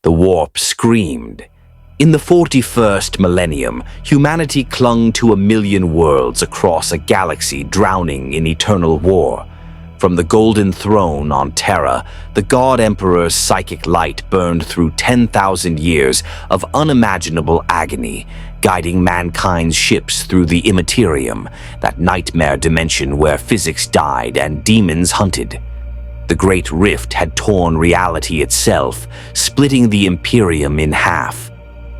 The warp screamed. In the 41st millennium, humanity clung to 1,000,000 worlds across a galaxy drowning in eternal war. From the Golden Throne on Terra, the God Emperor's psychic light burned through 10,000 years of unimaginable agony, guiding mankind's ships through the Immaterium, that nightmare dimension where physics died and demons hunted. The Great Rift had torn reality itself, splitting the Imperium in half.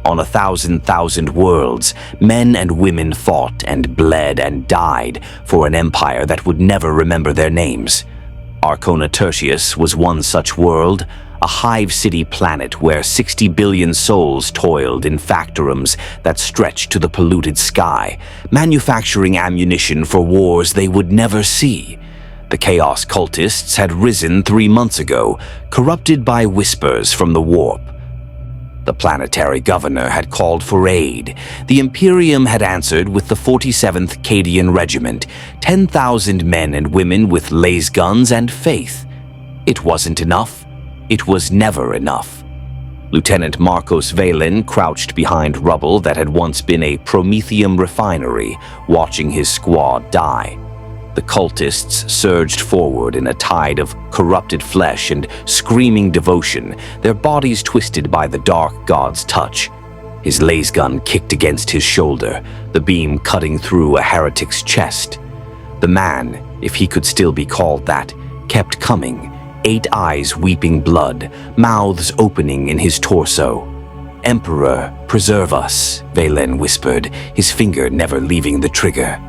On 1,000,000 worlds, men and women fought and bled and died for an empire that would never remember their names. Arcona Tertius was one such world, a hive city planet where 60 billion souls toiled in factorums that stretched to the polluted sky, manufacturing ammunition for wars they would never see. The Chaos cultists had risen 3 months ago, corrupted by whispers from the warp. The planetary governor had called for aid. The Imperium had answered with the 47th Cadian Regiment, 10,000 men and women with laser guns and faith. It wasn't enough. It was never enough. Lieutenant Marcos Valen crouched behind rubble that had once been a Prometheum refinery, watching his squad die. The cultists surged forward in a tide of corrupted flesh and screaming devotion, their bodies twisted by the dark god's touch. His laser gun kicked against his shoulder, the beam cutting through a heretic's chest. The man, if he could still be called that, kept coming, 8 eyes weeping blood, mouths opening in his torso. "Emperor, preserve us," Valen whispered, his finger never leaving the trigger.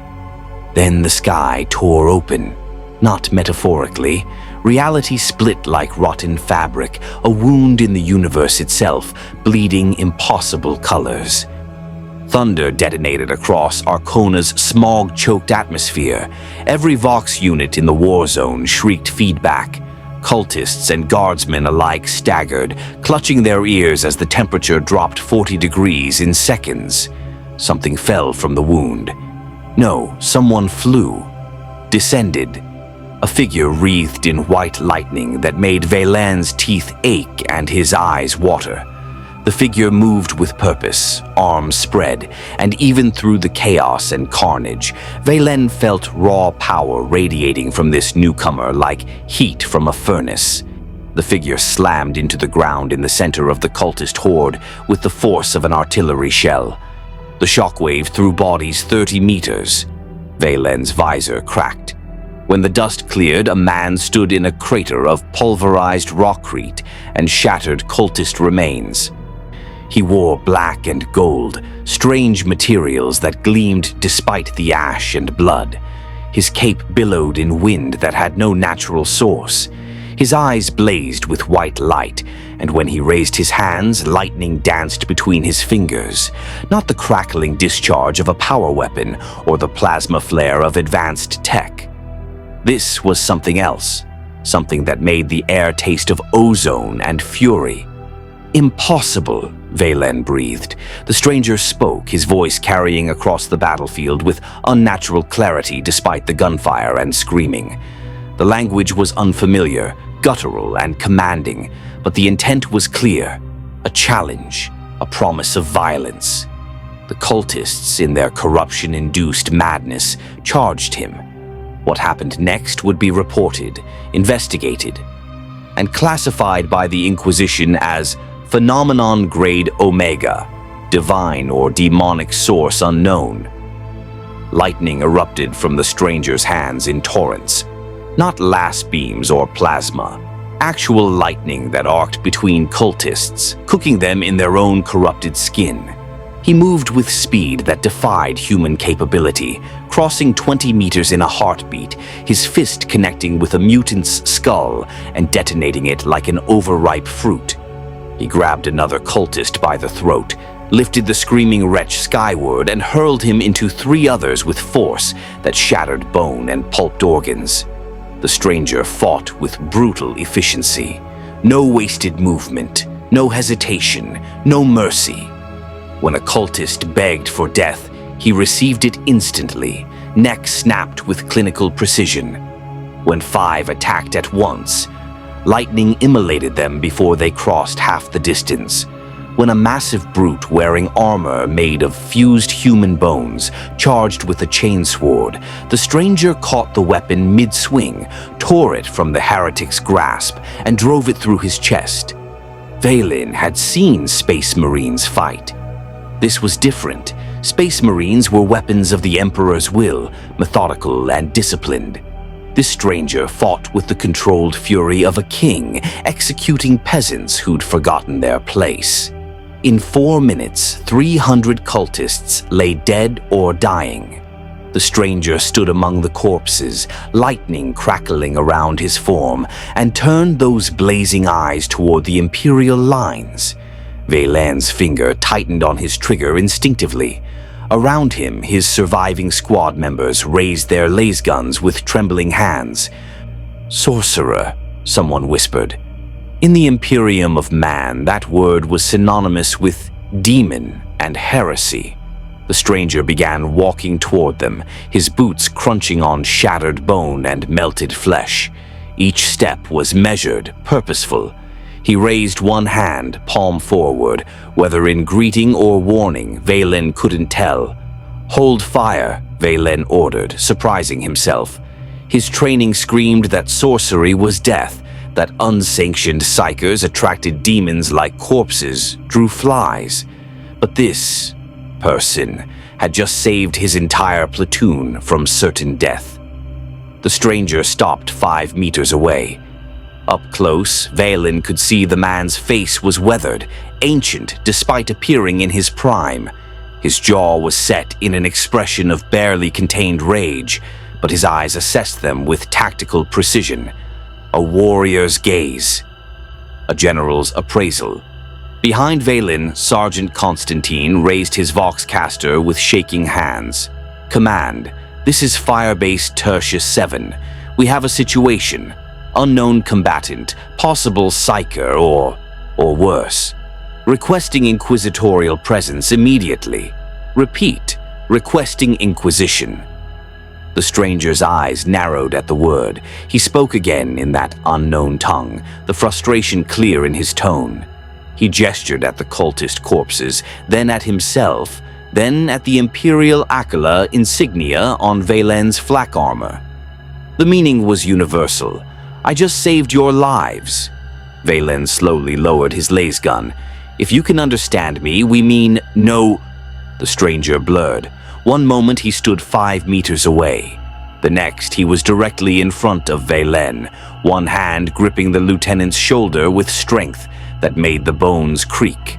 Then the sky tore open. Not metaphorically. Reality split like rotten fabric, a wound in the universe itself, bleeding impossible colors. Thunder detonated across Arcona's smog-choked atmosphere. Every Vox unit in the war zone shrieked feedback. Cultists and guardsmen alike staggered, clutching their ears as the temperature dropped 40 degrees in seconds. Something fell from the wound. No, someone flew, descended. A figure wreathed in white lightning that made Valen's teeth ache and his eyes water. The figure moved with purpose, arms spread, and even through the chaos and carnage, Valen felt raw power radiating from this newcomer like heat from a furnace. The figure slammed into the ground in the center of the cultist horde with the force of an artillery shell. The shockwave threw bodies 30 meters. Valen's visor cracked. When the dust cleared, a man stood in a crater of pulverized rockcrete and shattered cultist remains. He wore black and gold, strange materials that gleamed despite the ash and blood. His cape billowed in wind that had no natural source. His eyes blazed with white light, and when he raised his hands, lightning danced between his fingers, not the crackling discharge of a power weapon or the plasma flare of advanced tech. This was something else, something that made the air taste of ozone and fury. "Impossible," Valen breathed. The stranger spoke, his voice carrying across the battlefield with unnatural clarity despite the gunfire and screaming. The language was unfamiliar, guttural, and commanding, but the intent was clear: a challenge, a promise of violence. The cultists, in their corruption-induced madness, charged him. What happened next would be reported, investigated, and classified by the Inquisition as Phenomenon Grade Omega, divine or demonic source unknown. Lightning erupted from the stranger's hands in torrents. Not las beams or plasma, actual lightning that arced between cultists, cooking them in their own corrupted skin. He moved with speed that defied human capability, crossing 20 meters in a heartbeat, his fist connecting with a mutant's skull and detonating it like an overripe fruit. He grabbed another cultist by the throat, lifted the screaming wretch skyward, and hurled him into 3 others with force that shattered bone and pulped organs. The stranger fought with brutal efficiency. No wasted movement, no hesitation, no mercy. When a cultist begged for death, he received it instantly, neck snapped with clinical precision. When 5 attacked at once, Lightning immolated them before they crossed half the distance. When a massive brute wearing armor made of fused human bones charged with a chainsword, the stranger caught the weapon mid-swing, tore it from the heretic's grasp, and drove it through his chest. Vaylin had seen Space Marines fight. This was different. Space Marines were weapons of the Emperor's will, methodical and disciplined. This stranger fought with the controlled fury of a king, executing peasants who'd forgotten their place. In 4 minutes, 300 cultists lay dead or dying. The stranger stood among the corpses, lightning crackling around his form, and turned those blazing eyes toward the Imperial lines. Vaylin's finger tightened on his trigger instinctively. Around him, his surviving squad members raised their lasguns with trembling hands. "Sorcerer," someone whispered. In the Imperium of Man, that word was synonymous with demon and heresy. The stranger began walking toward them, his boots crunching on shattered bone and melted flesh. Each step was measured, purposeful. He raised one hand, palm forward, whether in greeting or warning, Vaylin couldn't tell. "Hold fire," Vaylin ordered, surprising himself. His training screamed that sorcery was death, that unsanctioned psychers attracted demons like corpses, drew flies. But this person had just saved his entire platoon from certain death. The stranger stopped 5 meters away. Up close, Vaylin could see the man's face was weathered, ancient despite appearing in his prime. His jaw was set in an expression of barely contained rage, but his eyes assessed them with tactical precision. A warrior's gaze. A general's appraisal. Behind Vaylin, Sergeant Constantine raised his voxcaster with shaking hands. "Command, this is Firebase Tertius 7. We have a situation. Unknown combatant, possible psyker or worse. Requesting inquisitorial presence immediately. Repeat, requesting inquisition." The stranger's eyes narrowed at the word. He spoke again in that unknown tongue, the frustration clear in his tone. He gestured at the cultist corpses, then at himself, then at the Imperial Aquila insignia on Vaylin's flak armor. The meaning was universal. "I just saved your lives." Vaylin slowly lowered his lasgun. "If you can understand me, we mean no." The stranger blurred. One moment he stood 5 meters away. The next he was directly in front of Vaylin, one hand gripping the lieutenant's shoulder with strength that made the bones creak.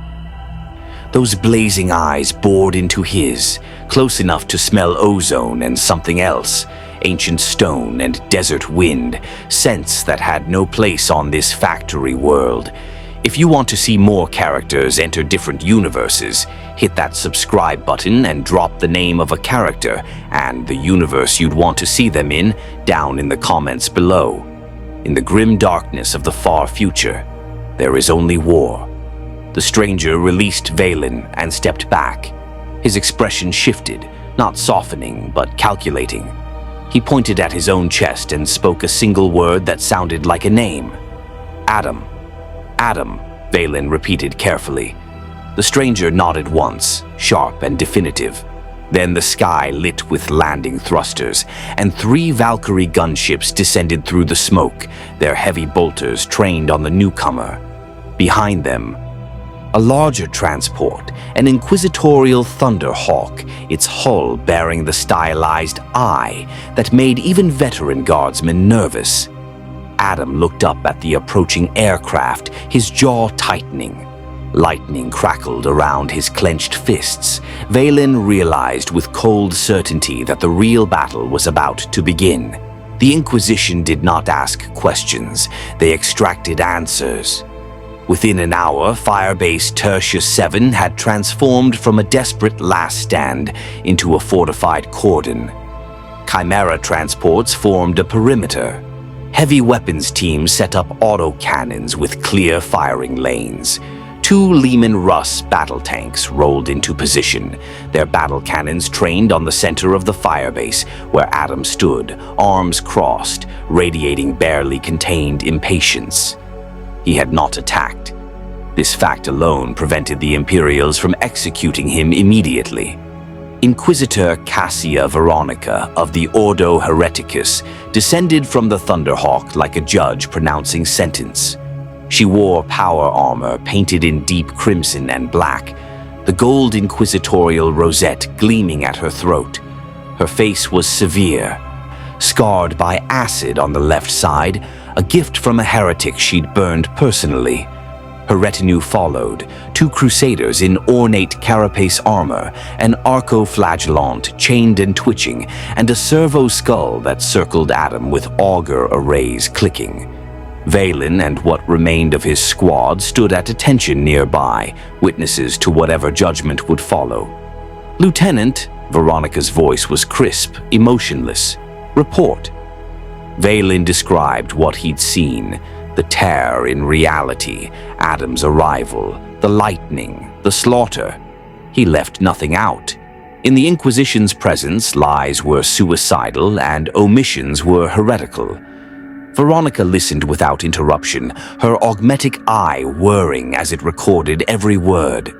Those blazing eyes bored into his, close enough to smell ozone and something else, ancient stone and desert wind, scents that had no place on this factory world. If you want to see more characters enter different universes, hit that subscribe button and drop the name of a character and the universe you'd want to see them in down in the comments below. In the grim darkness of the far future, there is only war. The stranger released Vaylin and stepped back. His expression shifted, not softening but calculating. He pointed at his own chest and spoke a single word that sounded like a name. "Adam." "Adam," Vaylin repeated carefully. The stranger nodded once, sharp and definitive. Then the sky lit with landing thrusters, and 3 Valkyrie gunships descended through the smoke, their heavy bolters trained on the newcomer. Behind them, a larger transport, an inquisitorial Thunderhawk, its hull bearing the stylized eye that made even veteran guardsmen nervous. Adam looked up at the approaching aircraft, his jaw tightening. Lightning crackled around his clenched fists. Vaylin realized with cold certainty that the real battle was about to begin. The Inquisition did not ask questions, they extracted answers. Within an hour, Firebase Tertius 7 had transformed from a desperate last stand into a fortified cordon. Chimera transports formed a perimeter. Heavy weapons teams set up autocannons with clear firing lanes. 2 Lehman Russ battle tanks rolled into position, their battle cannons trained on the center of the firebase where Adam stood, arms crossed, radiating barely contained impatience. He had not attacked. This fact alone prevented the Imperials from executing him immediately. Inquisitor Cassia Veronica of the Ordo Hereticus descended from the Thunderhawk like a judge pronouncing sentence. She wore power armor painted in deep crimson and black, the gold inquisitorial rosette gleaming at her throat. Her face was severe, scarred by acid on the left side, a gift from a heretic she'd burned personally. Her retinue followed, 2 crusaders in ornate carapace armor, an arco-flagellant chained and twitching, and a servo skull that circled Adam with auger arrays clicking. Valen and what remained of his squad stood at attention nearby, witnesses to whatever judgment would follow. "Lieutenant," Veronica's voice was crisp, emotionless. "Report." Valen described what he'd seen, the tear in reality, Adam's arrival, the lightning, the slaughter. He left nothing out. In the Inquisition's presence, lies were suicidal and omissions were heretical. Veronica listened without interruption, her augmetic eye whirring as it recorded every word.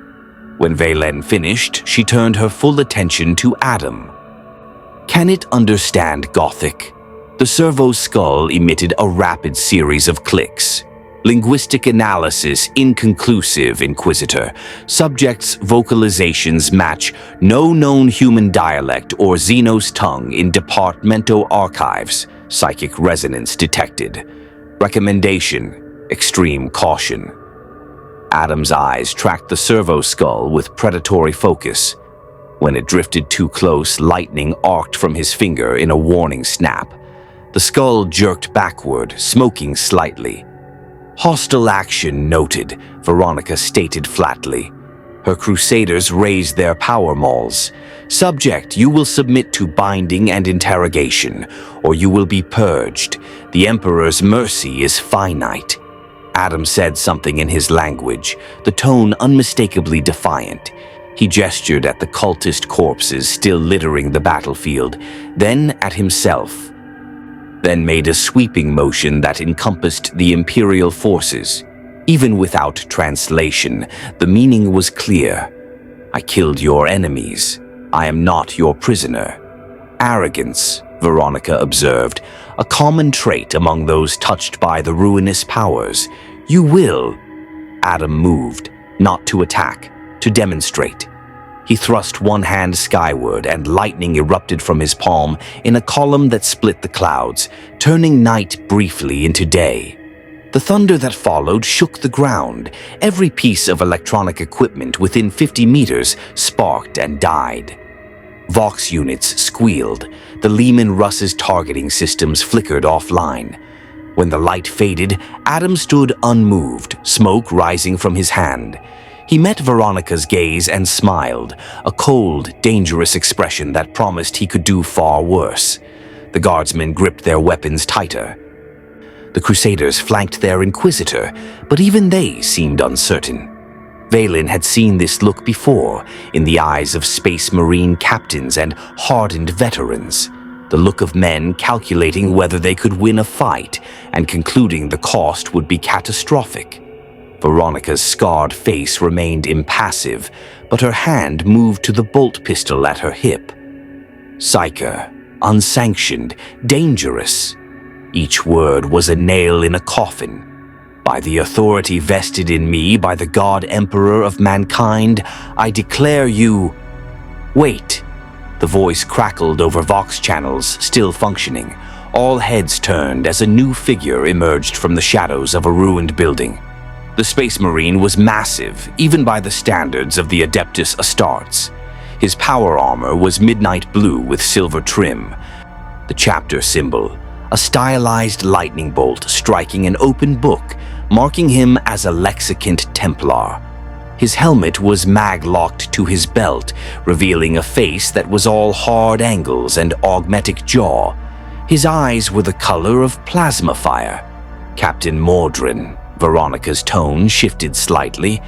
When Valen finished, she turned her full attention to Adam. "Can it understand Gothic?" The servo skull emitted a rapid series of clicks. "Linguistic analysis inconclusive, Inquisitor. Subject's vocalizations match no known human dialect or Xenos tongue in departmental archives. Psychic resonance detected. Recommendation: extreme caution." Adam's eyes tracked the servo skull with predatory focus. When it drifted too close, lightning arced from his finger in a warning snap. The skull jerked backward, smoking slightly. "Hostile action noted," Veronica stated flatly. Her crusaders raised their power mauls. "Subject, you will submit to binding and interrogation, or you will be purged. The Emperor's mercy is finite." Adam said something in his language, the tone unmistakably defiant. He gestured at the cultist corpses still littering the battlefield, then at himself. Then made a sweeping motion that encompassed the Imperial forces. Even without translation, the meaning was clear. "I killed your enemies. I am not your prisoner." Arrogance, Veronica observed, a common trait among those touched by the ruinous powers. "You will." Adam moved, not to attack, to demonstrate. He thrust one hand skyward and lightning erupted from his palm in a column that split the clouds, turning night briefly into day. The thunder that followed shook the ground. Every piece of electronic equipment within 50 meters sparked and died. Vox units squealed. The Lehman Russ's targeting systems flickered offline. When the light faded, Adam stood unmoved, smoke rising from his hand. He met Veronica's gaze and smiled, a cold, dangerous expression that promised he could do far worse. The guardsmen gripped their weapons tighter. The Crusaders flanked their Inquisitor, but even they seemed uncertain. Valen had seen this look before, in the eyes of Space Marine captains and hardened veterans. The look of men calculating whether they could win a fight and concluding the cost would be catastrophic. Veronica's scarred face remained impassive, but her hand moved to the bolt pistol at her hip. Psyker, unsanctioned, dangerous. Each word was a nail in a coffin. By the authority vested in me by the God Emperor of mankind, I declare you... Wait. The voice crackled over Vox channels, still functioning. All heads turned as a new figure emerged from the shadows of a ruined building. The Space Marine was massive, even by the standards of the Adeptus Astartes. His power armor was midnight blue with silver trim. The chapter symbol, a stylized lightning bolt striking an open book, marking him as a lexicant Templar. His helmet was mag-locked to his belt, revealing a face that was all hard angles and augmetic jaw. His eyes were the color of plasma fire. Captain Mordrin. Veronica's tone shifted slightly.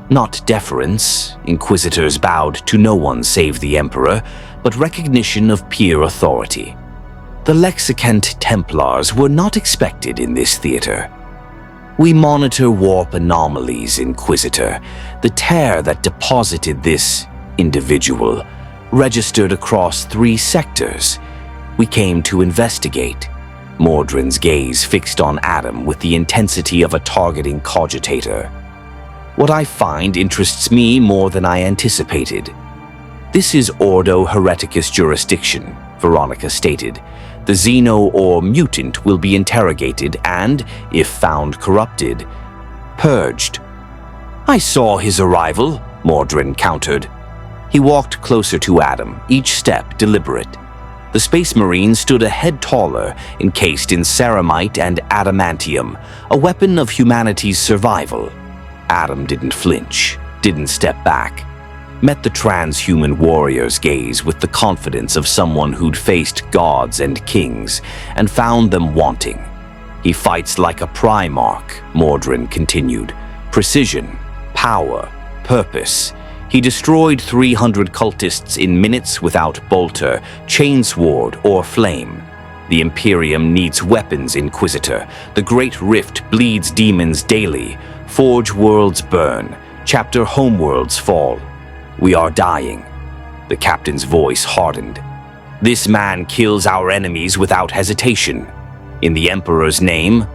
Not deference, Inquisitors bowed to no one save the Emperor, but recognition of peer authority. The Lexicant Templars were not expected in this theater. We monitor warp anomalies, Inquisitor. The tear that deposited this individual registered across 3 sectors. We came to investigate. Mordrin's gaze fixed on Adam with the intensity of a targeting cogitator. What I find interests me more than I anticipated. This is Ordo Hereticus jurisdiction, Veronica stated. The Xeno or mutant will be interrogated and, if found corrupted, purged. I saw his arrival, Mordrin countered. He walked closer to Adam, each step deliberate. The Space Marine stood a head taller, encased in ceramite and adamantium, a weapon of humanity's survival. Adam didn't flinch, didn't step back. Met the transhuman warrior's gaze with the confidence of someone who'd faced gods and kings and found them wanting. He fights like a Primarch, Mordrin continued. Precision, power, purpose. He destroyed 300 cultists in minutes without bolter, chainsword, or flame. The Imperium needs weapons, Inquisitor. The Great Rift bleeds demons daily. Forge worlds burn. Chapter homeworlds fall. We are dying. The captain's voice hardened. This man kills our enemies without hesitation. In the Emperor's name,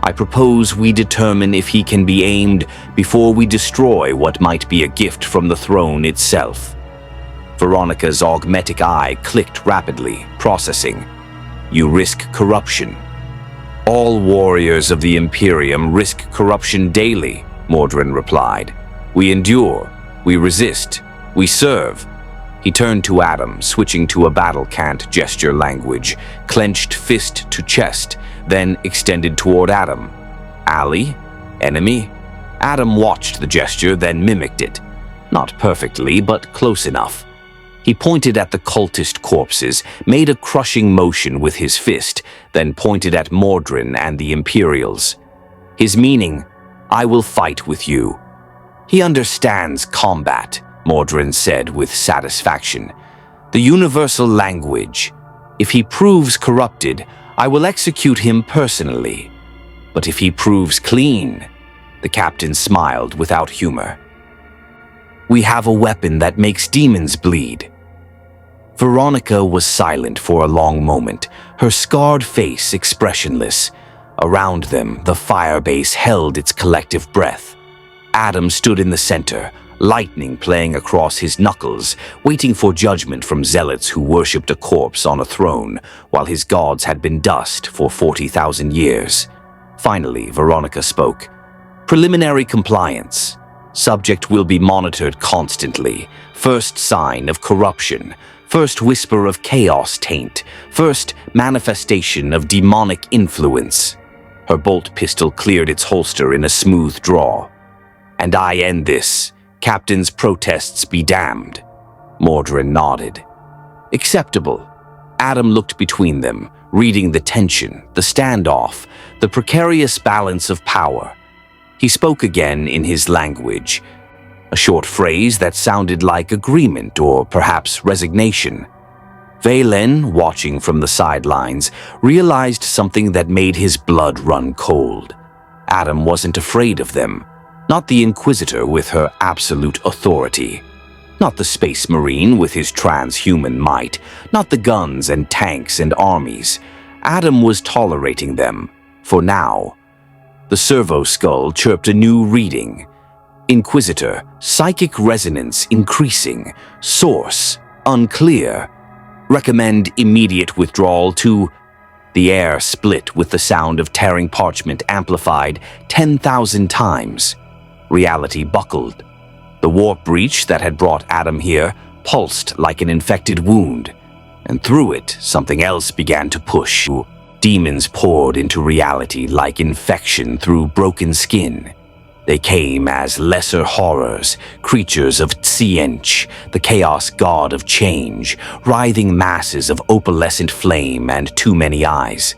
I propose we determine if he can be aimed before we destroy what might be a gift from the throne itself. Veronica's augmetic eye clicked rapidly, processing. You risk corruption. All warriors of the Imperium risk corruption daily, Mordrin replied. We endure, we resist, we serve. He turned to Adam, switching to a battle-cant gesture language, clenched fist to chest, then extended toward Adam. Ally? Enemy? Adam watched the gesture, then mimicked it. Not perfectly, but close enough. He pointed at the cultist corpses, made a crushing motion with his fist, then pointed at Mordrin and the Imperials. His meaning, I will fight with you. He understands combat, Mordrin said with satisfaction. The universal language. If he proves corrupted, I will execute him personally. But if he proves clean, the captain smiled without humor. We have a weapon that makes demons bleed. Veronica was silent for a long moment, her scarred face expressionless. Around them, the firebase held its collective breath. Adam stood in the center, lightning playing across his knuckles, waiting for judgment from zealots who worshipped a corpse on a throne, while his gods had been dust for 40,000 years. Finally, Veronica spoke. Preliminary compliance. Subject will be monitored constantly. First sign of corruption. First whisper of chaos taint. First manifestation of demonic influence. Her bolt pistol cleared its holster in a smooth draw. And I end this. Captain's protests be damned. Mordrin nodded. Acceptable. Adam looked between them, reading the tension, the standoff, the precarious balance of power. He spoke again in his language, a short phrase that sounded like agreement or perhaps resignation. Valen, watching from the sidelines, realized something that made his blood run cold. Adam wasn't afraid of them. Not the Inquisitor with her absolute authority. Not the Space Marine with his transhuman might. Not the guns and tanks and armies. Adam was tolerating them, for now. The servo skull chirped a new reading. Inquisitor, psychic resonance increasing. Source, unclear. Recommend immediate withdrawal to... The air split with the sound of tearing parchment amplified 10,000 times. Reality buckled. The warp breach that had brought Adam here pulsed like an infected wound, and through it, something else began to push. Demons poured into reality like infection through broken skin. They came as lesser horrors, creatures of Tziench, the chaos god of change, writhing masses of opalescent flame and too many eyes.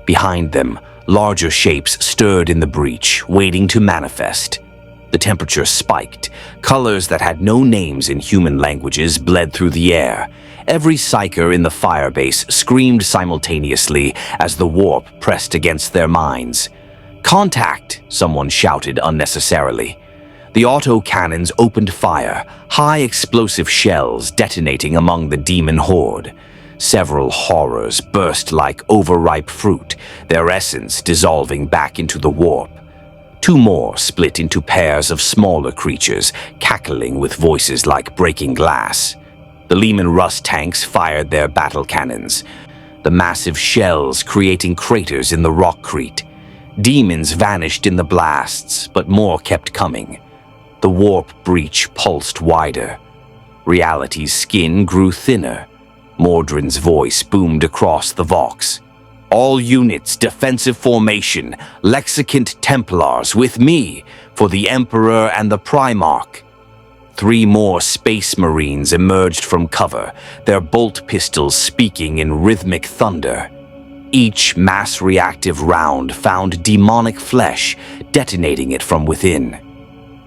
Behind them, larger shapes stirred in the breach, waiting to manifest. The temperature spiked. Colors that had no names in human languages bled through the air. Every psyker in the firebase screamed simultaneously as the warp pressed against their minds. "Contact!" someone shouted unnecessarily. The auto-cannons opened fire, high explosive shells detonating among the demon horde. Several horrors burst like overripe fruit, their essence dissolving back into the warp. Two more split into pairs of smaller creatures, cackling with voices like breaking glass. The Leman Russ tanks fired their battle cannons, the massive shells creating craters in the rockcrete. Demons vanished in the blasts, but more kept coming. The warp breach pulsed wider. Reality's skin grew thinner. Mordrin's voice boomed across the Vox. "All units, defensive formation, Lexicant Templars with me for the Emperor and the Primarch." 3 more Space Marines emerged from cover, their bolt pistols speaking in rhythmic thunder. Each mass-reactive round found demonic flesh, detonating it from within.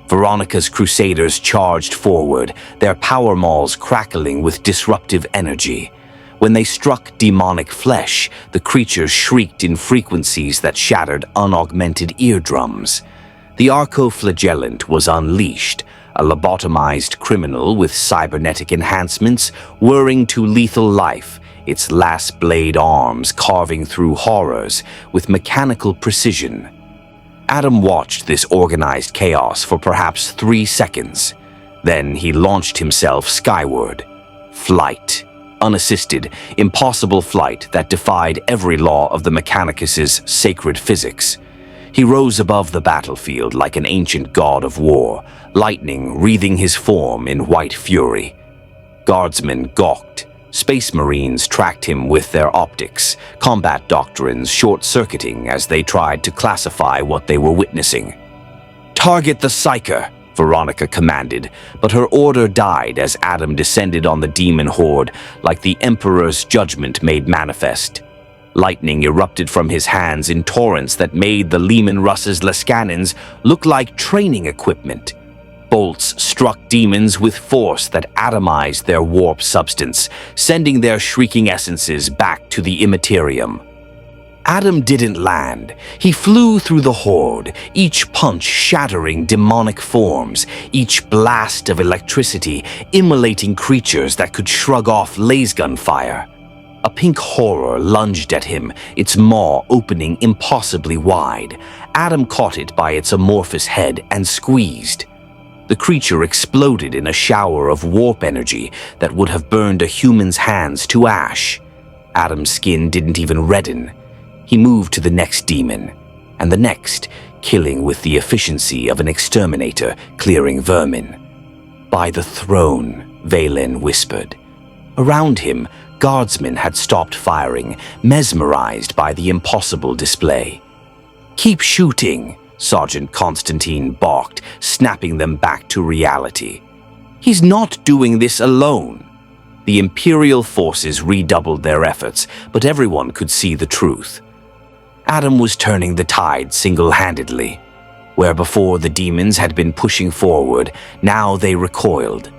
Veronica's Crusaders charged forward, their power mauls crackling with disruptive energy. When they struck demonic flesh, the creatures shrieked in frequencies that shattered unaugmented eardrums. The Arco-Flagellant was unleashed, a lobotomized criminal with cybernetic enhancements whirring to lethal life, its last blade arms carving through horrors with mechanical precision. Adam watched this organized chaos for perhaps 3 seconds. Then he launched himself skyward. Flight. Unassisted, impossible flight that defied every law of the Mechanicus's sacred physics. He rose above the battlefield like an ancient god of war, lightning wreathing his form in white fury. Guardsmen gawked. Space Marines tracked him with their optics, combat doctrines short-circuiting as they tried to classify what they were witnessing. "Target the Psyker," Veronica commanded, but her order died as Adam descended on the demon horde like the Emperor's judgment made manifest. Lightning erupted from his hands in torrents that made the Leman Russ's Lescanons look like training equipment. Bolts struck demons with force that atomized their warp substance, sending their shrieking essences back to the Immaterium. Adam didn't land. He flew through the horde, each punch shattering demonic forms, each blast of electricity immolating creatures that could shrug off lasgun fire. A pink horror lunged at him, its maw opening impossibly wide. Adam caught it by its amorphous head and squeezed. The creature exploded in a shower of warp energy that would have burned a human's hands to ash. Adam's skin didn't even redden. He moved to the next demon, and the next, killing with the efficiency of an exterminator clearing vermin. "By the throne," Valen whispered. Around him, guardsmen had stopped firing, mesmerized by the impossible display. "Keep shooting," Sergeant Constantine barked, snapping them back to reality. "He's not doing this alone." The Imperial forces redoubled their efforts, but everyone could see the truth. Adam was turning the tide single-handedly. Where before the demons had been pushing forward, now they recoiled.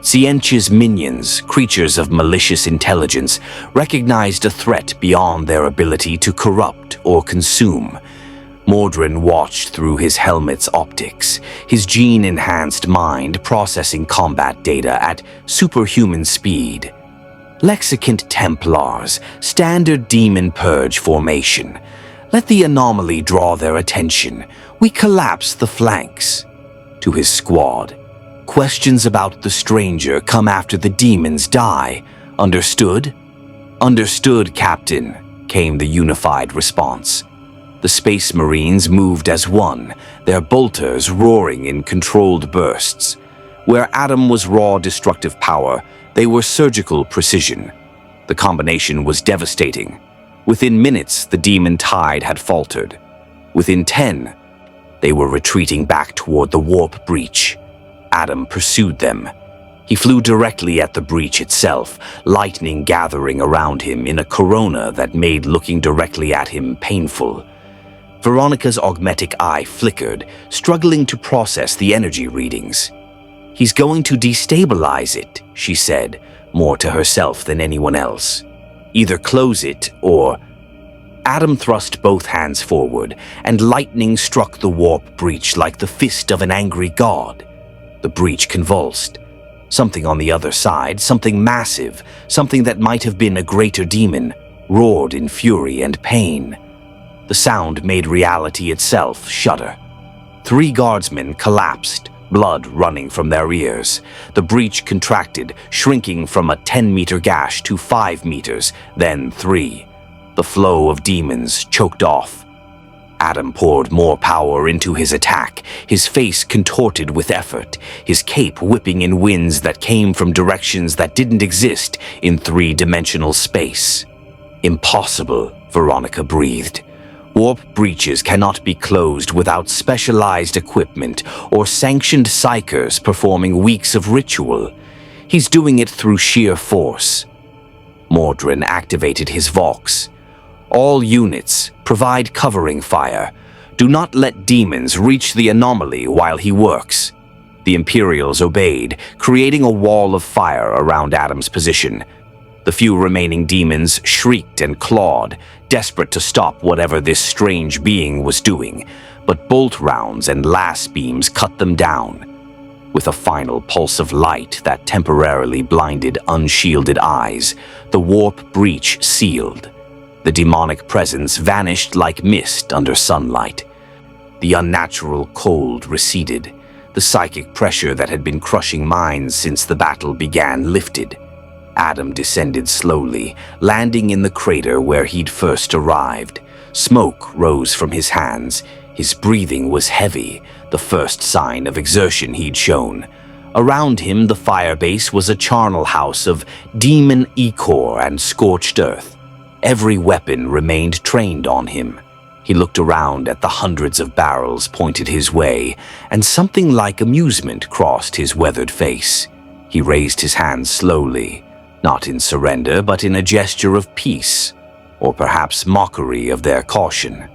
Siencha's minions, creatures of malicious intelligence, recognized a threat beyond their ability to corrupt or consume. Mordrin watched through his helmet's optics, his gene-enhanced mind processing combat data at superhuman speed. Lexicant Templars, standard demon purge formation. Let the anomaly draw their attention. We collapse the flanks. To his squad. Questions about the stranger come after the demons die. Understood? Understood, Captain, came the unified response. The Space Marines moved as one, their bolters roaring in controlled bursts. Where Adam was raw destructive power, they were surgical precision. The combination was devastating. Within minutes, the demon tide had faltered. Within 10, they were retreating back toward the warp breach. Adam pursued them. He flew directly at the breach itself, lightning gathering around him in a corona that made looking directly at him painful. Veronica's augmetic eye flickered, struggling to process the energy readings. "He's going to destabilize it," she said, more to herself than anyone else. "Either close it or..." Adam thrust both hands forward, and lightning struck the warp breach like the fist of an angry god. The breach convulsed. Something on the other side, something massive, something that might have been a greater demon, roared in fury and pain. The sound made reality itself shudder. 3 guardsmen collapsed, blood running from their ears. The breach contracted, shrinking from a 10-meter gash to 5 meters, then 3. The flow of demons choked off. Adam poured more power into his attack, his face contorted with effort, his cape whipping in winds that came from directions that didn't exist in 3-dimensional space. Impossible, Veronica breathed. Warp breaches cannot be closed without specialized equipment or sanctioned psychers performing weeks of ritual. He's doing it through sheer force. Mordrin activated his Vox. All units, provide covering fire. Do not let demons reach the anomaly while he works. The Imperials obeyed, creating a wall of fire around Adam's position. The few remaining demons shrieked and clawed, desperate to stop whatever this strange being was doing, but bolt rounds and lass beams cut them down. With a final pulse of light that temporarily blinded unshielded eyes, the warp breach sealed. The demonic presence vanished like mist under sunlight. The unnatural cold receded. The psychic pressure that had been crushing minds since the battle began lifted. Adam descended slowly, landing in the crater where he'd first arrived. Smoke rose from his hands. His breathing was heavy, the first sign of exertion he'd shown. Around him, the firebase was a charnel house of demon ichor and scorched earth. Every weapon remained trained on him. He looked around at the hundreds of barrels pointed his way, and something like amusement crossed his weathered face. He raised his hands slowly, not in surrender, but in a gesture of peace, or perhaps mockery of their caution.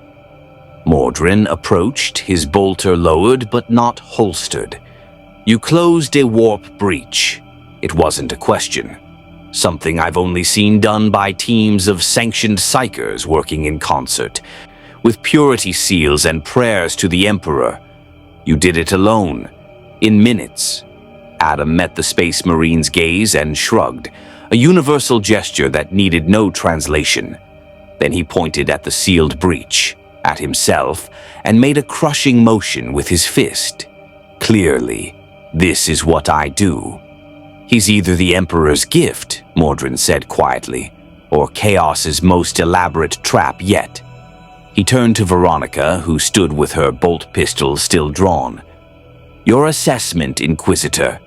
Mordrin approached, his bolter lowered but not holstered. "You closed a warp breach." It wasn't a question. Something I've only seen done by teams of sanctioned psychers working in concert, with purity seals and prayers to the Emperor. You did it alone, in minutes. Adam met the Space Marine's gaze and shrugged, a universal gesture that needed no translation. Then he pointed at the sealed breach, at himself, and made a crushing motion with his fist. Clearly, this is what I do. He's either the Emperor's gift, Mordrin said quietly, or Chaos's most elaborate trap yet. He turned to Veronica, who stood with her bolt pistol still drawn. "Your assessment, Inquisitor."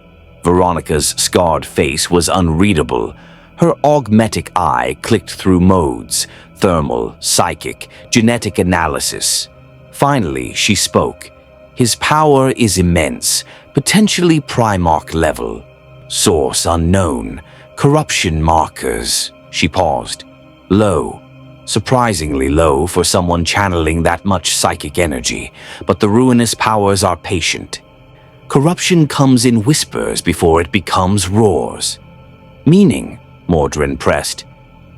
Veronica's scarred face was unreadable. Her augmetic eye clicked through modes, thermal, psychic, genetic analysis. Finally, she spoke. "His power is immense, potentially Primarch level. Source unknown. Corruption markers." She paused. "Low. Surprisingly low for someone channeling that much psychic energy, but the ruinous powers are patient. Corruption comes in whispers before it becomes roars." "Meaning," Mordrin pressed,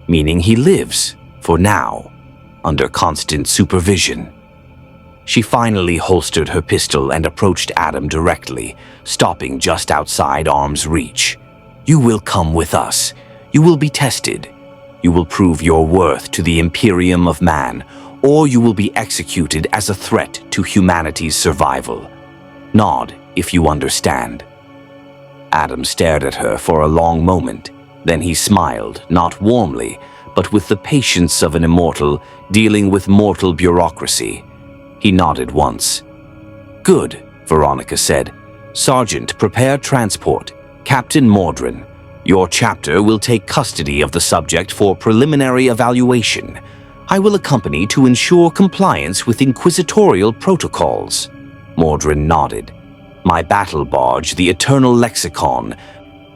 "meaning he lives, for now, under constant supervision." She finally holstered her pistol and approached Adam directly, stopping just outside arm's reach. "You will come with us. You will be tested. You will prove your worth to the Imperium of Man, or you will be executed as a threat to humanity's survival. Nod if you understand." Adam stared at her for a long moment. Then he smiled, not warmly, but with the patience of an immortal dealing with mortal bureaucracy. He nodded once. "Good," Veronica said. "Sergeant, prepare transport. Captain Mordrin, your chapter will take custody of the subject for preliminary evaluation. I will accompany to ensure compliance with inquisitorial protocols." Mordrin nodded. "My battle barge, the Eternal Lexicon,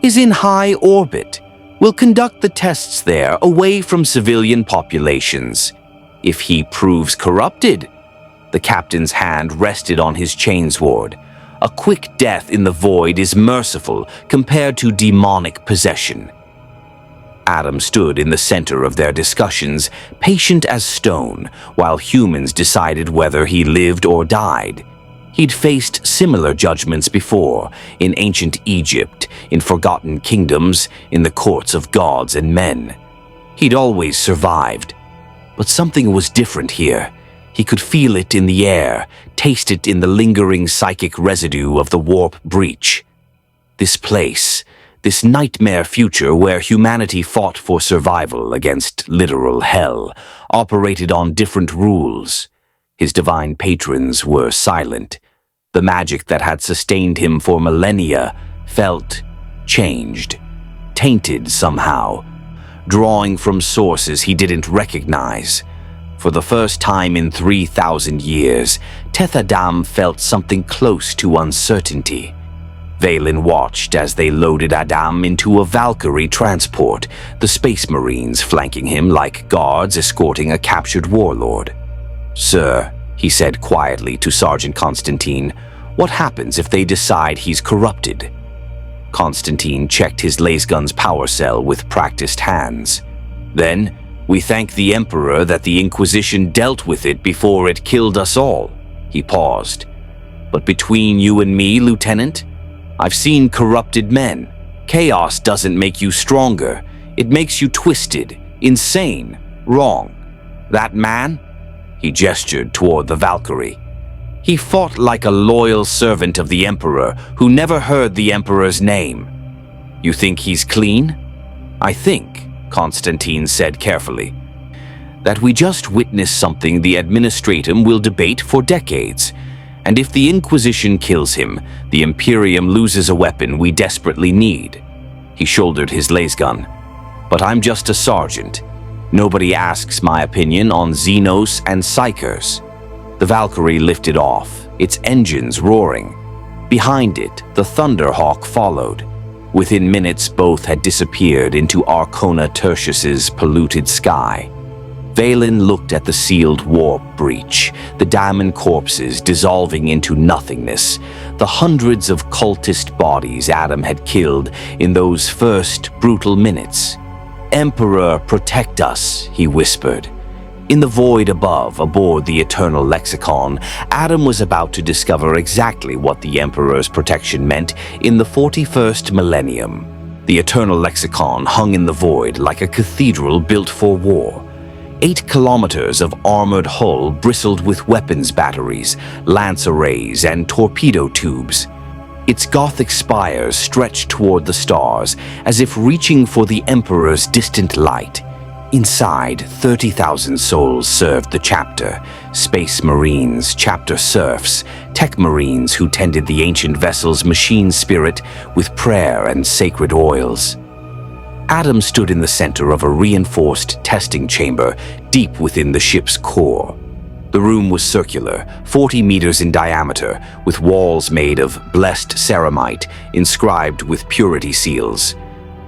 is in high orbit. We'll conduct the tests there away from civilian populations. If he proves corrupted..." The captain's hand rested on his chainsword. "A quick death in the void is merciful compared to demonic possession." Adam stood in the center of their discussions, patient as stone, while humans decided whether he lived or died. He'd faced similar judgments before, in ancient Egypt, in forgotten kingdoms, in the courts of gods and men. He'd always survived. But something was different here. He could feel it in the air, taste it in the lingering psychic residue of the warp breach. This place, this nightmare future where humanity fought for survival against literal hell, operated on different rules. His divine patrons were silent. The magic that had sustained him for millennia felt changed, tainted somehow, drawing from sources he didn't recognize. For the first time in 3,000 years, Teth Adam felt something close to uncertainty. Valen watched as they loaded Adam into a Valkyrie transport, the Space Marines flanking him like guards escorting a captured warlord. "Sir," he said quietly to Sergeant Constantine, "what happens if they decide he's corrupted?" Constantine checked his lasgun's power cell with practiced hands. "Then, we thank the Emperor that the Inquisition dealt with it before it killed us all." He paused. "But between you and me, Lieutenant, I've seen corrupted men. Chaos doesn't make you stronger. It makes you twisted, insane, wrong. That man?" He gestured toward the Valkyrie. "He fought like a loyal servant of the Emperor who never heard the Emperor's name. You think he's clean?" "I think," Constantine said carefully, "that we just witnessed something the Administratum will debate for decades. And if the Inquisition kills him, the Imperium loses a weapon we desperately need." He shouldered his lasgun. "But I'm just a sergeant. Nobody asks my opinion on Xenos and Psychers." The Valkyrie lifted off, its engines roaring. Behind it, the Thunderhawk followed. Within minutes, both had disappeared into Arcona Tertius's polluted sky. Valen looked at the sealed warp breach, the diamond corpses dissolving into nothingness, the hundreds of cultist bodies Adam had killed in those first brutal minutes. "Emperor, protect us," he whispered. In the void above, aboard the Eternal Lexicon, Adam was about to discover exactly what the Emperor's protection meant in the 41st millennium. The Eternal Lexicon hung in the void like a cathedral built for war. 8 kilometers of armored hull bristled with weapons batteries, lance arrays, and torpedo tubes. Its Gothic spires stretched toward the stars, as if reaching for the Emperor's distant light. Inside, 30,000 souls served the chapter, Space Marines, chapter serfs, tech marines who tended the ancient vessel's machine spirit with prayer and sacred oils. Adam stood in the center of a reinforced testing chamber deep within the ship's core. The room was circular, 40 meters in diameter, with walls made of blessed ceramite inscribed with purity seals.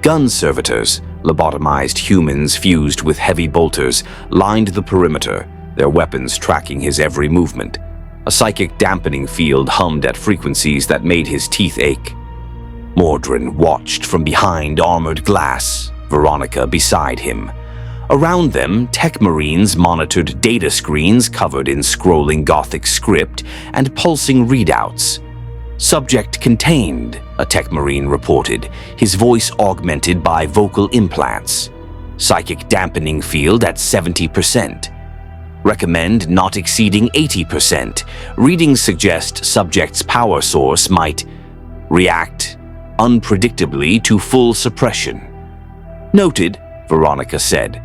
Gun servitors, lobotomized humans fused with heavy bolters, lined the perimeter, their weapons tracking his every movement. A psychic dampening field hummed at frequencies that made his teeth ache. Mordrin watched from behind armored glass, Veronica beside him. Around them, tech marines monitored data screens covered in scrolling Gothic script and pulsing readouts. "Subject contained," a tech marine reported, his voice augmented by vocal implants. "Psychic dampening field at 70%. Recommend not exceeding 80%. Readings suggest subject's power source might react unpredictably to full suppression." "Noted," Veronica said.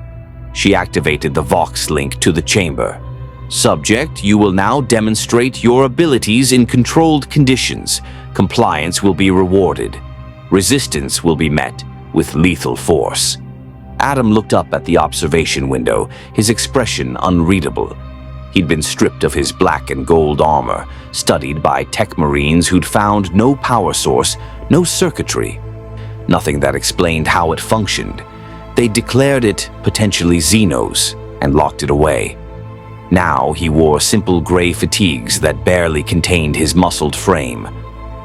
She activated the Vox link to the chamber. "Subject, you will now demonstrate your abilities in controlled conditions. Compliance will be rewarded. Resistance will be met with lethal force." Adam looked up at the observation window, his expression unreadable. He'd been stripped of his black and gold armor, studied by tech marines who'd found no power source, no circuitry. Nothing that explained how it functioned. They declared it potentially Xenos and locked it away. Now he wore simple gray fatigues that barely contained his muscled frame.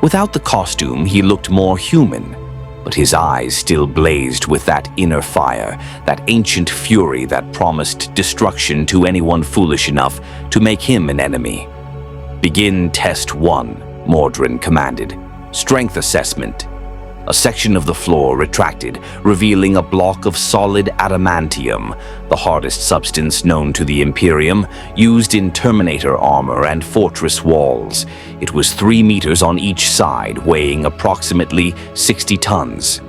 Without the costume, he looked more human. but his eyes still blazed with that inner fire, that ancient fury that promised destruction to anyone foolish enough to make him an enemy. "Begin Test 1, Mordrin commanded. "Strength assessment." A section of the floor retracted, revealing a block of solid adamantium, the hardest substance known to the Imperium, used in Terminator armor and fortress walls. It was 3 meters on each side, weighing approximately 60 tons.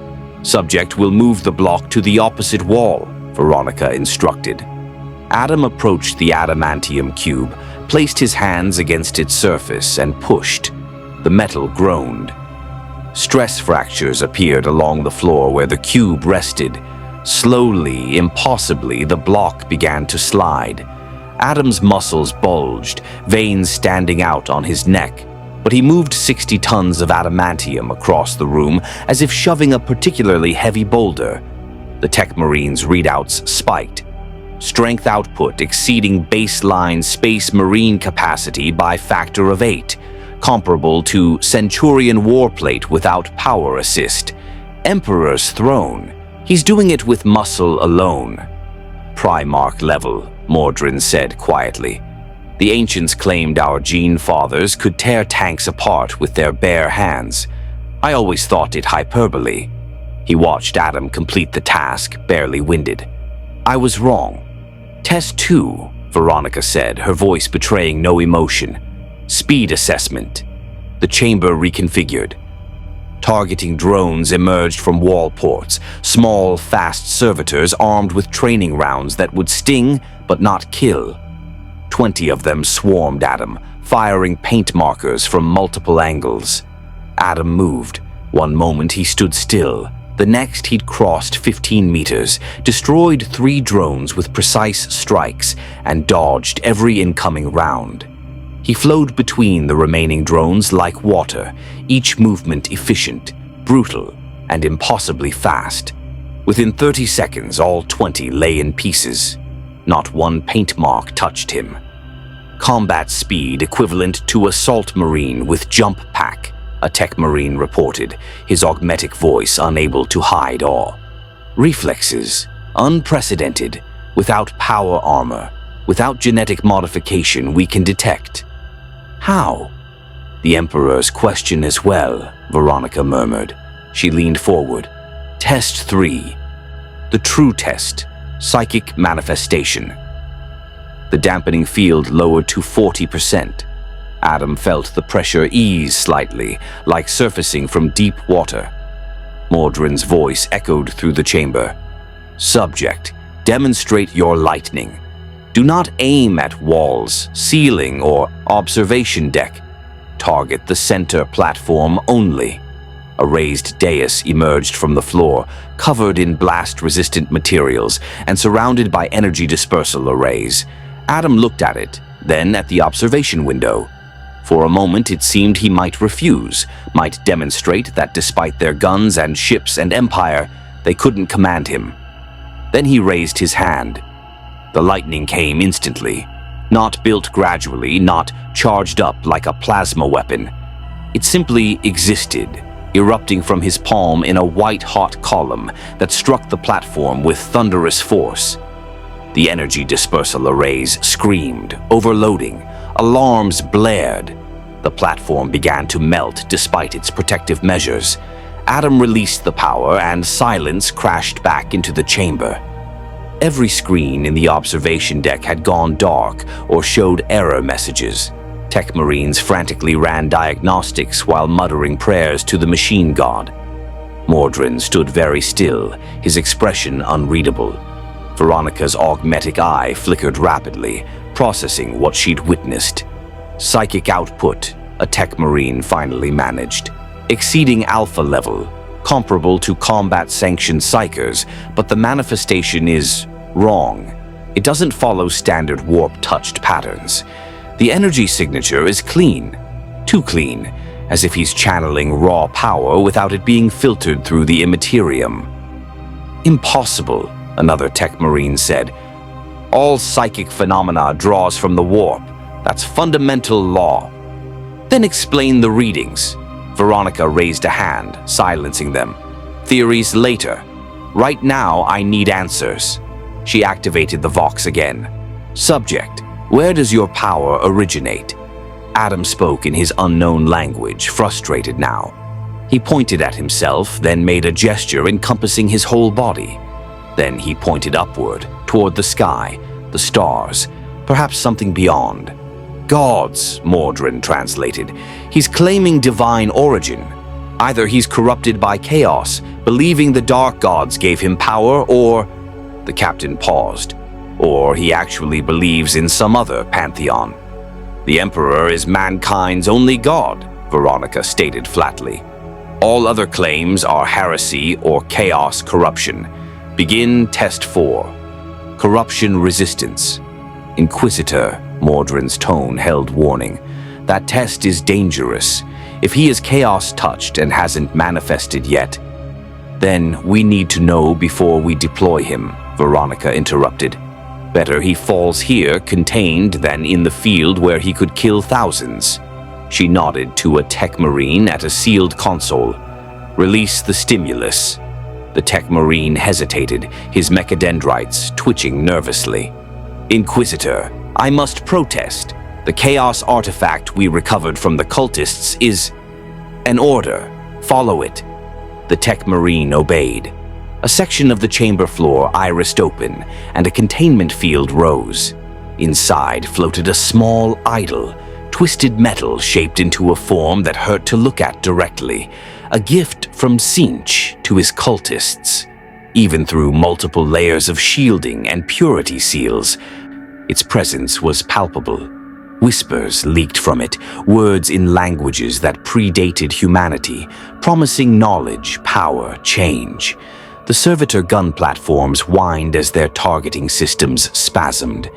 "Subject will move the block to the opposite wall," Veronica instructed. Adam approached the adamantium cube, placed his hands against its surface, and pushed. The metal groaned. Stress fractures appeared along the floor where the cube rested. Slowly, impossibly, the block began to slide. Adam's muscles bulged, veins standing out on his neck, but he moved 60 tons of adamantium across the room as if shoving a particularly heavy boulder. The Tech Marine's readouts spiked. Strength output exceeding baseline Space Marine capacity by factor of 8. Comparable to Centurion warplate without power assist. Emperor's throne. He's doing it with muscle alone. "Primarch level," Mordrin said quietly. "The ancients claimed our gene fathers could tear tanks apart with their bare hands. I always thought it hyperbole." He watched Adam complete the task, barely winded. "I was wrong." "Test 2, Veronica said, her voice betraying no emotion. "Speed assessment." The chamber reconfigured. Targeting drones emerged from wall ports, small, fast servitors armed with training rounds that would sting but not kill. 20 of them swarmed Adam, firing paint markers from multiple angles. Adam moved. One moment he stood still. The next he'd crossed 15 meters, destroyed 3 drones with precise strikes, and dodged every incoming round. He flowed between the remaining drones like water, each movement efficient, brutal, and impossibly fast. Within 30 seconds, all 20 lay in pieces. Not one paint mark touched him. "Combat speed equivalent to assault marine with jump pack," a Tech Marine reported, his augmetic voice unable to hide awe. "Reflexes, unprecedented, without power armor, without genetic modification we can detect." "How?" "The Emperor's question as well," Veronica murmured. She leaned forward. "Test 3. The true test. Psychic manifestation." The dampening field lowered to 40%. Adam felt the pressure ease slightly, like surfacing from deep water. Mordrin's voice echoed through the chamber. "Subject, demonstrate your lightning. Do not aim at walls, ceiling, or observation deck. Target the center platform only." A raised dais emerged from the floor, covered in blast-resistant materials and surrounded by energy dispersal arrays. Adam looked at it, then at the observation window. For a moment it seemed he might refuse, might demonstrate that despite their guns and ships and empire, they couldn't command him. Then he raised his hand. The lightning came instantly, not built gradually, not charged up like a plasma weapon. It simply existed, erupting from his palm in a white-hot column that struck the platform with thunderous force. The energy dispersal arrays screamed, overloading. Alarms blared. The platform began to melt despite its protective measures. Adam released the power and silence crashed back into the chamber. Every screen in the observation deck had gone dark or showed error messages. Tech Marines frantically ran diagnostics while muttering prayers to the machine god. Mordrin stood very still, his expression unreadable. Veronica's augmetic eye flickered rapidly, processing what she'd witnessed. Psychic output, a Tech Marine finally managed. Exceeding alpha level, comparable to combat-sanctioned psychers, but the manifestation is wrong. It doesn't follow standard warp-touched patterns. The energy signature is clean, too clean, as if he's channeling raw power without it being filtered through the immaterium. "Impossible," another Tech Marine said. "All psychic phenomena draws from the warp. That's fundamental law." "Then explain the readings." Veronica raised a hand, silencing them. Theories later. Right now, I need answers. She activated the Vox again. Subject, where does your power originate? Adam spoke in his unknown language, frustrated now. He pointed at himself, then made a gesture encompassing his whole body. Then he pointed upward, toward the sky, the stars, perhaps something beyond. Gods, Mordrin translated. He's claiming divine origin. Either he's corrupted by chaos, believing the dark gods gave him power, or... The captain paused. Or he actually believes in some other pantheon. The Emperor is mankind's only god, Veronica stated flatly. All other claims are heresy or chaos corruption. Begin test 4. Corruption resistance. Inquisitor, Mordrin's tone held warning. That test is dangerous. If he is chaos-touched and hasn't manifested yet, then we need to know before we deploy him, Veronica interrupted. Better he falls here contained than in the field where he could kill thousands. She nodded to a tech marine at a sealed console. Release the stimulus. The tech marine hesitated, his mechadendrites twitching nervously. Inquisitor, I must protest. The chaos artifact we recovered from the cultists is an order. Follow it. The tech marine obeyed. A section of the chamber floor irised open, and a containment field rose. Inside floated a small idol, twisted metal shaped into a form that hurt to look at directly, a gift from Sinch to his cultists. Even through multiple layers of shielding and purity seals, its presence was palpable. Whispers leaked from it, words in languages that predated humanity, promising knowledge, power, change. The servitor gun platforms whined as their targeting systems spasmed.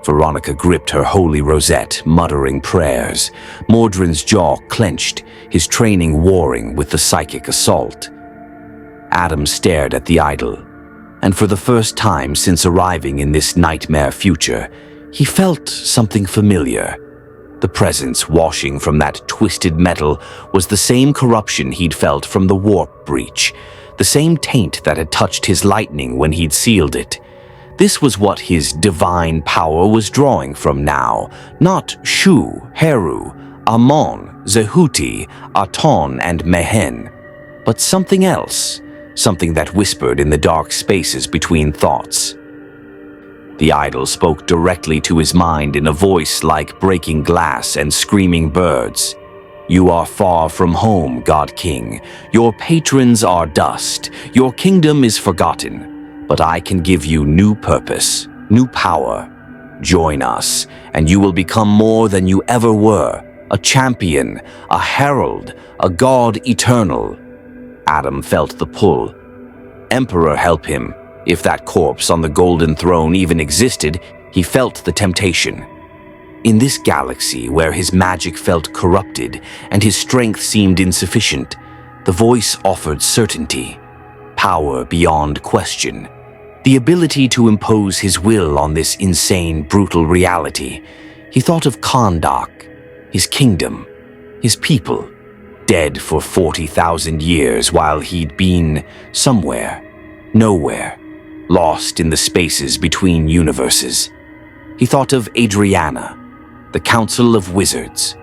Veronica gripped her holy rosette, muttering prayers. Mordrin's jaw clenched, his training warring with the psychic assault. Adam stared at the idol, and for the first time since arriving in this nightmare future, he felt something familiar. The presence washing from that twisted metal was the same corruption he'd felt from the warp breach, the same taint that had touched his lightning when he'd sealed it. This was what his divine power was drawing from now, not Shu, Heru, Amon, Zehuti, Aton, and Mehen, but something else, something that whispered in the dark spaces between thoughts. The idol spoke directly to his mind in a voice like breaking glass and screaming birds. You are far from home, God King. Your patrons are dust. Your kingdom is forgotten. But I can give you new purpose, new power. Join us, and you will become more than you ever were. A champion, a herald, a god eternal. Adam felt the pull. Emperor help him. If that corpse on the golden throne even existed, he felt the temptation. In this galaxy where his magic felt corrupted and his strength seemed insufficient, the voice offered certainty, power beyond question, the ability to impose his will on this insane, brutal reality. He thought of Kahndaq, his kingdom, his people, dead for 40,000 years while he'd been somewhere, nowhere, lost in the spaces between universes. He thought of Adriana, the Council of Wizards,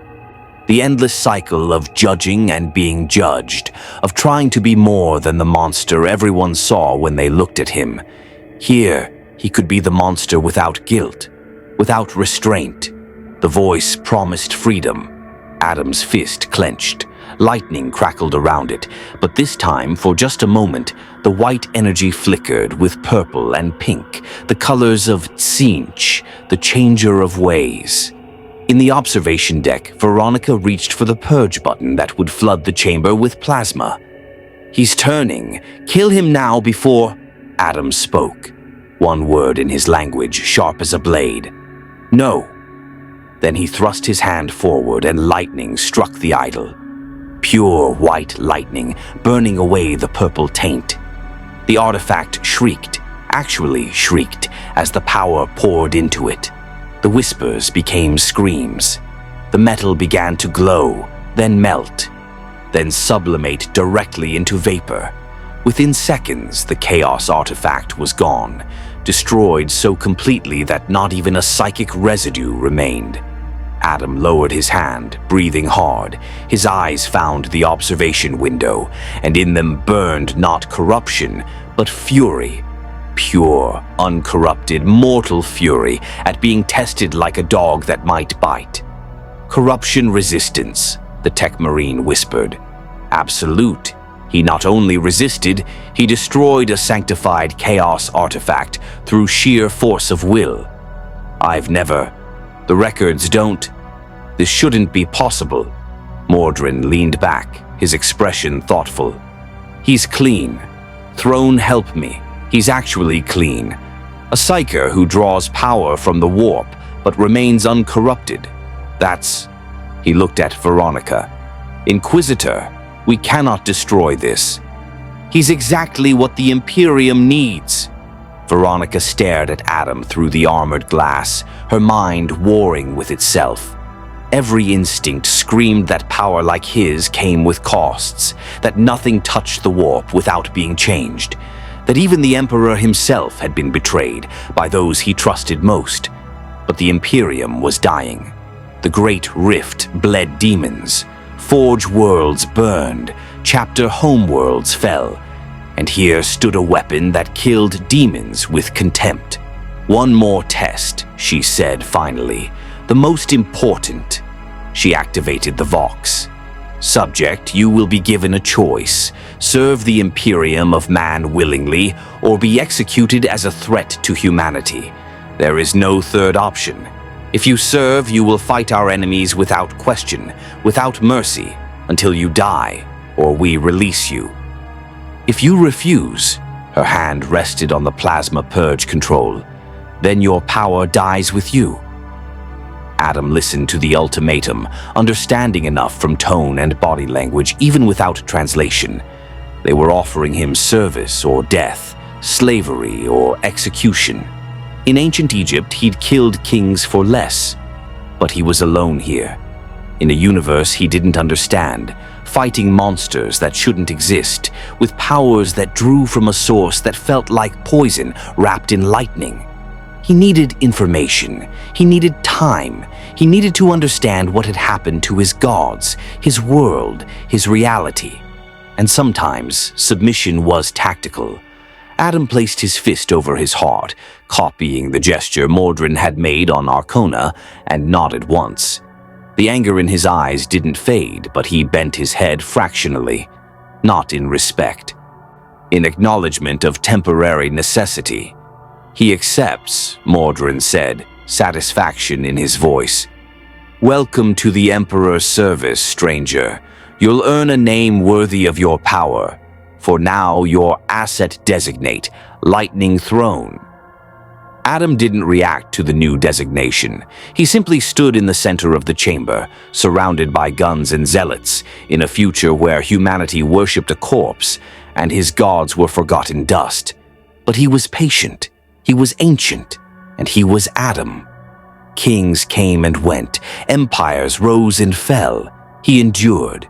the endless cycle of judging and being judged, of trying to be more than the monster everyone saw when they looked at him. Here, he could be the monster without guilt, without restraint. The voice promised freedom. Adam's fist clenched. Lightning crackled around it, but this time, for just a moment, the white energy flickered with purple and pink, the colors of Tsinch, the changer of ways. In the observation deck, Veronica reached for the purge button that would flood the chamber with plasma. He's turning. Kill him now before... Adam spoke. One word in his language, sharp as a blade. No. Then he thrust his hand forward and lightning struck the idol. Pure white lightning, burning away the purple taint. The artifact shrieked, actually shrieked, as the power poured into it. The whispers became screams. The metal began to glow, then melt, then sublimate directly into vapor. Within seconds, the Chaos artifact was gone, destroyed so completely that not even a psychic residue remained. Adam lowered his hand, breathing hard. His eyes found the observation window, and in them burned not corruption, but fury. Pure, uncorrupted, mortal fury at being tested like a dog that might bite. Corruption resistance, the Tech Marine whispered. Absolute. He not only resisted, he destroyed a sanctified Chaos artifact through sheer force of will. I've never. The records don't. This shouldn't be possible. Mordrin leaned back, his expression thoughtful. He's clean. Throne, help me. He's actually clean. A psyker who draws power from the warp, but remains uncorrupted. That's... He looked at Veronica. Inquisitor, we cannot destroy this. He's exactly what the Imperium needs. Veronica stared at Adam through the armored glass, her mind warring with itself. Every instinct screamed that power like his came with costs, that nothing touched the warp without being changed, that even the Emperor himself had been betrayed by those he trusted most. But the Imperium was dying. The Great Rift bled demons. Forge worlds burned, chapter homeworlds fell, and here stood a weapon that killed demons with contempt. One more test, she said finally, the most important. She activated the Vox. Subject, you will be given a choice. Serve the Imperium of man willingly, or be executed as a threat to humanity. There is no third option. If you serve, you will fight our enemies without question, without mercy, until you die, or we release you. If you refuse, her hand rested on the plasma purge control, then your power dies with you. Adam listened to the ultimatum, understanding enough from tone and body language, even without translation. They were offering him service or death, slavery or execution. In ancient Egypt, he'd killed kings for less, but he was alone here. In a universe he didn't understand, fighting monsters that shouldn't exist, with powers that drew from a source that felt like poison wrapped in lightning. He needed information. He needed time. He needed to understand what had happened to his gods, his world, his reality. And sometimes submission was tactical. Adam placed his fist over his heart, copying the gesture Mordrin had made on Arcona, and nodded once. The anger in his eyes didn't fade, but he bent his head fractionally, not in respect. In acknowledgement of temporary necessity. He accepts, Mordrin said, satisfaction in his voice. Welcome to the Emperor's service, stranger. You'll earn a name worthy of your power. For now, your asset designate, Lightning Throne. Adam didn't react to the new designation. He simply stood in the center of the chamber, surrounded by guns and zealots, in a future where humanity worshipped a corpse and his gods were forgotten dust. But he was patient, he was ancient, and he was Adam. Kings came and went, empires rose and fell. He endured.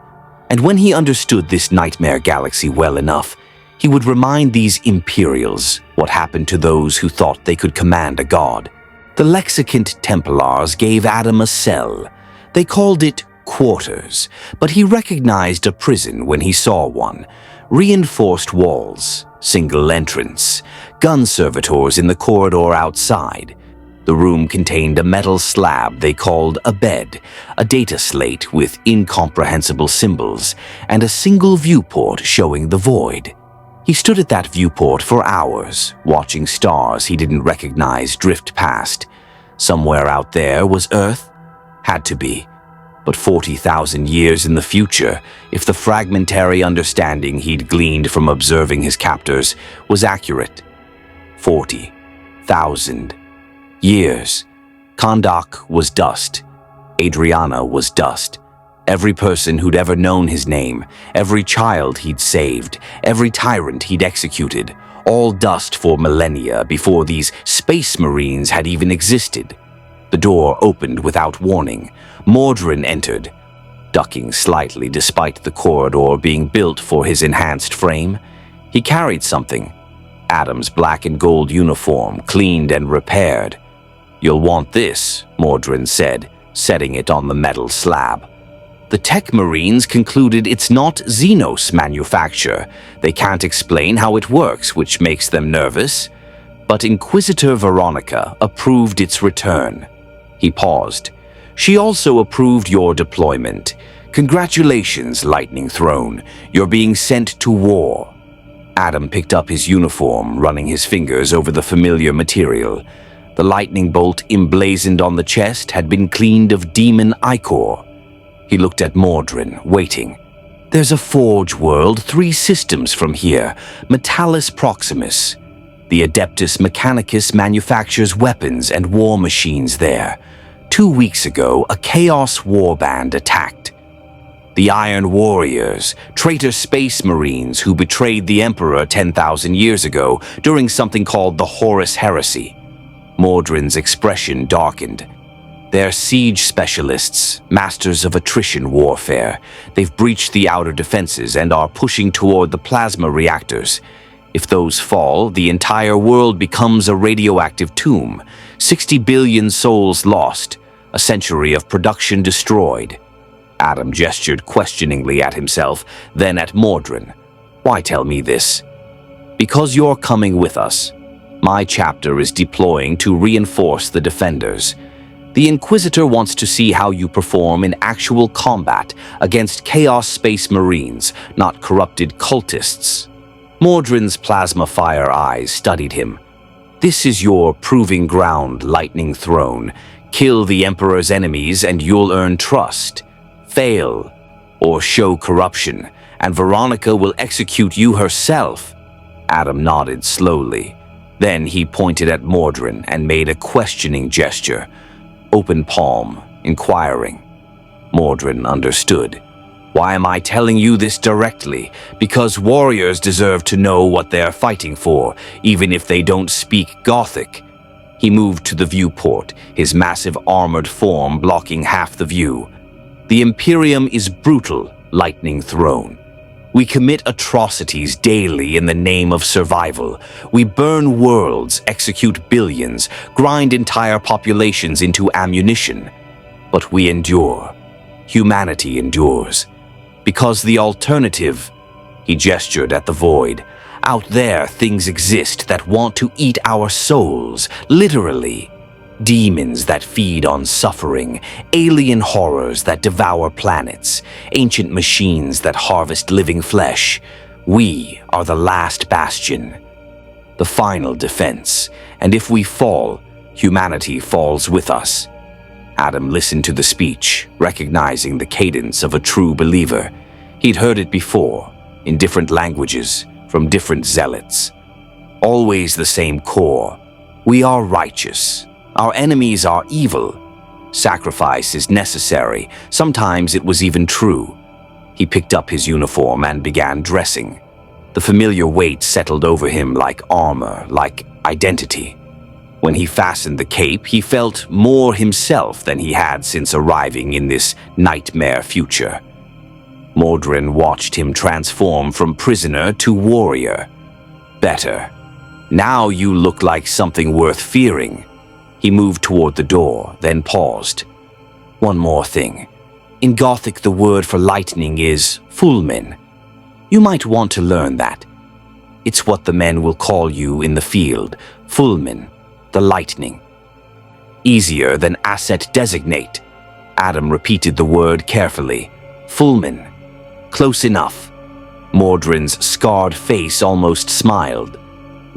And when he understood this nightmare galaxy well enough, he would remind these Imperials what happened to those who thought they could command a god. The Lexicant Templars gave Adam a cell. They called it quarters, but he recognized a prison when he saw one. Reinforced walls, single entrance, gun servitors in the corridor outside. The room contained a metal slab they called a bed, a data slate with incomprehensible symbols, and a single viewport showing the void. He stood at that viewport for hours, watching stars he didn't recognize drift past. Somewhere out there was Earth? Had to be. But 40,000 years in the future, if the fragmentary understanding he'd gleaned from observing his captors was accurate. 40,000 years. Kondak was dust. Adriana was dust. Every person who'd ever known his name, every child he'd saved, every tyrant he'd executed, all dust for millennia before these space marines had even existed. The door opened without warning. Mordrin entered, ducking slightly despite the corridor being built for his enhanced frame. He carried something. Adam's black and gold uniform, cleaned and repaired. "You'll want this," Mordrin said, setting it on the metal slab. The tech marines concluded it's not Xenos manufacture. They can't explain how it works, which makes them nervous. But Inquisitor Veronica approved its return. He paused. "She also approved your deployment. Congratulations, Lightning Throne. You're being sent to war." Adam picked up his uniform, running his fingers over the familiar material. The lightning bolt emblazoned on the chest had been cleaned of demon ichor. He looked at Mordrin, waiting. "There's a forge world 3 systems from here, Metallis Proximus. The Adeptus Mechanicus manufactures weapons and war machines there. 2 weeks ago, a Chaos warband attacked. The Iron Warriors, traitor space marines who betrayed the Emperor 10,000 years ago during something called the Horus Heresy." Mordrin's expression darkened. "They're siege specialists, masters of attrition warfare. They've breached the outer defenses and are pushing toward the plasma reactors. If those fall, the entire world becomes a radioactive tomb. 60 billion souls lost, a century of production destroyed." Adam gestured questioningly at himself, then at Mordrin. "Why tell me this?" "Because you're coming with us. My chapter is deploying to reinforce the defenders. The Inquisitor wants to see how you perform in actual combat against Chaos Space Marines, not corrupted cultists." Mordrin's plasma fire eyes studied him. "This is your proving ground, Lightning Throne. Kill the Emperor's enemies and you'll earn trust. Fail, or show corruption, and Veronica will execute you herself." Adam nodded slowly. Then he pointed at Mordrin and made a questioning gesture. Open palm, inquiring. Mordrin understood. "Why am I telling you this directly? Because warriors deserve to know what they're fighting for, even if they don't speak Gothic." He moved to the viewport, his massive armored form blocking half the view. "The Imperium is brutal, Lightning Throne. We commit atrocities daily in the name of survival. We burn worlds, execute billions, grind entire populations into ammunition. But we endure. Humanity endures. Because the alternative," he gestured at the void, "out there things exist that want to eat our souls, literally. Demons that feed on suffering, alien horrors that devour planets, ancient machines that harvest living flesh. We are the last bastion, the final defense, and if we fall, humanity falls with us." Adam listened to the speech, recognizing the cadence of a true believer. He'd heard it before, in different languages, from different zealots. Always the same core. We are righteous. Our enemies are evil. Sacrifice is necessary. Sometimes it was even true. He picked up his uniform and began dressing. The familiar weight settled over him like armor, like identity. When he fastened the cape, he felt more himself than he had since arriving in this nightmare future. Mordrin watched him transform from prisoner to warrior. "Better. Now you look like something worth fearing." He moved toward the door, then paused. "One more thing. In Gothic, the word for lightning is fulmin. You might want to learn that. It's what the men will call you in the field, fulmin, the lightning. Easier than asset designate." Adam repeated the word carefully. "Fulmin. Close enough." Mordrin's scarred face almost smiled.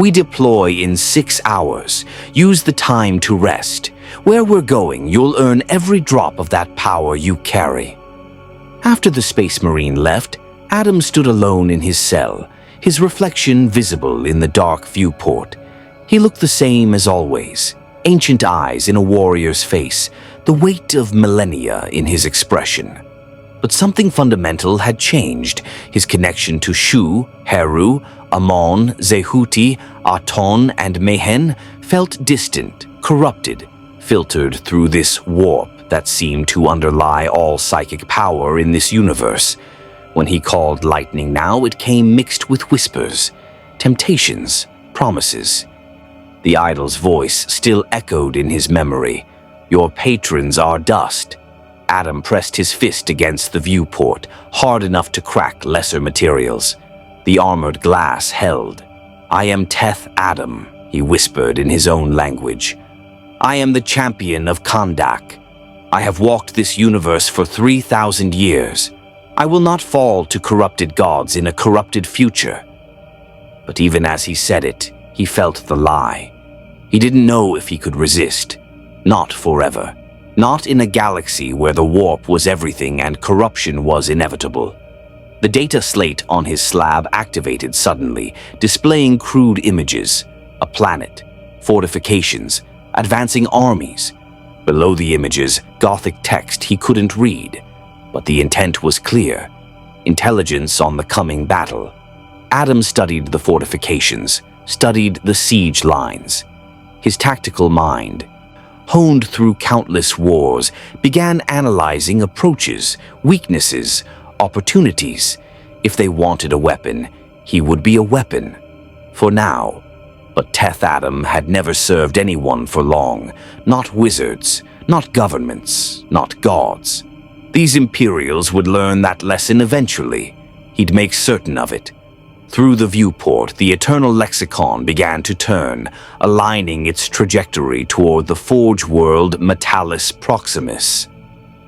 "We deploy in 6 hours. Use the time to rest. Where we're going, you'll earn every drop of that power you carry." After the Space Marine left, Adam stood alone in his cell, his reflection visible in the dark viewport. He looked the same as always, ancient eyes in a warrior's face, the weight of millennia in his expression. But something fundamental had changed. His connection to Shu, Heru, Amon, Zehuti, Aton, and Mehen felt distant, corrupted, filtered through this warp that seemed to underlie all psychic power in this universe. When he called lightning now, it came mixed with whispers. temptations, promises. The idol's voice still echoed in his memory. Your patrons are dust. Adam pressed his fist against the viewport, hard enough to crack lesser materials. The armored glass held. I am Teth Adam, he whispered in his own language. I am the champion of Kandak. I have walked this universe for 3,000 years. I will not fall to corrupted gods in a corrupted future. But even as he said it, he felt the lie. He didn't know if he could resist. Not forever. Not in a galaxy where the warp was everything and corruption was inevitable. The data slate on his slab activated suddenly, displaying crude images. A planet, fortifications, advancing armies. Below the images, Gothic text he couldn't read. But the intent was clear. Intelligence on the coming battle. Adam studied the fortifications, studied the siege lines. His tactical mind, honed through countless wars, began analyzing approaches, weaknesses, opportunities. If they wanted a weapon, he would be a weapon. For now. But Teth Adam had never served anyone for long. Not wizards, not governments, not gods. These Imperials would learn that lesson eventually. He'd make certain of it. Through the viewport, the eternal lexicon began to turn, aligning its trajectory toward the Forge world Metalis Proximus.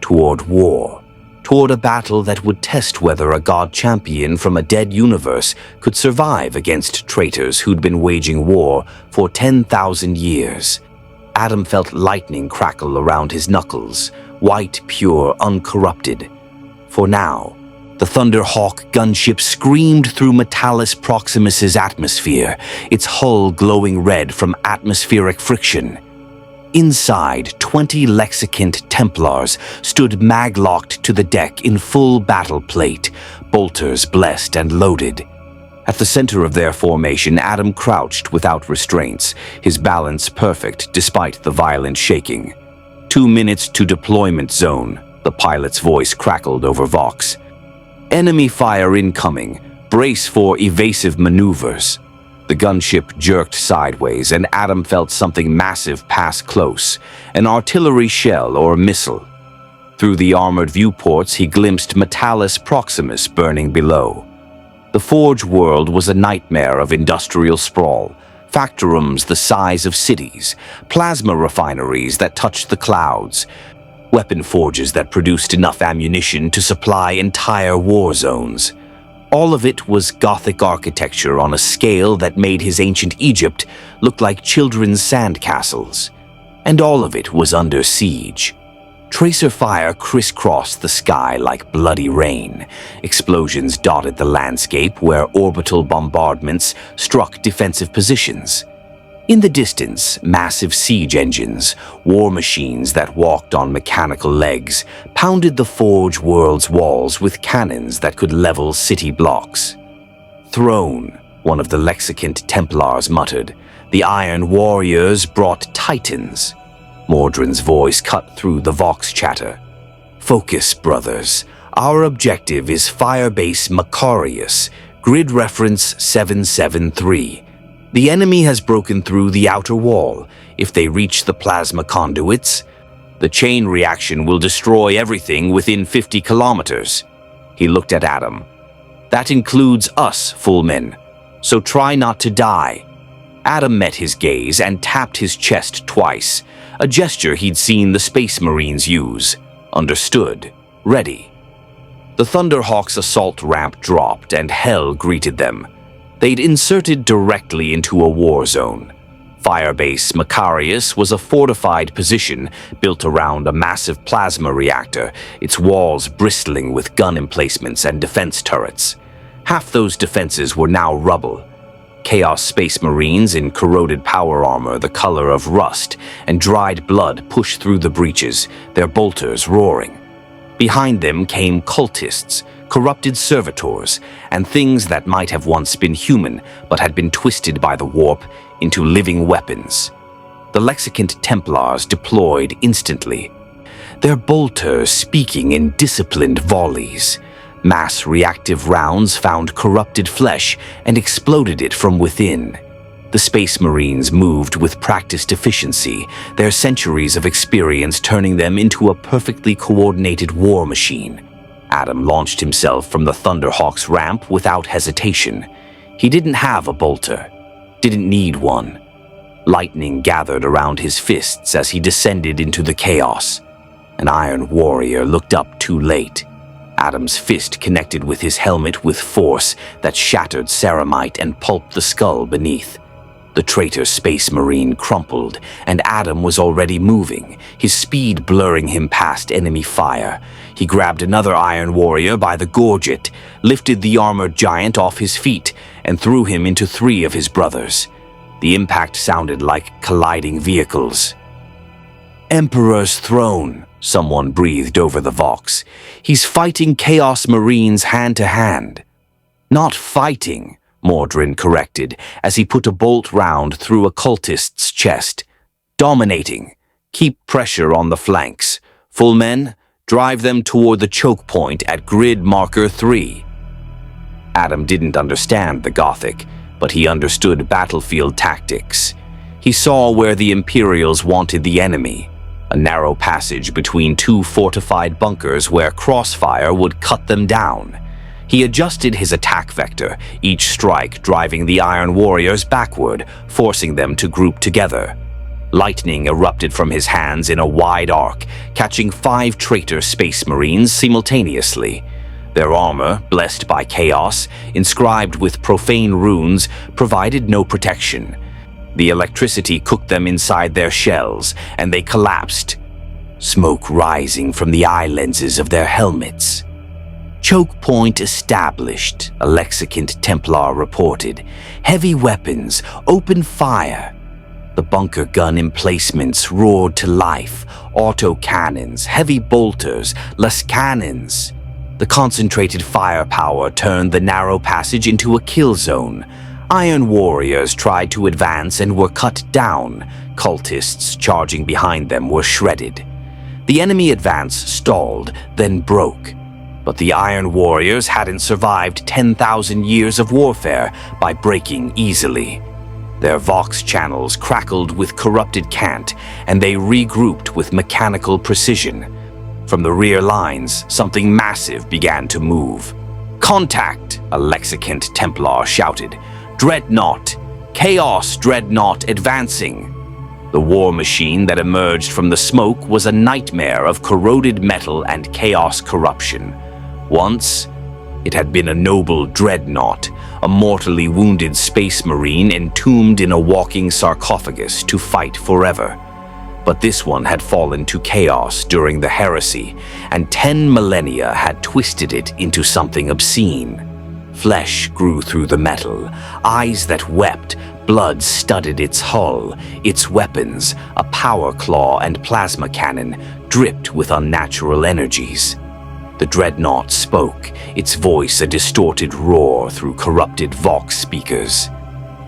Toward war. Toward a battle that would test whether a god champion from a dead universe could survive against traitors who'd been waging war for 10,000 years. Adam felt lightning crackle around his knuckles, white, pure, uncorrupted. For now, the Thunderhawk gunship screamed through Metalis Proximus's atmosphere, its hull glowing red from atmospheric friction. Inside, 20 Lexicant Templars stood maglocked to the deck in full battle plate, bolters blessed and loaded. At the center of their formation, Adam crouched without restraints, his balance perfect despite the violent shaking. 2 minutes to deployment zone, the pilot's voice crackled over Vox. Enemy fire incoming. Brace for evasive maneuvers. The gunship jerked sideways, and Adam felt something massive pass close, an artillery shell or missile. Through the armored viewports, he glimpsed Metalis Proximus burning below. The Forge world was a nightmare of industrial sprawl, factorums the size of cities, plasma refineries that touched the clouds, weapon forges that produced enough ammunition to supply entire war zones. All of it was Gothic architecture on a scale that made his ancient Egypt look like children's sandcastles. And all of it was under siege. Tracer fire crisscrossed the sky like bloody rain. Explosions dotted the landscape where orbital bombardments struck defensive positions. In the distance, massive siege engines, war machines that walked on mechanical legs, pounded the Forge world's walls with cannons that could level city blocks. Throne, one of the Lexicant Templars muttered. The Iron Warriors brought Titans. Mordrin's voice cut through the Vox chatter. Focus, brothers. Our objective is Firebase Macarius, grid reference 773. The enemy has broken through the outer wall. If they reach the plasma conduits, the chain reaction will destroy everything within 50 kilometers. He looked at Adam. That includes us, Fullmen. So try not to die. Adam met his gaze and tapped his chest twice, a gesture he'd seen the Space Marines use. Understood. Ready. The Thunderhawk's assault ramp dropped and hell greeted them. They'd inserted directly into a war zone. Firebase Macarius was a fortified position built around a massive plasma reactor, its walls bristling with gun emplacements and defense turrets. Half those defenses were now rubble. Chaos Space Marines in corroded power armor the color of rust and dried blood pushed through the breaches, their bolters roaring. Behind them came cultists, corrupted servitors, and things that might have once been human but had been twisted by the warp into living weapons. The Lexicant Templars deployed instantly, their bolters speaking in disciplined volleys. Mass reactive rounds found corrupted flesh and exploded it from within. The Space Marines moved with practiced efficiency, their centuries of experience turning them into a perfectly coordinated war machine. Adam launched himself from the Thunderhawk's ramp without hesitation. He didn't have a bolter, didn't need one. Lightning gathered around his fists as he descended into the chaos. An Iron Warrior looked up too late. Adam's fist connected with his helmet with force that shattered ceramite and pulped the skull beneath. The traitor Space Marine crumpled, and Adam was already moving, his speed blurring him past enemy fire. He grabbed another Iron Warrior by the gorget, lifted the armored giant off his feet, and threw him into 3 of his brothers. The impact sounded like colliding vehicles. "Emperor's throne," someone breathed over the Vox. "He's fighting Chaos Marines hand to hand." "Not fighting," Mordrin corrected as he put a bolt round through a cultist's chest. "Dominating. Keep pressure on the flanks. Full men, drive them toward the choke point at grid marker 3. Adam didn't understand the Gothic, but he understood battlefield tactics. He saw where the Imperials wanted the enemy, a narrow passage between 2 fortified bunkers where crossfire would cut them down. He adjusted his attack vector, each strike driving the Iron Warriors backward, forcing them to group together. Lightning erupted from his hands in a wide arc, catching 5 traitor Space Marines simultaneously. Their armor, blessed by chaos, inscribed with profane runes, provided no protection. The electricity cooked them inside their shells, and they collapsed, smoke rising from the eye lenses of their helmets. "Choke point established," a Lexicant Templar reported. "Heavy weapons, open fire." The bunker gun emplacements roared to life. Auto-cannons, heavy bolters, less cannons. The concentrated firepower turned the narrow passage into a kill zone. Iron Warriors tried to advance and were cut down. Cultists charging behind them were shredded. The enemy advance stalled, then broke. But the Iron Warriors hadn't survived 10,000 years of warfare by breaking easily. Their Vox channels crackled with corrupted cant, and they regrouped with mechanical precision. From the rear lines, something massive began to move. "Contact!" a Lexicant Templar shouted. "Dreadnought! Chaos Dreadnought advancing!" The war machine that emerged from the smoke was a nightmare of corroded metal and chaos corruption. Once, it had been a noble dreadnought, a mortally wounded Space Marine entombed in a walking sarcophagus to fight forever. But this one had fallen to chaos during the heresy, and 10 millennia had twisted it into something obscene. Flesh grew through the metal, eyes that wept, blood studded its hull, its weapons, a power claw and plasma cannon, dripped with unnatural energies. The dreadnought spoke, its voice a distorted roar through corrupted Vox speakers.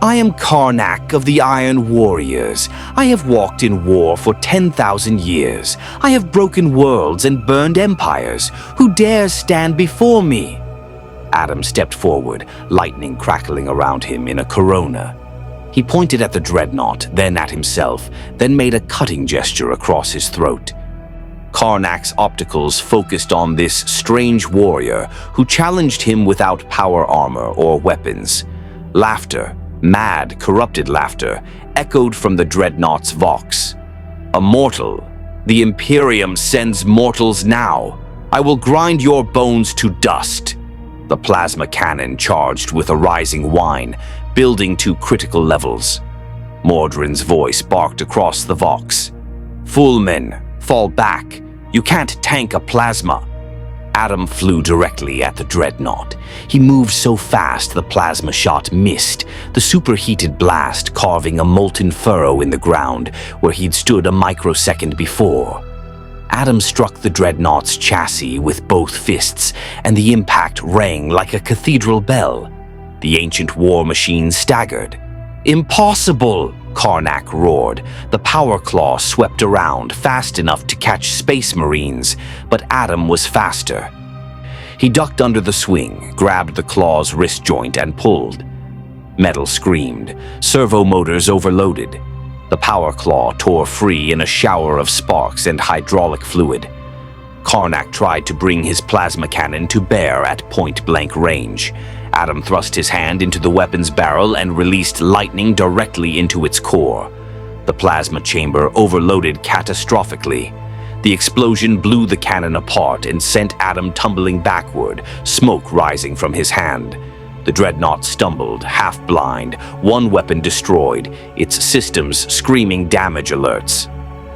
"I am Karnak of the Iron Warriors. I have walked in war for 10,000 years. I have broken worlds and burned empires. Who dares stand before me?" Adam stepped forward, lightning crackling around him in a corona. He pointed at the dreadnought, then at himself, then made a cutting gesture across his throat. Karnak's opticals focused on this strange warrior who challenged him without power armor or weapons. Laughter, mad, corrupted laughter, echoed from the dreadnought's Vox. "A mortal. The Imperium sends mortals now. I will grind your bones to dust." The plasma cannon charged with a rising whine, building to critical levels. Mordrin's voice barked across the Vox. "Full men, fall back. You can't tank a plasma." Adam flew directly at the dreadnought. He moved so fast the plasma shot missed, the superheated blast carving a molten furrow in the ground where he'd stood a microsecond before. Adam struck the dreadnought's chassis with both fists, and the impact rang like a cathedral bell. The ancient war machine staggered. "Impossible!" Karnak roared. The power claw swept around, fast enough to catch Space Marines, but Adam was faster. He ducked under the swing, grabbed the claw's wrist joint and pulled. Metal screamed. Servo motors overloaded. The power claw tore free in a shower of sparks and hydraulic fluid. Karnak tried to bring his plasma cannon to bear at point-blank range. Adam thrust his hand into the weapon's barrel and released lightning directly into its core. The plasma chamber overloaded catastrophically. The explosion blew the cannon apart and sent Adam tumbling backward, smoke rising from his hand. The dreadnought stumbled, half-blind, one weapon destroyed, its systems screaming damage alerts.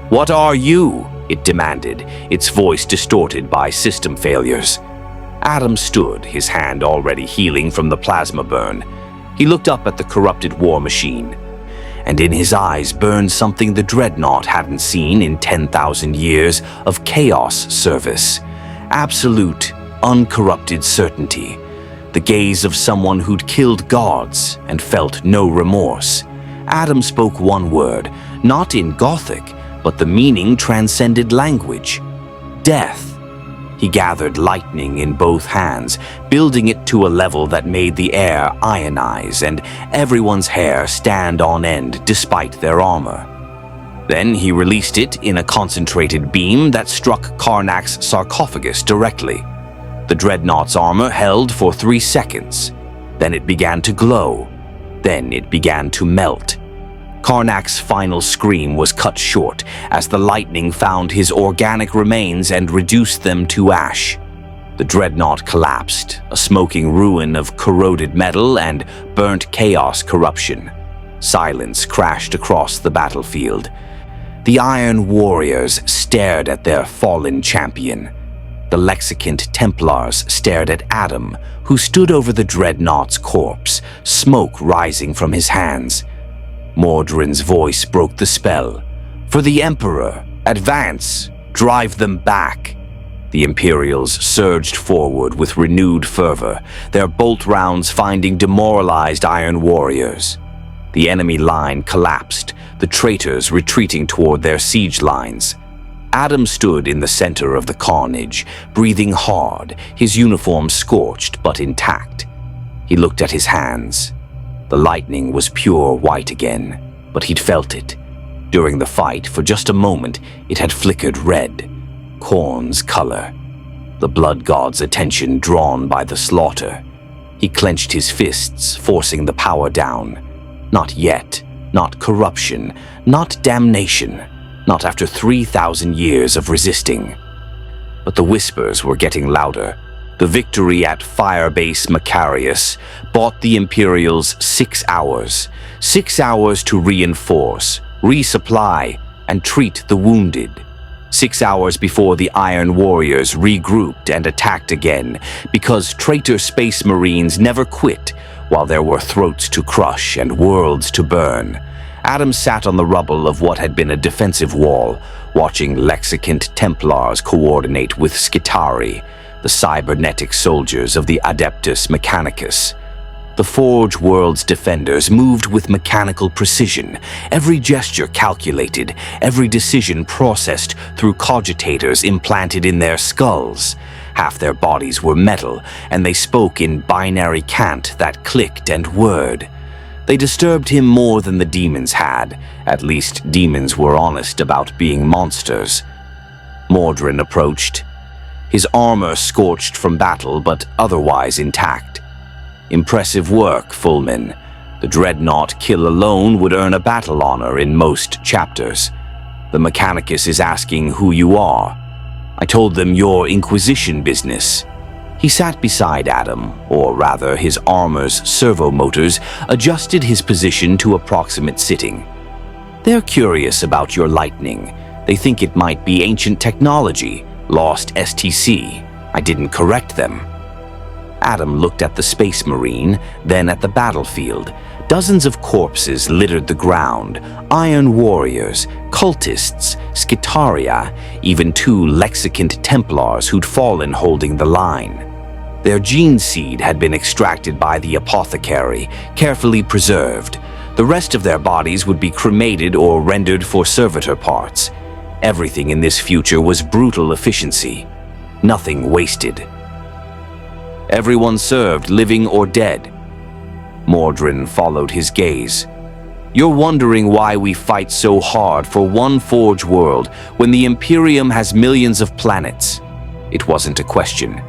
"What are you?" it demanded, its voice distorted by system failures. Adam stood, his hand already healing from the plasma burn. He looked up at the corrupted war machine, and in his eyes burned something the dreadnought hadn't seen in 10,000 years of chaos service. Absolute, uncorrupted certainty. The gaze of someone who'd killed gods and felt no remorse. Adam spoke one word, not in Gothic, but the meaning transcended language. Death. He gathered lightning in both hands, building it to a level that made the air ionize and everyone's hair stand on end despite their armor. Then he released it in a concentrated beam that struck Karnak's sarcophagus directly. The dreadnought's armor held for 3 seconds. Then it began to glow. Then it began to melt. Karnak's final scream was cut short as the lightning found his organic remains and reduced them to ash. The dreadnought collapsed, a smoking ruin of corroded metal and burnt chaos corruption. Silence crashed across the battlefield. The Iron Warriors stared at their fallen champion. The Lexicant Templars stared at Adam, who stood over the dreadnought's corpse, smoke rising from his hands. Mordrin's voice broke the spell. "For the Emperor, advance, drive them back." The Imperials surged forward with renewed fervor, their bolt rounds finding demoralized Iron Warriors. The enemy line collapsed, the traitors retreating toward their siege lines. Adam stood in the center of the carnage, breathing hard, his uniform scorched but intact. He looked at his hands. The lightning was pure white again, but he'd felt it. During the fight, for just a moment, it had flickered red, Khorne's color. The blood god's attention drawn by the slaughter. He clenched his fists, forcing the power down. Not yet, not corruption, not damnation, not after 3,000 years of resisting. But the whispers were getting louder. The victory at Firebase Macarius bought the Imperials 6 hours. 6 hours to reinforce, resupply, and treat the wounded. 6 hours before the Iron Warriors regrouped and attacked again, because traitor Space Marines never quit while there were throats to crush and worlds to burn. Adam sat on the rubble of what had been a defensive wall, watching Lexicant Templars coordinate with Skitarii, the cybernetic soldiers of the Adeptus Mechanicus. The Forge World's defenders moved with mechanical precision, every gesture calculated, every decision processed through cogitators implanted in their skulls. Half their bodies were metal, and they spoke in binary cant that clicked and whirred. They disturbed him more than the demons had. At least demons were honest about being monsters. Mordrin approached. His armor scorched from battle, but otherwise intact. Impressive work, Fullman. The dreadnought kill alone would earn a battle honor in most chapters. The Mechanicus is asking who you are. I told them your Inquisition business. He sat beside Adam, or rather his armor's servo motors adjusted his position to approximate sitting. They're curious about your lightning. They think it might be ancient technology, lost STC. I didn't correct them. Adam looked at the Space Marine, then at the battlefield. Dozens of corpses littered the ground. Iron Warriors, cultists, Skitarii, even 2 Lexicant Templars who'd fallen holding the line. Their gene seed had been extracted by the apothecary, carefully preserved. The rest of their bodies would be cremated or rendered for servitor parts. Everything in this future was brutal efficiency. Nothing wasted. Everyone served, living or dead. Mordrin followed his gaze. You're wondering why we fight so hard for one Forge world when the Imperium has millions of planets. It wasn't a question.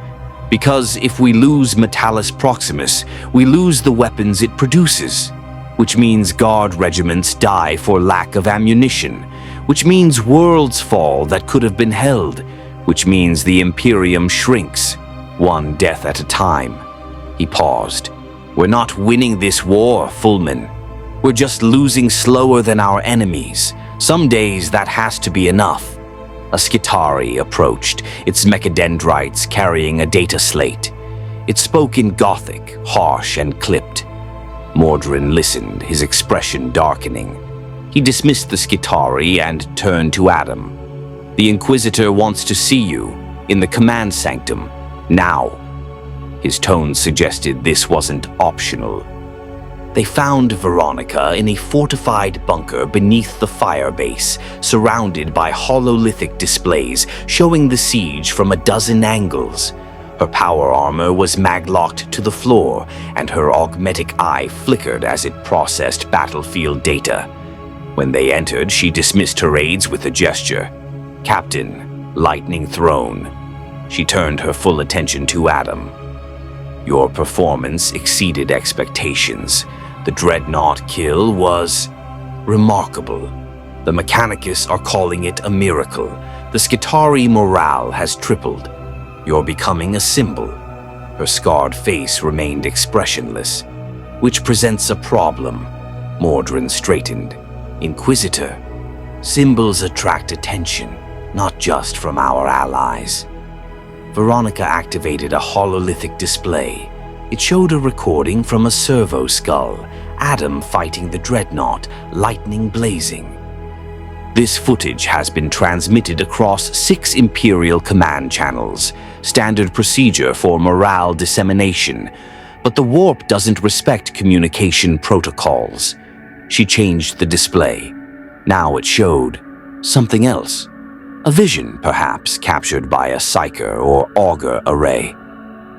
Because if we lose Metallus Proximus, we lose the weapons it produces. Which means guard regiments die for lack of ammunition. Which means worlds fall that could have been held. Which means the Imperium shrinks, one death at a time. He paused. We're not winning this war, Fullman. We're just losing slower than our enemies. Some days that has to be enough. A Skitarii approached, its mechadendrites carrying a data slate. It spoke in Gothic, harsh and clipped. Mordrin listened, his expression darkening. He dismissed the Skitarii and turned to Adam. The Inquisitor wants to see you, in the command sanctum, now. His tone suggested this wasn't optional. They found Veronica in a fortified bunker beneath the fire base, surrounded by hololithic displays showing the siege from a dozen angles. Her power armor was maglocked to the floor, and her augmetic eye flickered as it processed battlefield data. When they entered, she dismissed her aides with a gesture. Captain, Lightning Throne. She turned her full attention to Adam. Your performance exceeded expectations. The Dreadnought kill was remarkable. The Mechanicus are calling it a miracle. The Skitarii morale has tripled. You're becoming a symbol. Her scarred face remained expressionless, which presents a problem. Mordrin straightened. Inquisitor, symbols attract attention, not just from our allies. Veronica activated a hololithic display. It showed a recording from a servo skull, Adam fighting the Dreadnought, lightning blazing. This footage has been transmitted across 6 Imperial command channels, standard procedure for morale dissemination, but the warp doesn't respect communication protocols. She changed the display. Now it showed something else. A vision, perhaps, captured by a psyker or augur array.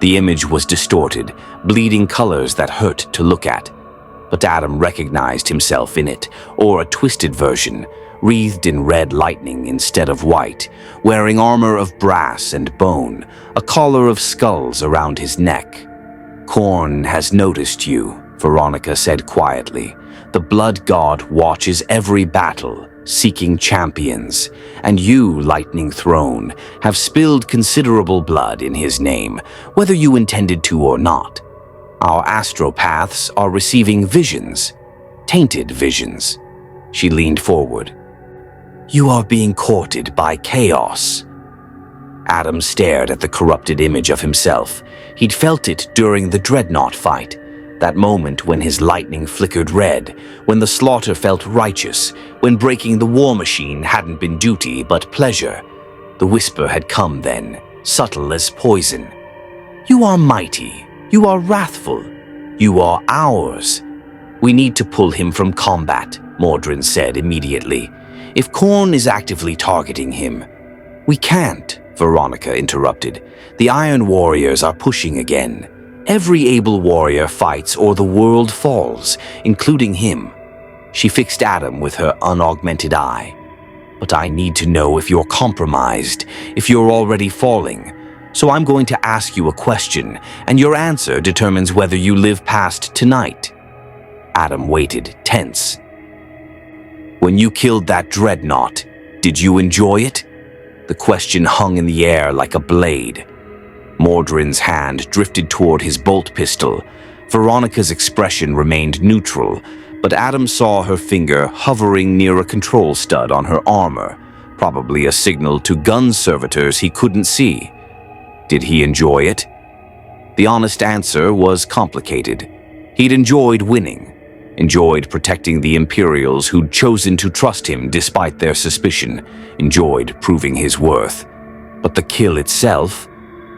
The image was distorted, bleeding colors that hurt to look at. But Adam recognized himself in it, or a twisted version, wreathed in red lightning instead of white, wearing armor of brass and bone, a collar of skulls around his neck. Khorne has noticed you, Veronica said quietly. The Blood God watches every battle, seeking champions, and you, Lightning Throne, have spilled considerable blood in his name, whether you intended to or not. Our astropaths are receiving visions, tainted visions. She leaned forward. You are being courted by chaos. Adam stared at the corrupted image of himself. He'd felt it during the Dreadnought fight. That moment when his lightning flickered red, when the slaughter felt righteous, when breaking the war machine hadn't been duty but pleasure. The whisper had come then, subtle as poison. You are mighty. You are wrathful. You are ours. We need to pull him from combat, Mordrin said immediately. If Khorne is actively targeting him, we can't, Veronica interrupted. The Iron Warriors are pushing again. Every able warrior fights or the world falls, including him. She fixed Adam with her unaugmented eye. But I need to know if you're compromised, if you're already falling. So I'm going to ask you a question, and your answer determines whether you live past tonight. Adam waited, tense. When you killed that Dreadnought, did you enjoy it? The question hung in the air like a blade. Mordrin's hand drifted toward his bolt pistol. Veronica's expression remained neutral, but Adam saw her finger hovering near a control stud on her armor, probably a signal to gun servitors he couldn't see. Did he enjoy it? The honest answer was complicated. He'd enjoyed winning, enjoyed protecting the Imperials who'd chosen to trust him despite their suspicion, enjoyed proving his worth. But the kill itself,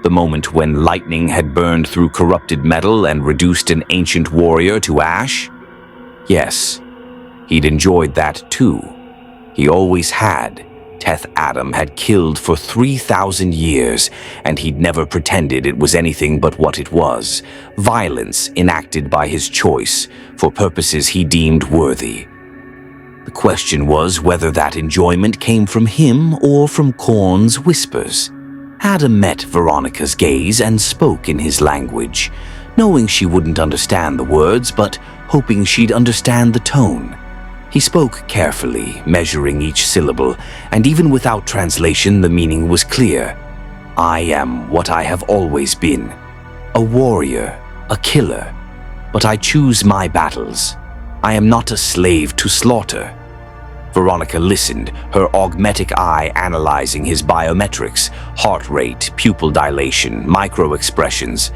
the moment when lightning had burned through corrupted metal and reduced an ancient warrior to ash? Yes, he'd enjoyed that too. He always had, Teth Adam had killed for 3,000 years, and he'd never pretended it was anything but what it was, violence enacted by his choice for purposes he deemed worthy. The question was whether that enjoyment came from him or from Khorne's whispers. Adam met Veronica's gaze and spoke in his language, knowing she wouldn't understand the words, but hoping she'd understand the tone. He spoke carefully, measuring each syllable, and even without translation, the meaning was clear. I am what I have always been, a warrior, a killer, but I choose my battles. I am not a slave to slaughter. Veronica listened, her augmetic eye analyzing his biometrics, heart rate, pupil dilation, micro-expressions.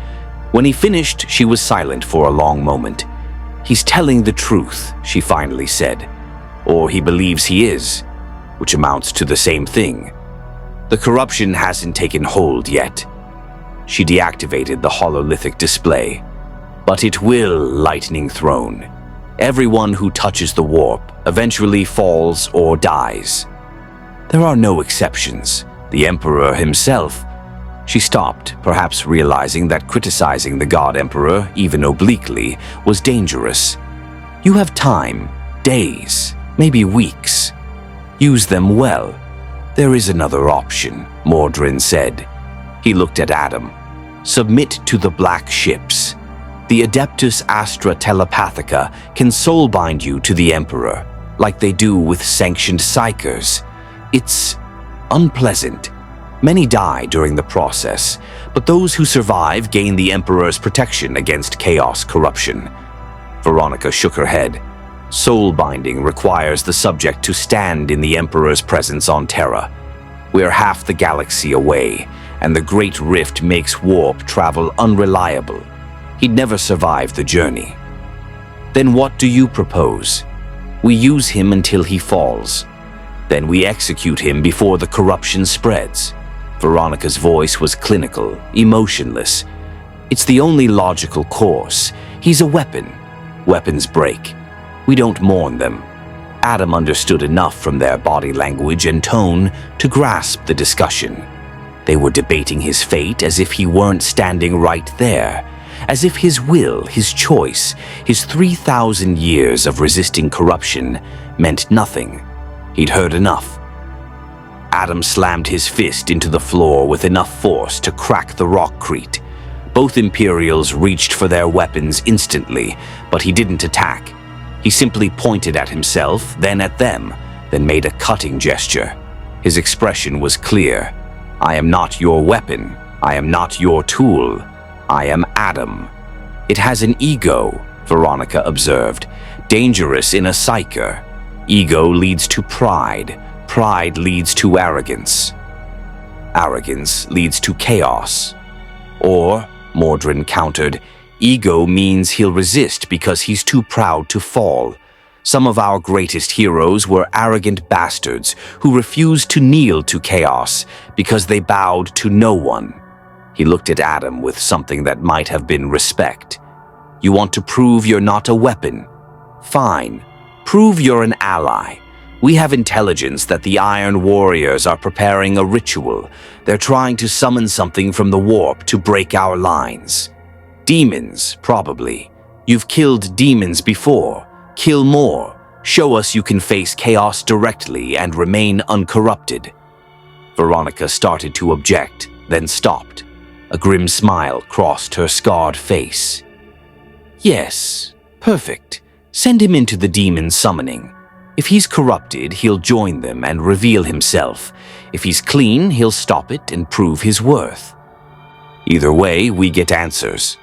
When he finished, she was silent for a long moment. He's telling the truth, she finally said. Or he believes he is, which amounts to the same thing. The corruption hasn't taken hold yet. She deactivated the hololithic display. But it will, Lightning Throne. Everyone who touches the warp eventually falls or dies. There are no exceptions. The Emperor himself. She stopped, perhaps realizing that criticizing the God Emperor, even obliquely, was dangerous. You have time, days, maybe weeks. Use them well. There is another option, Mordrin said. He looked at Adam. Submit to the Black Ships. The Adeptus Astra Telepathica can soulbind you to the Emperor, like they do with sanctioned psychers. It's unpleasant. Many die during the process, but those who survive gain the Emperor's protection against chaos corruption. Veronica shook her head. Soul binding requires the subject to stand in the Emperor's presence on Terra. We're half the galaxy away, and the Great Rift makes warp travel unreliable. He'd never survive the journey. Then what do you propose? We use him until he falls. Then we execute him before the corruption spreads. Veronica's voice was clinical, emotionless. It's the only logical course. He's a weapon. Weapons break. We don't mourn them. Adam understood enough from their body language and tone to grasp the discussion. They were debating his fate as if he weren't standing right there, as if his will, his choice, his 3,000 years of resisting corruption meant nothing. He'd heard enough. Adam slammed his fist into the floor with enough force to crack the rockcrete. Both Imperials reached for their weapons instantly, but he didn't attack. He simply pointed at himself, then at them, then made a cutting gesture. His expression was clear. I am not your weapon. I am not your tool. I am Adam. It has an ego, Veronica observed, dangerous in a psyker. Ego leads to pride. Pride leads to arrogance. Arrogance leads to chaos. Or, Mordrin countered, ego means he'll resist because he's too proud to fall. Some of our greatest heroes were arrogant bastards who refused to kneel to chaos because they bowed to no one. He looked at Adam with something that might have been respect. You want to prove you're not a weapon? Fine. Prove you're an ally. We have intelligence that the Iron Warriors are preparing a ritual. They're trying to summon something from the warp to break our lines. Demons, probably. You've killed demons before. Kill more. Show us you can face chaos directly and remain uncorrupted. Veronica started to object, then stopped. A grim smile crossed her scarred face. Yes, perfect. Send him into the demon summoning. If he's corrupted, he'll join them and reveal himself. If he's clean, he'll stop it and prove his worth. Either way, we get answers.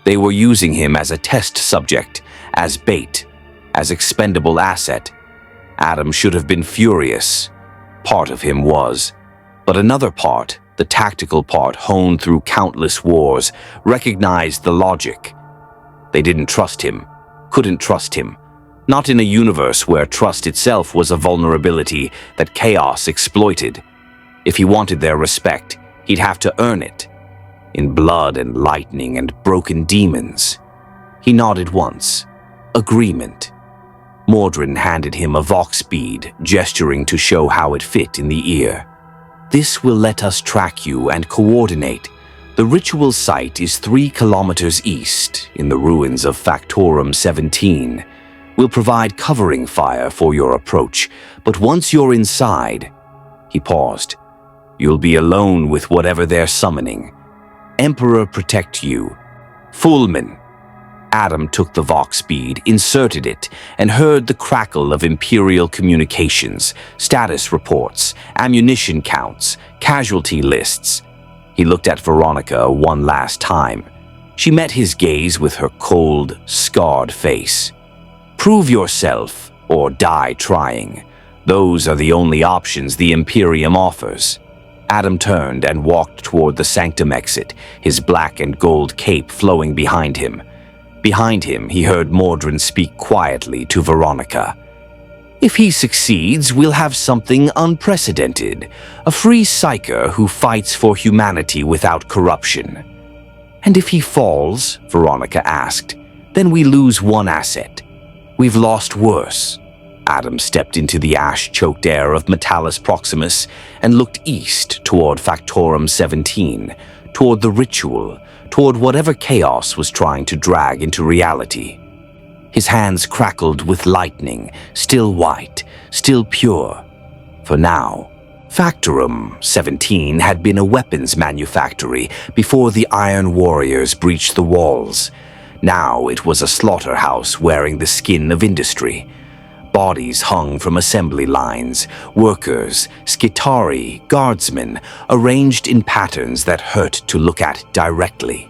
They were using him as a test subject, as bait, as expendable asset. Adam should have been furious. Part of him was. But another part, the tactical part honed through countless wars, recognized the logic. They didn't trust him, couldn't trust him. Not in a universe where trust itself was a vulnerability that chaos exploited. If he wanted their respect, he'd have to earn it. In blood and lightning and broken demons. He nodded once. Agreement. Mordrin handed him a vox bead, gesturing to show how it fit in the ear. "This will let us track you and coordinate. The ritual site is 3 kilometers east, in the ruins of Factorum 17. We'll provide covering fire for your approach, but once you're inside..." He paused. "You'll be alone with whatever they're summoning. Emperor protect you. Fullman." Adam took the vox bead, inserted it, and heard the crackle of Imperial communications, status reports, ammunition counts, casualty lists. He looked at Veronica one last time. She met his gaze with her cold, scarred face. "Prove yourself, or die trying. Those are the only options the Imperium offers." Adam turned and walked toward the sanctum exit, his black and gold cape flowing behind him. Behind him, he heard Mordrin speak quietly to Veronica. "If he succeeds, we'll have something unprecedented. A free psyker who fights for humanity without corruption." "And if he falls," Veronica asked, "then we lose one asset. We've lost worse." Adam stepped into the ash-choked air of Metallus Proximus and looked east toward Factorum 17, toward the ritual, toward whatever chaos was trying to drag into reality. His hands crackled with lightning, still white, still pure. For now, Factorum 17 had been a weapons manufactory before the Iron Warriors breached the walls. Now it was a slaughterhouse wearing the skin of industry. Bodies hung from assembly lines, workers, skitari, guardsmen, arranged in patterns that hurt to look at directly.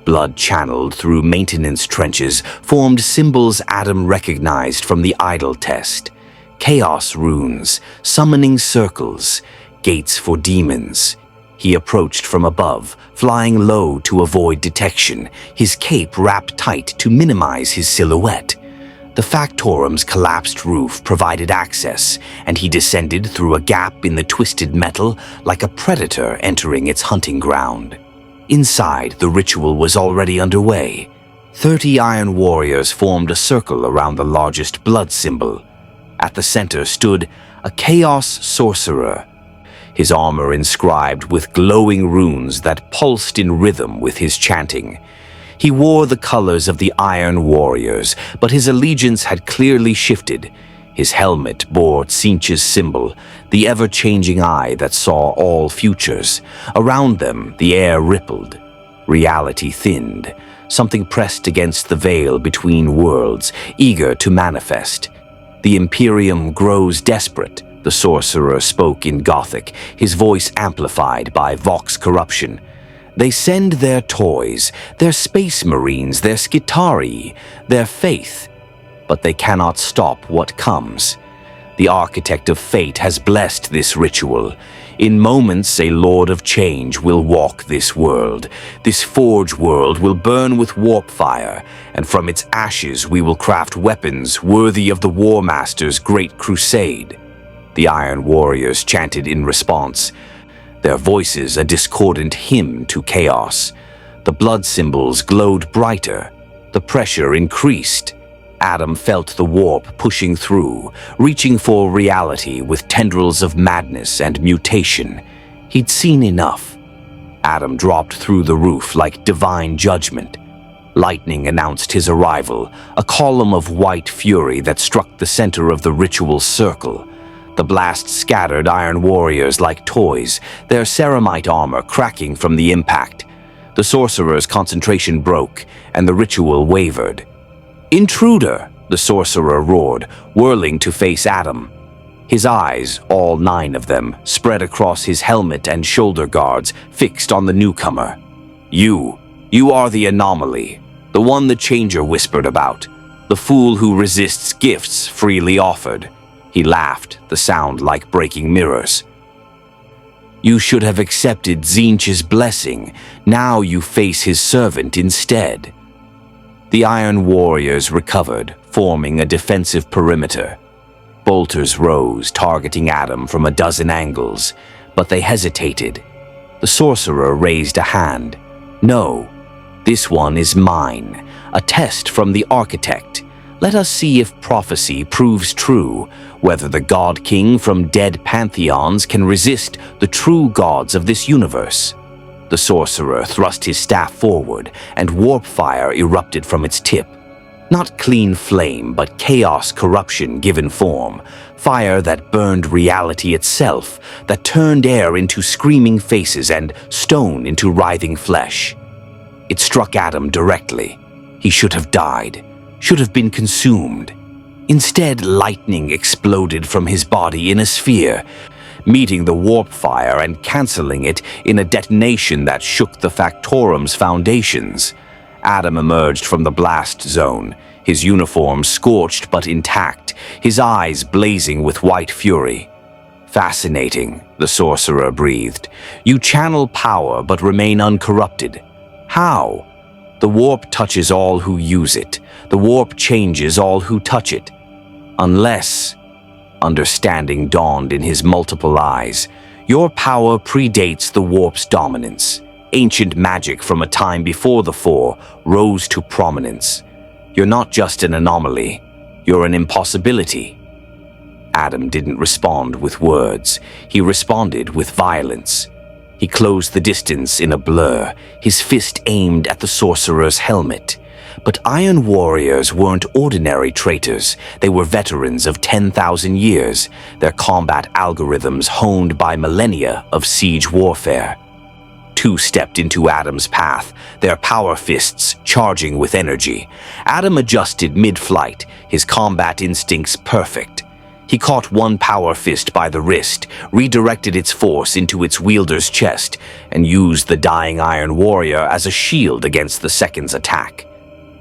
Blood channeled through maintenance trenches formed symbols Adam recognized from the idol test. Chaos runes, summoning circles, gates for demons. He approached from above, flying low to avoid detection, his cape wrapped tight to minimize his silhouette. The Factorum's collapsed roof provided access, and he descended through a gap in the twisted metal like a predator entering its hunting ground. Inside, the ritual was already underway. 30 Iron Warriors formed a circle around the largest blood symbol. At the center stood a Chaos Sorcerer, his armor inscribed with glowing runes that pulsed in rhythm with his chanting. He wore the colors of the Iron Warriors, but his allegiance had clearly shifted. His helmet bore Tzeentch's symbol, the ever-changing eye that saw all futures. Around them, the air rippled. Reality thinned. Something pressed against the veil between worlds, eager to manifest. "The Imperium grows desperate," the sorcerer spoke in Gothic, his voice amplified by vox corruption. "They send their toys, their space marines, their skitari, their faith, but they cannot stop what comes. The architect of fate has blessed this ritual. In moments, a lord of change will walk this world. This forge world will burn with warp fire, and from its ashes we will craft weapons worthy of the War Master's great crusade." The Iron Warriors chanted in response, their voices a discordant hymn to chaos. The blood symbols glowed brighter. The pressure increased. Adam felt the warp pushing through, reaching for reality with tendrils of madness and mutation. He'd seen enough. Adam dropped through the roof like divine judgment. Lightning announced his arrival, a column of white fury that struck the center of the ritual circle. The blast scattered Iron Warriors like toys, their ceramite armor cracking from the impact. The sorcerer's concentration broke, and the ritual wavered. "Intruder!" the sorcerer roared, whirling to face Adam. His eyes, all 9 of them, spread across his helmet and shoulder guards, fixed on the newcomer. You are the anomaly, the one the Changer whispered about, the fool who resists gifts freely offered." He laughed, the sound like breaking mirrors. "You should have accepted Tzeentch's blessing. Now you face his servant instead." The Iron Warriors recovered, forming a defensive perimeter. Bolters rose, targeting Adam from a dozen angles, but they hesitated. The sorcerer raised a hand. "No, this one is mine, a test from the architect. Let us see if prophecy proves true, whether the God King from dead pantheons can resist the true gods of this universe. The sorcerer thrust his staff forward, and warp fire erupted from its tip. Not clean flame, but chaos corruption given form. Fire that burned reality itself, that turned air into screaming faces and stone into writhing flesh. It struck Adam directly. He should have died, should have been consumed. Instead, lightning exploded from his body in a sphere, meeting the warp fire and canceling it in a detonation that shook the Factorum's foundations. Adam emerged from the blast zone, his uniform scorched but intact, his eyes blazing with white fury. "Fascinating," the sorcerer breathed. "You channel power but remain uncorrupted. How?" "The warp touches all who use it. The warp changes all who touch it. Unless..." Understanding dawned in his multiple eyes. "Your power predates the warp's dominance. Ancient magic from a time before the Four rose to prominence. You're not just an anomaly, you're an impossibility." Adam didn't respond with words. He responded with violence. He closed the distance in a blur, his fist aimed at the sorcerer's helmet. But Iron Warriors weren't ordinary traitors. They were veterans of 10,000 years, their combat algorithms honed by millennia of siege warfare. Two stepped into Adam's path, their power fists charging with energy. Adam adjusted mid-flight, his combat instincts perfect. He caught one power fist by the wrist, redirected its force into its wielder's chest, and used the dying Iron Warrior as a shield against the second's attack.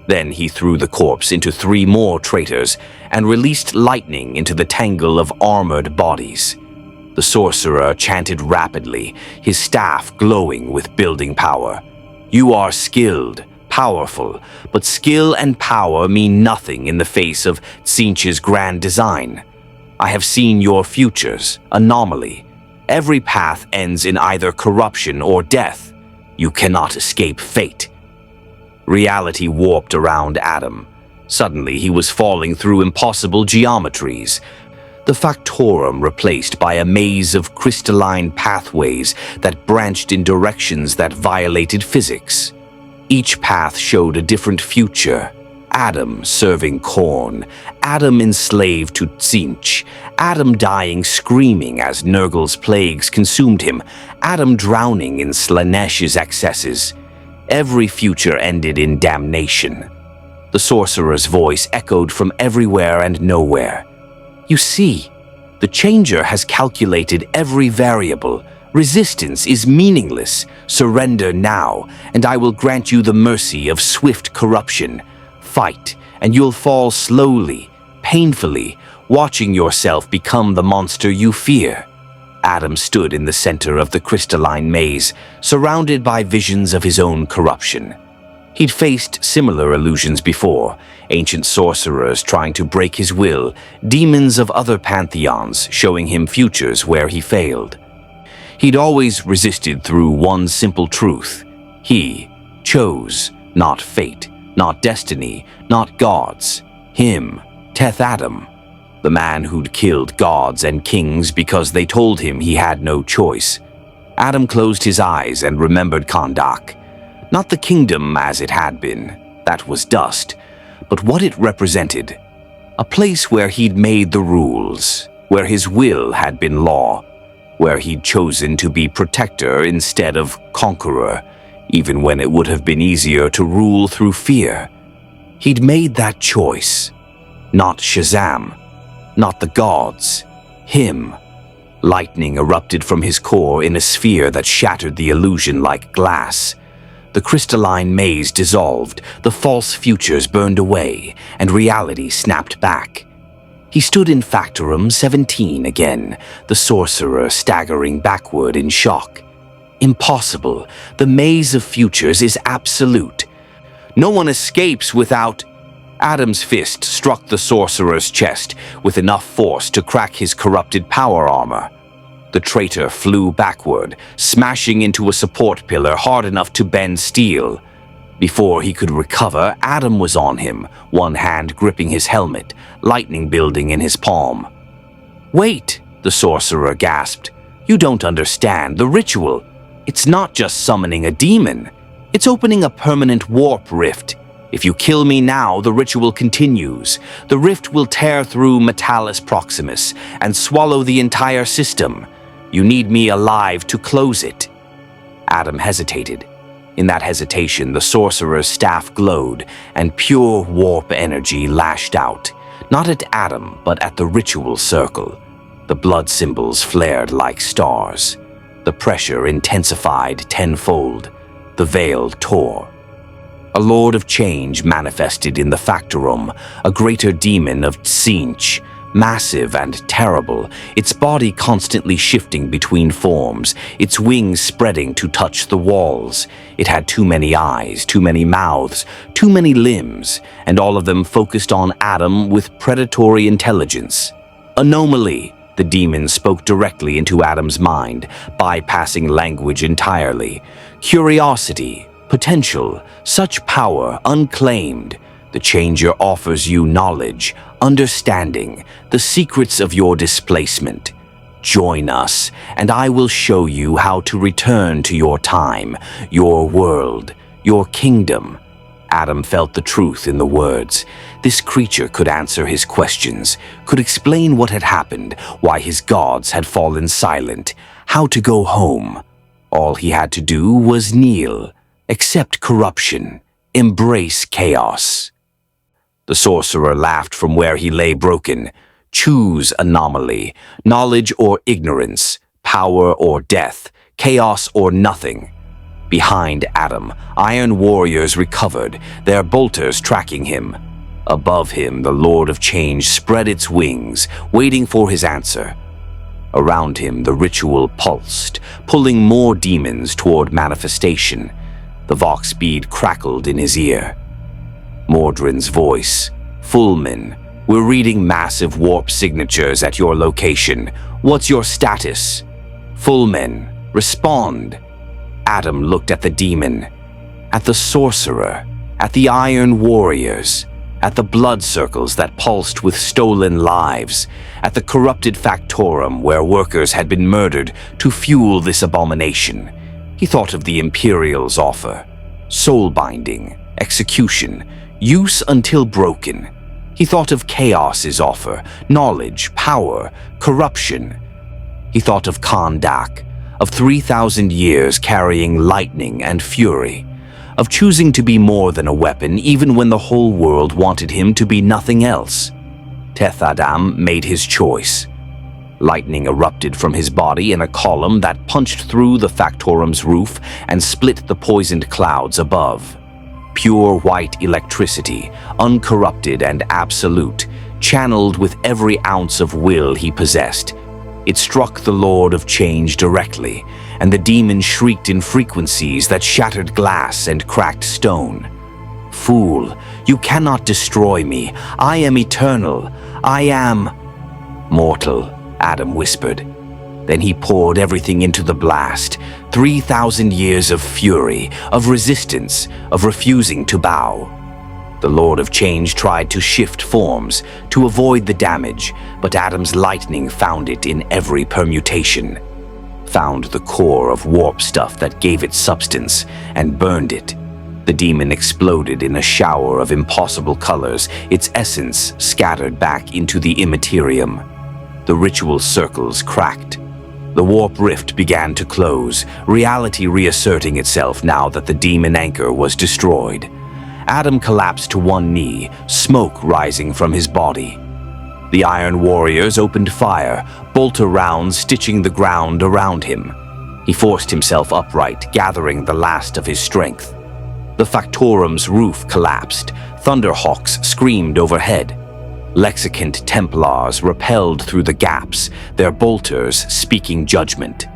Then he threw the corpse into 3 more traitors and released lightning into the tangle of armored bodies. The sorcerer chanted rapidly, his staff glowing with building power. "You are skilled, powerful, but skill and power mean nothing in the face of Tzeentch's grand design. I have seen your futures, anomaly. Every path ends in either corruption or death. You cannot escape fate." Reality warped around Adam. Suddenly he was falling through impossible geometries. The Factorum replaced by a maze of crystalline pathways that branched in directions that violated physics. Each path showed a different future. Adam serving Khorne, Adam enslaved to Tzeentch, Adam dying screaming as Nurgle's plagues consumed him, Adam drowning in Slanesh's excesses. Every future ended in damnation. The sorcerer's voice echoed from everywhere and nowhere. "You see, the Changer has calculated every variable. Resistance is meaningless. Surrender now, and I will grant you the mercy of swift corruption. Fight, and you'll fall slowly, painfully, watching yourself become the monster you fear." Adam stood in the center of the crystalline maze, surrounded by visions of his own corruption. He'd faced similar illusions before, ancient sorcerers trying to break his will, demons of other pantheons showing him futures where he failed. He'd always resisted through one simple truth. He chose, not fate, not destiny, not gods. Him, Teth Adam, the man who'd killed gods and kings because they told him he had no choice. Adam closed his eyes and remembered Kondak. Not the kingdom as it had been, that was dust, but what it represented. A place where he'd made the rules, where his will had been law, where he'd chosen to be protector instead of conqueror, even when it would have been easier to rule through fear. He'd made that choice. Not Shazam, not the gods, him. Lightning erupted from his core in a sphere that shattered the illusion like glass. The crystalline maze dissolved, the false futures burned away, and reality snapped back. He stood in Factorum 17 again, the sorcerer staggering backward in shock. Impossible. The maze of futures is absolute. No one escapes without... Adam's fist struck the sorcerer's chest with enough force to crack his corrupted power armor. The traitor flew backward, smashing into a support pillar hard enough to bend steel. Before he could recover, Adam was on him, one hand gripping his helmet, lightning building in his palm. "Wait," the sorcerer gasped. "You don't understand the ritual. It's not just summoning a demon. It's opening a permanent warp rift. If you kill me now, the ritual continues. The rift will tear through Metalis Proximus and swallow the entire system. You need me alive to close it." Adam hesitated. In that hesitation, the sorcerer's staff glowed, and pure warp energy lashed out, not at Adam, but at the ritual circle. The blood symbols flared like stars. The pressure intensified tenfold. The veil tore. A Lord of Change manifested in the Factorum, a greater demon of Tsinch, massive and terrible, its body constantly shifting between forms, its wings spreading to touch the walls. It had too many eyes, too many mouths, too many limbs, and all of them focused on Adam with predatory intelligence. Anomaly, the demon spoke directly into Adam's mind, bypassing language entirely. Curiosity, potential, such power unclaimed. The Changer offers you knowledge, understanding, the secrets of your displacement. Join us, and I will show you how to return to your time, your world, your kingdom. Adam felt the truth in the words. This creature could answer his questions, could explain what had happened, why his gods had fallen silent, how to go home. All he had to do was kneel, accept corruption, embrace chaos. The sorcerer laughed from where he lay broken. Choose anomaly, knowledge or ignorance, power or death, chaos or nothing. Behind Adam, iron warriors recovered, their bolters tracking him. Above him, the Lord of Change spread its wings, waiting for his answer. Around him, the ritual pulsed, pulling more demons toward manifestation. The vox bead crackled in his ear. Mordrin's voice. "Fullman, we're reading massive warp signatures at your location. What's your status?" "Fullman, respond." Adam looked at the demon, at the sorcerer, at the iron warriors, at the blood circles that pulsed with stolen lives, at the corrupted Factorum where workers had been murdered to fuel this abomination. He thought of the Imperial's offer. Soul-binding, execution, use until broken. He thought of Chaos's offer, knowledge, power, corruption. He thought of Kondak, of 3,000 years carrying lightning and fury, of choosing to be more than a weapon even when the whole world wanted him to be nothing else. Teth Adam made his choice. Lightning erupted from his body in a column that punched through the Factorum's roof and split the poisoned clouds above. Pure white electricity, uncorrupted and absolute, channeled with every ounce of will he possessed. It struck the Lord of Change directly, and the demon shrieked in frequencies that shattered glass and cracked stone. "Fool, you cannot destroy me. I am eternal. I am..." "Mortal," Adam whispered. Then he poured everything into the blast. 3,000 years of fury, of resistance, of refusing to bow. The Lord of Change tried to shift forms, to avoid the damage, but Adam's lightning found it in every permutation. Found the core of warp stuff that gave it substance, and burned it. The demon exploded in a shower of impossible colors, its essence scattered back into the immaterium. The ritual circles cracked. The warp rift began to close, reality reasserting itself now that the demon anchor was destroyed. Adam collapsed to one knee, smoke rising from his body. The Iron Warriors opened fire, bolter rounds stitching the ground around him. He forced himself upright, gathering the last of his strength. The Factorum's roof collapsed. Thunderhawks screamed overhead. Lexicant Templars repelled through the gaps, their bolters speaking judgment.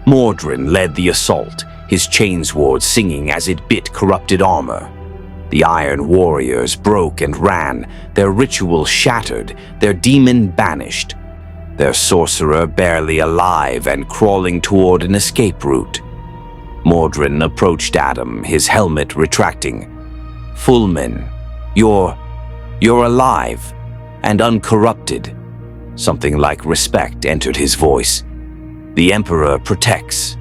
Mordrin led the assault, his chainsword singing as it bit corrupted armor. The Iron Warriors broke and ran, their ritual shattered, their demon banished. Their sorcerer barely alive and crawling toward an escape route. Mordrin approached Adam, his helmet retracting. Fullman, you're alive and uncorrupted. Something like respect entered his voice. The Emperor protects.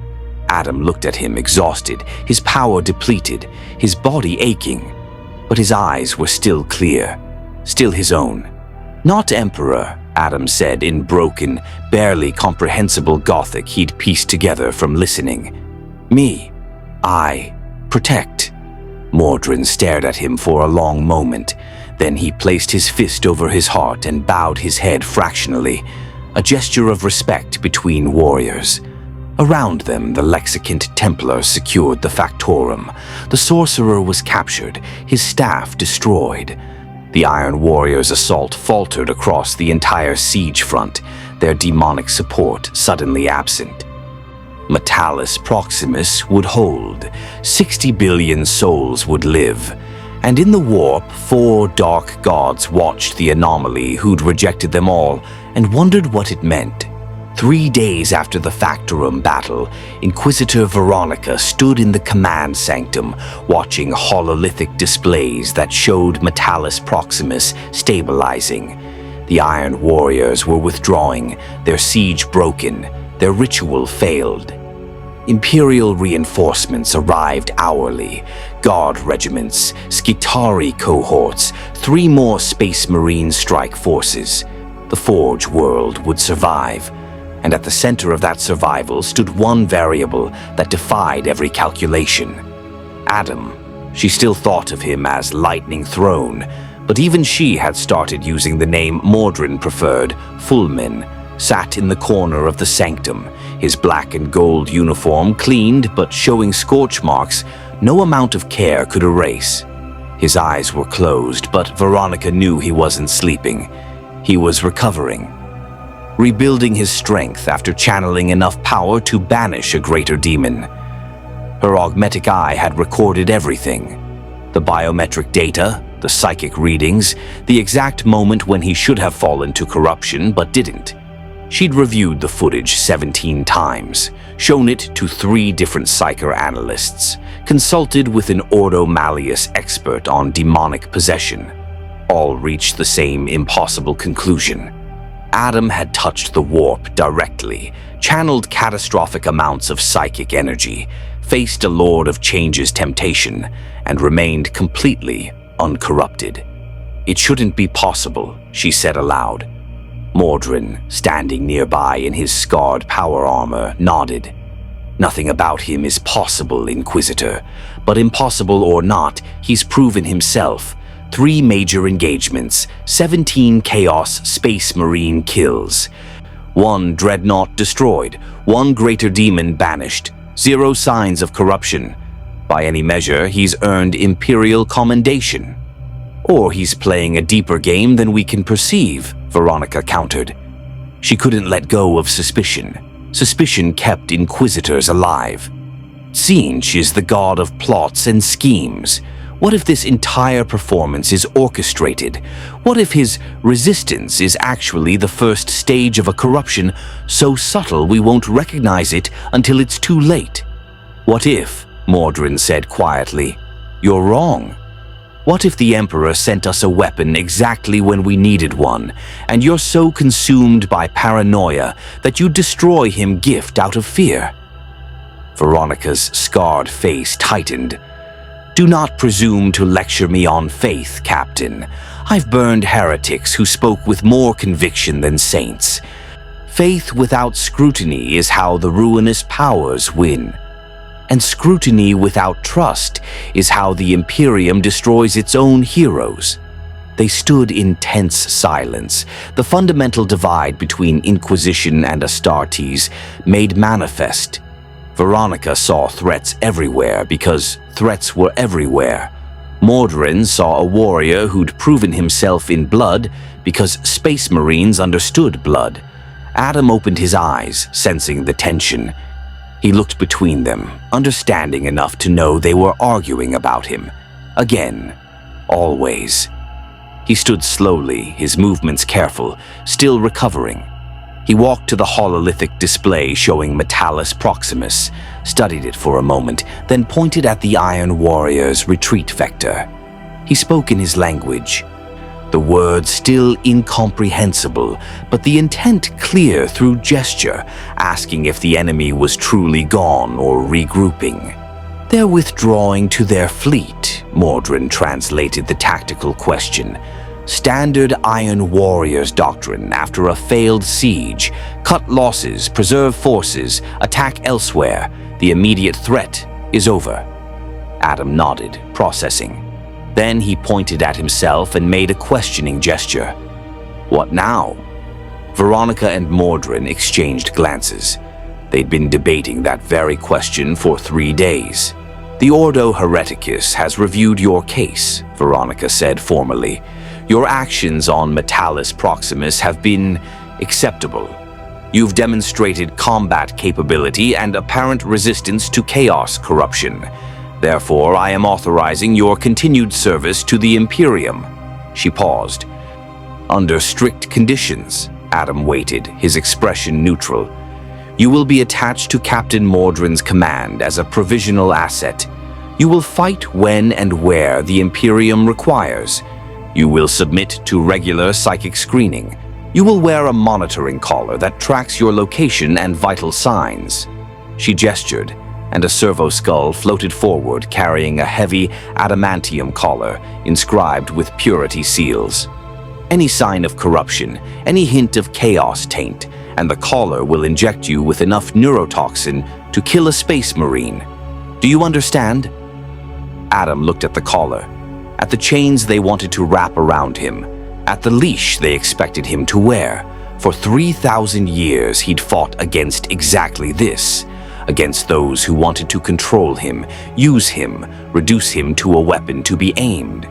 Adam looked at him, exhausted, his power depleted, his body aching. But his eyes were still clear, still his own. Not Emperor, Adam said in broken, barely comprehensible Gothic he'd pieced together from listening. Me. I protect. Mordrin stared at him for a long moment. Then he placed his fist over his heart and bowed his head fractionally, a gesture of respect between warriors. Around them, the Lexicant Templar secured the Factorum. The sorcerer was captured, his staff destroyed. The Iron Warriors' assault faltered across the entire siege front, their demonic support suddenly absent. Metalis Proximus would hold, 60 billion souls would live, and in the warp, 4 dark gods watched the anomaly who'd rejected them all and wondered what it meant. 3 days after the Factorum battle, Inquisitor Veronica stood in the command sanctum, watching hololithic displays that showed Metalis Proximus stabilizing. The Iron Warriors were withdrawing, their siege broken, their ritual failed. Imperial reinforcements arrived hourly, guard regiments, Skitarii cohorts, 3 more Space Marine strike forces. The Forge world would survive. And at the center of that survival stood one variable that defied every calculation. Adam. She still thought of him as Lightning Throne, but even she had started using the name Mordrin preferred, Fullman, sat in the corner of the sanctum, his black and gold uniform cleaned but showing scorch marks no amount of care could erase. His eyes were closed, but Veronica knew he wasn't sleeping. He was recovering. Rebuilding his strength after channeling enough power to banish a greater demon. Her augmetic eye had recorded everything. The biometric data, the psychic readings, the exact moment when he should have fallen to corruption but didn't. She'd reviewed the footage 17 times, shown it to 3 different psychoanalysts, consulted with an Ordo Malleus expert on demonic possession. All reached the same impossible conclusion. Adam had touched the warp directly, channeled catastrophic amounts of psychic energy, faced a Lord of Change's temptation, and remained completely uncorrupted. It shouldn't be possible, she said aloud. Mordrin, standing nearby in his scarred power armor, nodded. Nothing about him is possible, Inquisitor, but impossible or not, he's proven himself. 3 major engagements, 17 Chaos Space Marine kills. 1 Dreadnought destroyed, 1 Greater Demon banished, 0 signs of corruption. By any measure, he's earned Imperial commendation. Or he's playing a deeper game than we can perceive, Veronica countered. She couldn't let go of suspicion. Suspicion kept Inquisitors alive. Tzeentch is the god of plots and schemes. What if this entire performance is orchestrated? What if his resistance is actually the first stage of a corruption so subtle we won't recognize it until it's too late? What if, Mordrin said quietly, you're wrong? What if the Emperor sent us a weapon exactly when we needed one, and you're so consumed by paranoia that you destroy him gift out of fear? Veronica's scarred face tightened. Do not presume to lecture me on faith, Captain. I've burned heretics who spoke with more conviction than saints. Faith without scrutiny is how the ruinous powers win. And scrutiny without trust is how the Imperium destroys its own heroes. They stood in tense silence, the fundamental divide between Inquisition and Astartes made manifest. Veronica saw threats everywhere because threats were everywhere. Mordrin saw a warrior who'd proven himself in blood because Space Marines understood blood. Adam opened his eyes, sensing the tension. He looked between them, understanding enough to know they were arguing about him. Again. Always. He stood slowly, his movements careful, still recovering. He walked to the hololithic display showing Metalis Proximus, studied it for a moment, then pointed at the Iron Warrior's retreat vector. He spoke in his language, the words still incomprehensible, but the intent clear through gesture, asking if the enemy was truly gone or regrouping. "They're withdrawing to their fleet," Mordrin translated the tactical question. "Standard Iron Warriors doctrine after a failed siege. Cut losses, preserve forces, attack elsewhere. The immediate threat is over." Adam nodded, processing. Then he pointed at himself and made a questioning gesture. "What now?" Veronica and Mordrin exchanged glances. They'd been debating that very question for 3 days. "The Ordo Hereticus has reviewed your case," Veronica said formally. "Your actions on Metalis Proximus have been acceptable. You've demonstrated combat capability and apparent resistance to chaos corruption. Therefore, I am authorizing your continued service to the Imperium." She paused. "Under strict conditions." Adam waited, his expression neutral. "You will be attached to Captain Mordrin's command as a provisional asset. You will fight when and where the Imperium requires. You will submit to regular psychic screening. You will wear a monitoring collar that tracks your location and vital signs." She gestured, and a servo skull floated forward carrying a heavy adamantium collar inscribed with purity seals. "Any sign of corruption, any hint of chaos taint, and the collar will inject you with enough neurotoxin to kill a space marine. Do you understand?" Adam looked at the collar, at the chains they wanted to wrap around him, at the leash they expected him to wear. For 3,000 years he'd fought against exactly this, against those who wanted to control him, use him, reduce him to a weapon to be aimed.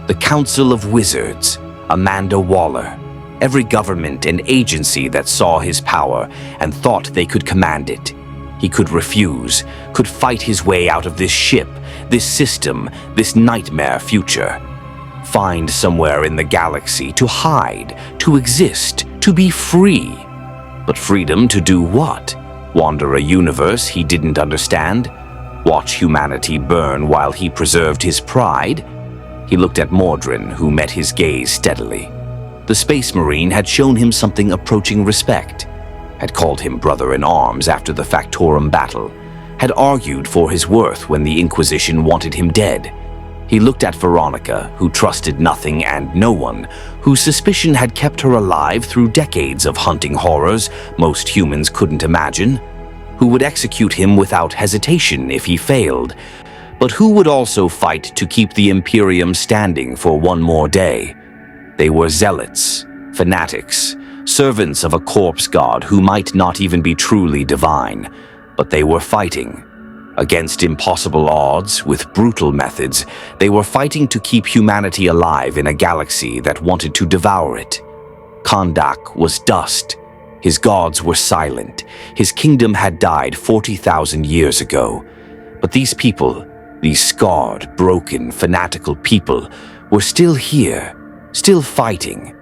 The Council of Wizards, Amanda Waller, every government and agency that saw his power and thought they could command it. He could refuse, could fight his way out of this ship, this system, this nightmare future. Find somewhere in the galaxy to hide, to exist, to be free. But freedom to do what? Wander a universe he didn't understand? Watch humanity burn while he preserved his pride? He looked at Mordrin, who met his gaze steadily. The Space Marine had shown him something approaching respect, had called him brother-in-arms after the Factorum battle, had argued for his worth when the Inquisition wanted him dead. He looked at Veronica, who trusted nothing and no one, whose suspicion had kept her alive through decades of hunting horrors most humans couldn't imagine, who would execute him without hesitation if he failed, but who would also fight to keep the Imperium standing for one more day. They were zealots, fanatics, servants of a corpse god who might not even be truly divine, but they were fighting. Against impossible odds, with brutal methods, they were fighting to keep humanity alive in a galaxy that wanted to devour it. Kondak was dust. His gods were silent. His kingdom had died 40,000 years ago. But these people, these scarred, broken, fanatical people, were still here, still fighting.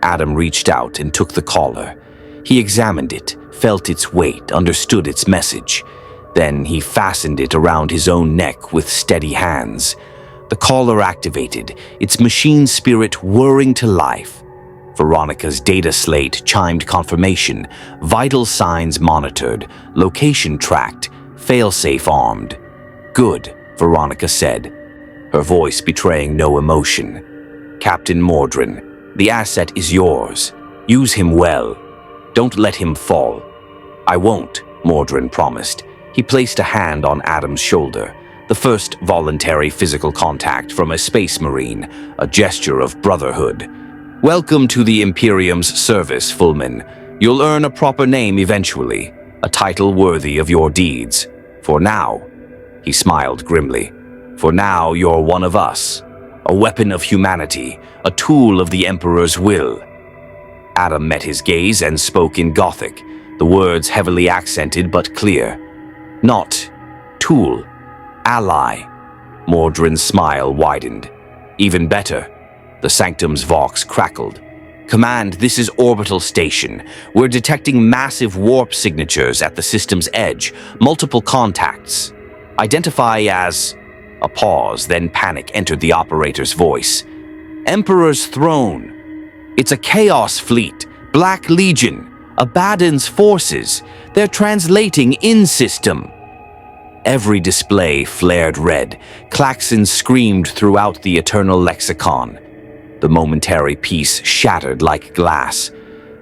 Adam reached out and took the collar. He examined it, felt its weight, understood its message. Then he fastened it around his own neck with steady hands. The collar activated, its machine spirit whirring to life. Veronica's data slate chimed confirmation, vital signs monitored, location tracked, failsafe armed. "Good," Veronica said, her voice betraying no emotion. "Captain Mordrin, the asset is yours. Use him well. Don't let him fall." "I won't," Mordrin promised. He placed a hand on Adam's shoulder, the first voluntary physical contact from a space marine, a gesture of brotherhood. "Welcome to the Imperium's service, Fullman. You'll earn a proper name eventually, a title worthy of your deeds. For now," he smiled grimly, "for now you're one of us, a weapon of humanity, a tool of the Emperor's will." Adam met his gaze and spoke in Gothic, the words heavily accented but clear. "Not tool, ally." Mordrin's smile widened. "Even better." The Sanctum's Vox crackled. "Command, this is Orbital Station. We're detecting massive warp signatures at the system's edge, multiple contacts. Identify as..." A pause, then panic entered the operator's voice. "Emperor's throne. It's a Chaos fleet. Black Legion. Abaddon's forces. They're translating in-system." Every display flared red. Klaxons screamed throughout the eternal lexicon. The momentary peace shattered like glass.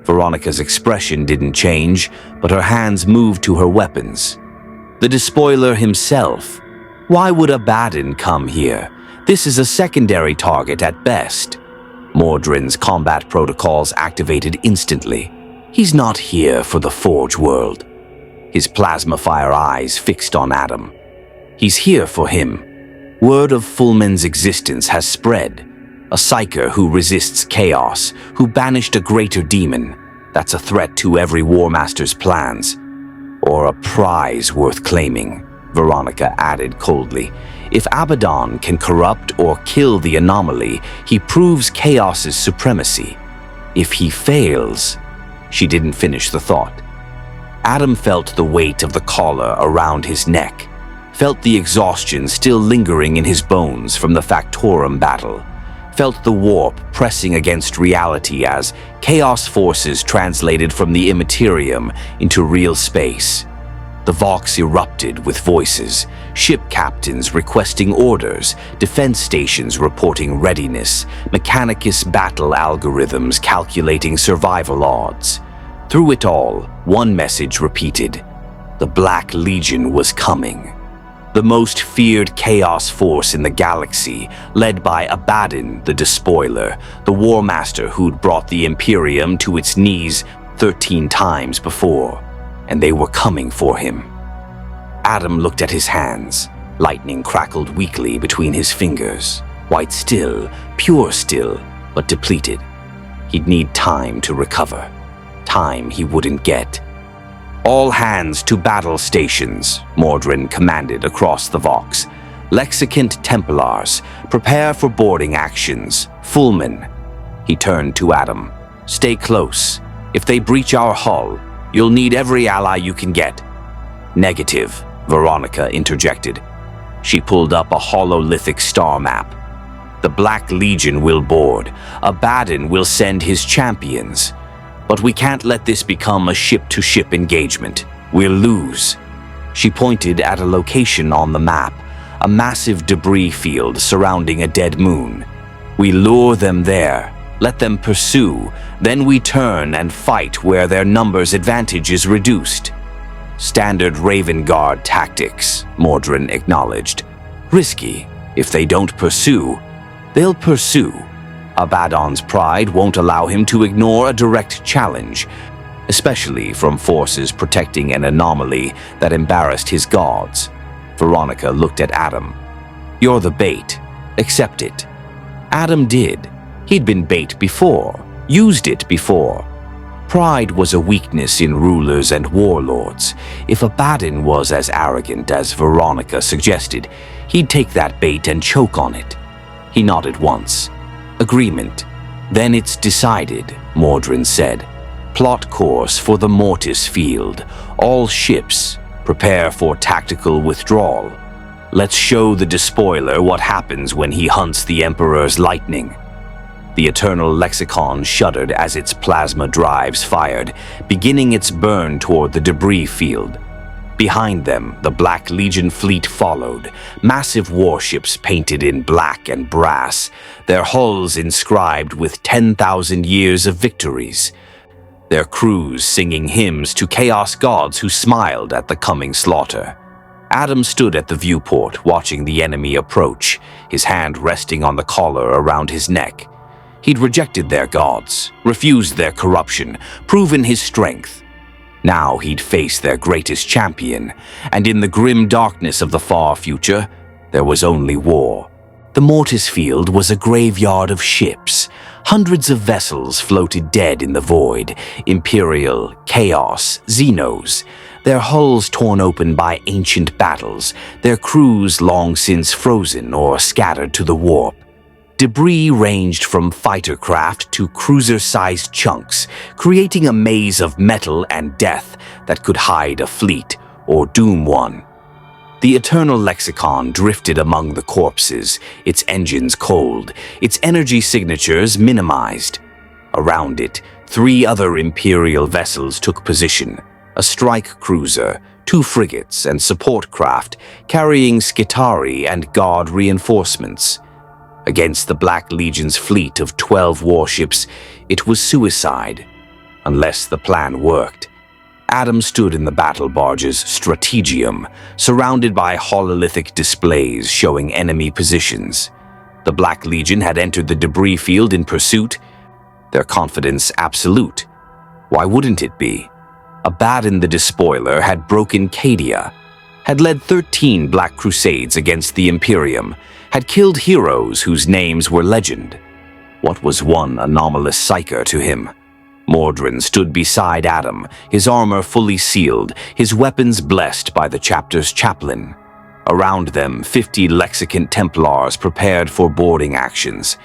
Veronica's expression didn't change, but her hands moved to her weapons. The despoiler himself. Why would Abaddon come here? This is a secondary target at best. Mordrin's combat protocols activated instantly. He's not here for the Forge world. His plasma fire eyes fixed on Adam. He's here for him. Word of Fulman's existence has spread. A psyker who resists chaos, who banished a greater demon. That's a threat to every War Master's plans. Or a prize worth claiming, Veronica added coldly. If Abaddon can corrupt or kill the anomaly, he proves chaos's supremacy. If he fails... She didn't finish the thought. Adam felt the weight of the collar around his neck, felt the exhaustion still lingering in his bones from the Factorum battle, felt the warp pressing against reality as chaos forces translated from the immaterium into real space. The Vox erupted with voices, ship captains requesting orders, defense stations reporting readiness, Mechanicus battle algorithms calculating survival odds. Through it all, one message repeated. The Black Legion was coming. The most feared chaos force in the galaxy, led by Abaddon the Despoiler, the War Master who'd brought the Imperium to its knees 13 times before. And they were coming for him. Adam looked at his hands. Lightning crackled weakly between his fingers. White still, pure still, but depleted. He'd need time to recover. Time he wouldn't get. "All hands to battle stations," Mordrin commanded across the Vox. "Lexicant Templars, prepare for boarding actions. Fulman." He turned to Adam. "Stay close. If they breach our hull, you'll need every ally you can get." "Negative," Veronica interjected. She pulled up a hololithic star map. "The Black Legion will board. Abaddon will send his champions. But we can't let this become a ship-to-ship engagement. We'll lose." She pointed at a location on the map, a massive debris field surrounding a dead moon. "We lure them there, let them pursue, then we turn and fight where their numbers advantage is reduced." "Standard Raven Guard tactics," Mordrin acknowledged. "Risky. If they don't pursue, they'll pursue. Abaddon's pride won't allow him to ignore a direct challenge, especially from forces protecting an anomaly that embarrassed his gods." Veronica looked at Adam. "You're the bait. Accept it." Adam did. He'd been bait before, used it before. Pride was a weakness in rulers and warlords. If Abaddon was as arrogant as Veronica suggested, he'd take that bait and choke on it. He nodded once. "Agreement. Then it's decided," Mordrin said. "Plot course for the Mortis field. All ships, prepare for tactical withdrawal. Let's show the Despoiler what happens when he hunts the Emperor's lightning." The eternal lexicon shuddered as its plasma drives fired, beginning its burn toward the debris field. Behind them, the Black Legion fleet followed, massive warships painted in black and brass, their hulls inscribed with 10,000 years of victories. Their crews singing hymns to chaos gods who smiled at the coming slaughter. Adam stood at the viewport, watching the enemy approach, his hand resting on the collar around his neck. He'd rejected their gods, refused their corruption, proven his strength. Now he'd face their greatest champion, and in the grim darkness of the far future, there was only war. The Mortis field was a graveyard of ships. Hundreds of vessels floated dead in the void, Imperial, Chaos, Xenos, their hulls torn open by ancient battles, their crews long since frozen or scattered to the warp. Debris ranged from fighter craft to cruiser-sized chunks, creating a maze of metal and death that could hide a fleet or doom one. The eternal lexicon drifted among the corpses, its engines cold, its energy signatures minimized. Around it, 3 other Imperial vessels took position, a strike cruiser, 2 frigates, and support craft carrying Skitarii and Guard reinforcements. Against the Black Legion's fleet of 12 warships, it was suicide, unless the plan worked. Adam stood in the battle barge's strategium, surrounded by hololithic displays showing enemy positions. The Black Legion had entered the debris field in pursuit, their confidence absolute. Why wouldn't it be? Abaddon the Despoiler had broken Cadia, had led 13 Black Crusades against the Imperium, had killed heroes whose names were legend. What was one anomalous psyker to him? Mordrin stood beside Adam, his armor fully sealed, his weapons blessed by the chapter's chaplain. Around them, 50 Lexicant Templars prepared for boarding actions.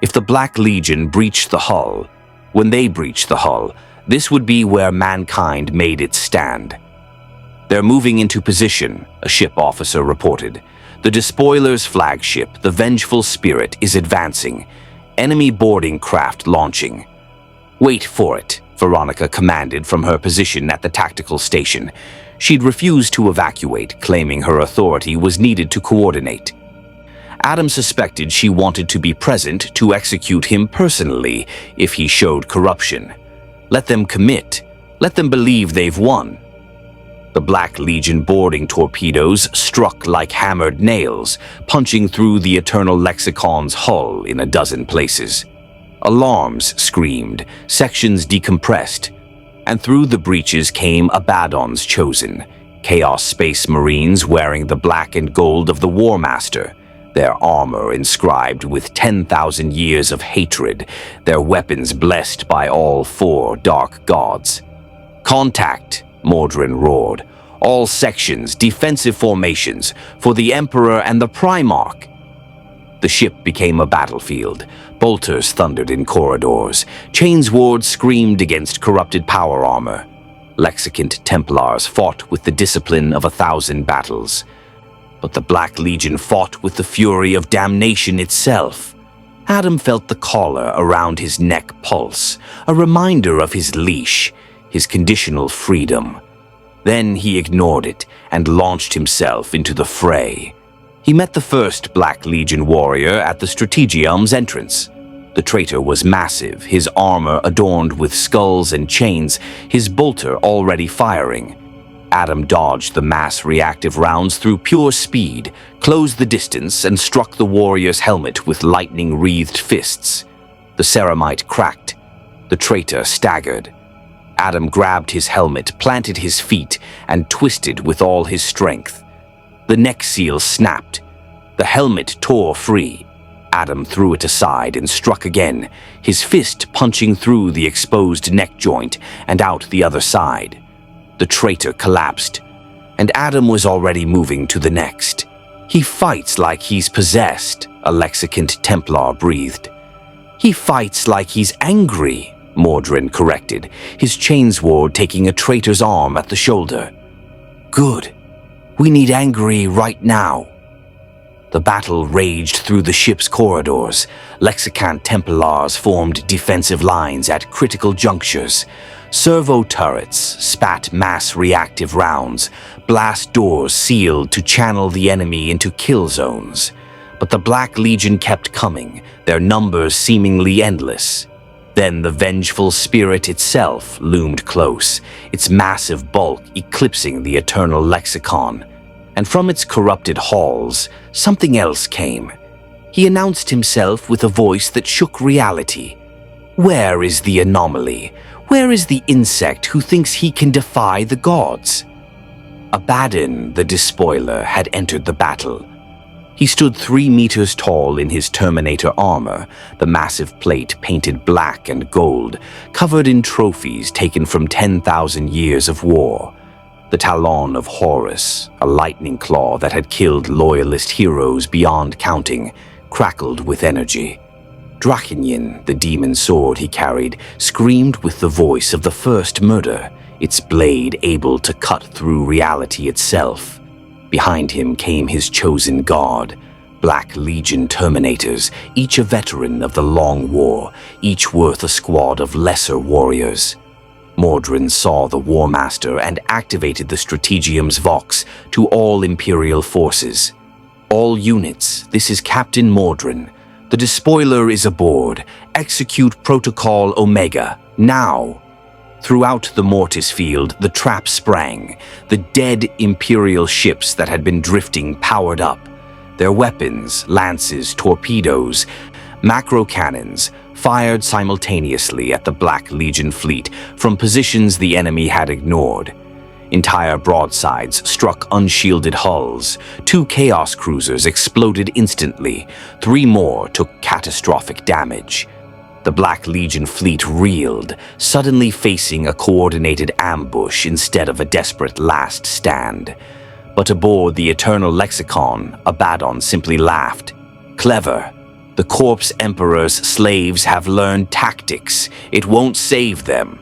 If the Black Legion breached the hull, when they breached the hull, this would be where mankind made its stand. "They're moving into position," a ship officer reported. "The Despoiler's flagship, the Vengeful Spirit, is advancing. Enemy boarding craft launching." "Wait for it," Veronica commanded from her position at the tactical station. She'd refused to evacuate, claiming her authority was needed to coordinate. Adam suspected she wanted to be present to execute him personally if he showed corruption. Let them commit. Let them believe they've won. The Black Legion boarding torpedoes struck like hammered nails, punching through the Eternal Lexicon's hull in a dozen places. Alarms screamed, sections decompressed, and through the breaches came Abaddon's chosen, Chaos Space Marines wearing the black and gold of the War Master, their armor inscribed with 10,000 years of hatred, their weapons blessed by all 4 dark gods. "Contact!" Mordrin roared. "All sections, defensive formations, for the Emperor and the Primarch." The ship became a battlefield. Bolters thundered in corridors. Chainswords screamed against corrupted power armor. Lexicant Templars fought with the discipline of 1,000 battles. But the Black Legion fought with the fury of damnation itself. Adam felt the collar around his neck pulse, a reminder of his leash, his conditional freedom. Then he ignored it and launched himself into the fray. He met the first Black Legion warrior at the Strategium's entrance. The traitor was massive, his armor adorned with skulls and chains, his bolter already firing. Adam dodged the mass reactive rounds through pure speed, closed the distance, and struck the warrior's helmet with lightning-wreathed fists. The ceramite cracked. The traitor staggered. Adam grabbed his helmet, planted his feet, and twisted with all his strength. The neck seal snapped. The helmet tore free. Adam threw it aside and struck again, his fist punching through the exposed neck joint and out the other side. The traitor collapsed, and Adam was already moving to the next. "He fights like he's possessed," a Lexicant Templar breathed. "He fights like he's angry," Mordrin corrected, his chainsword taking a traitor's arm at the shoulder. "Good. We need angry right now." The battle raged through the ship's corridors. Lexicant Templars formed defensive lines at critical junctures. Servo turrets spat mass reactive rounds. Blast doors sealed to channel the enemy into kill zones. But the Black Legion kept coming, their numbers seemingly endless. Then the Vengeful Spirit itself loomed close, its massive bulk eclipsing the Eternal Lexicon. And from its corrupted halls, something else came. He announced himself with a voice that shook reality. "Where is the anomaly? Where is the insect who thinks he can defy the gods?" Abaddon, the Despoiler, had entered the battle. He stood 3 meters tall in his Terminator armor, the massive plate painted black and gold, covered in trophies taken from 10,000 years of war. The Talon of Horus, a lightning claw that had killed loyalist heroes beyond counting, crackled with energy. Draconian, the demon sword he carried, screamed with the voice of the first murder, its blade able to cut through reality itself. Behind him came his chosen guard, Black Legion Terminators, each a veteran of the Long War, each worth a squad of lesser warriors. Mordrin saw the War Master and activated the Strategium's Vox to all Imperial forces. All units, this is Captain Mordrin. The despoiler is aboard. Execute Protocol Omega, now. Throughout the Mortis field, the trap sprang. The dead Imperial ships that had been drifting powered up. Their weapons, lances, torpedoes, macro cannons, fired simultaneously at the Black Legion fleet from positions the enemy had ignored. Entire broadsides struck unshielded hulls. 2 Chaos cruisers exploded instantly. 3 more took catastrophic damage. The Black Legion fleet reeled, suddenly facing a coordinated ambush instead of a desperate last stand. But aboard the Eternal Lexicon, Abaddon simply laughed. Clever. The Corpse Emperor's slaves have learned tactics. It won't save them.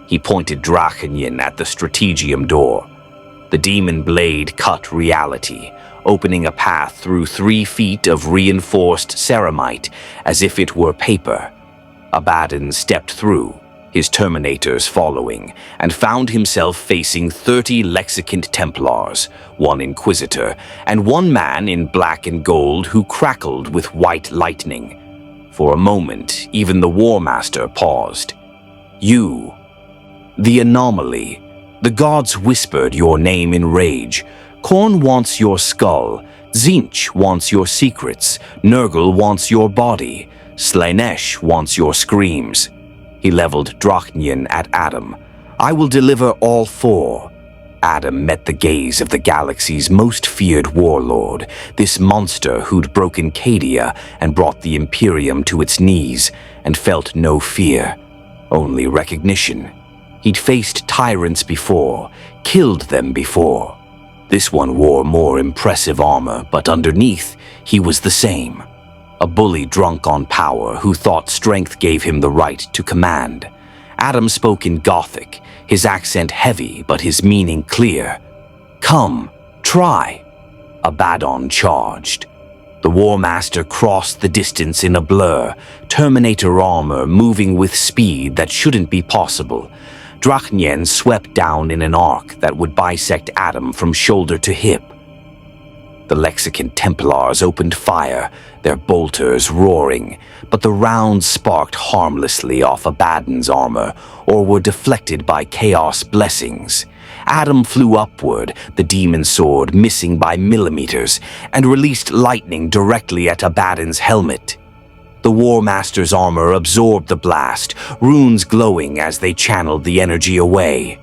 He pointed Drachenyan at the Strategium door. The demon blade cut reality, opening a path through 3 feet of reinforced ceramite as if it were paper. Abaddon stepped through, his Terminators following, and found himself facing 30 Lexicant Templars, 1 Inquisitor, and 1 man in black and gold who crackled with white lightning. For a moment, even the War Master paused. You. The anomaly. The gods whispered your name in rage. Korn wants your skull. Tzeentch wants your secrets. Nurgle wants your body. Slaanesh wants your screams. He leveled Drachenyan at Adam. I will deliver all 4. Adam met the gaze of the galaxy's most feared warlord, this monster who'd broken Cadia and brought the Imperium to its knees, and felt no fear, only recognition. He'd faced tyrants before, killed them before. This one wore more impressive armor, but underneath, he was the same. A bully drunk on power who thought strength gave him the right to command. Adam spoke in Gothic, his accent heavy but his meaning clear. Come, try. Abaddon charged. The War Master crossed the distance in a blur, Terminator armor moving with speed that shouldn't be possible. Drachenyan swept down in an arc that would bisect Adam from shoulder to hip. The Lexicant Templars opened fire, their bolters roaring, but the rounds sparked harmlessly off Abaddon's armor or were deflected by Chaos blessings. Adam flew upward, the demon sword missing by millimeters, and released lightning directly at Abaddon's helmet. The War Master's armor absorbed the blast, runes glowing as they channeled the energy away.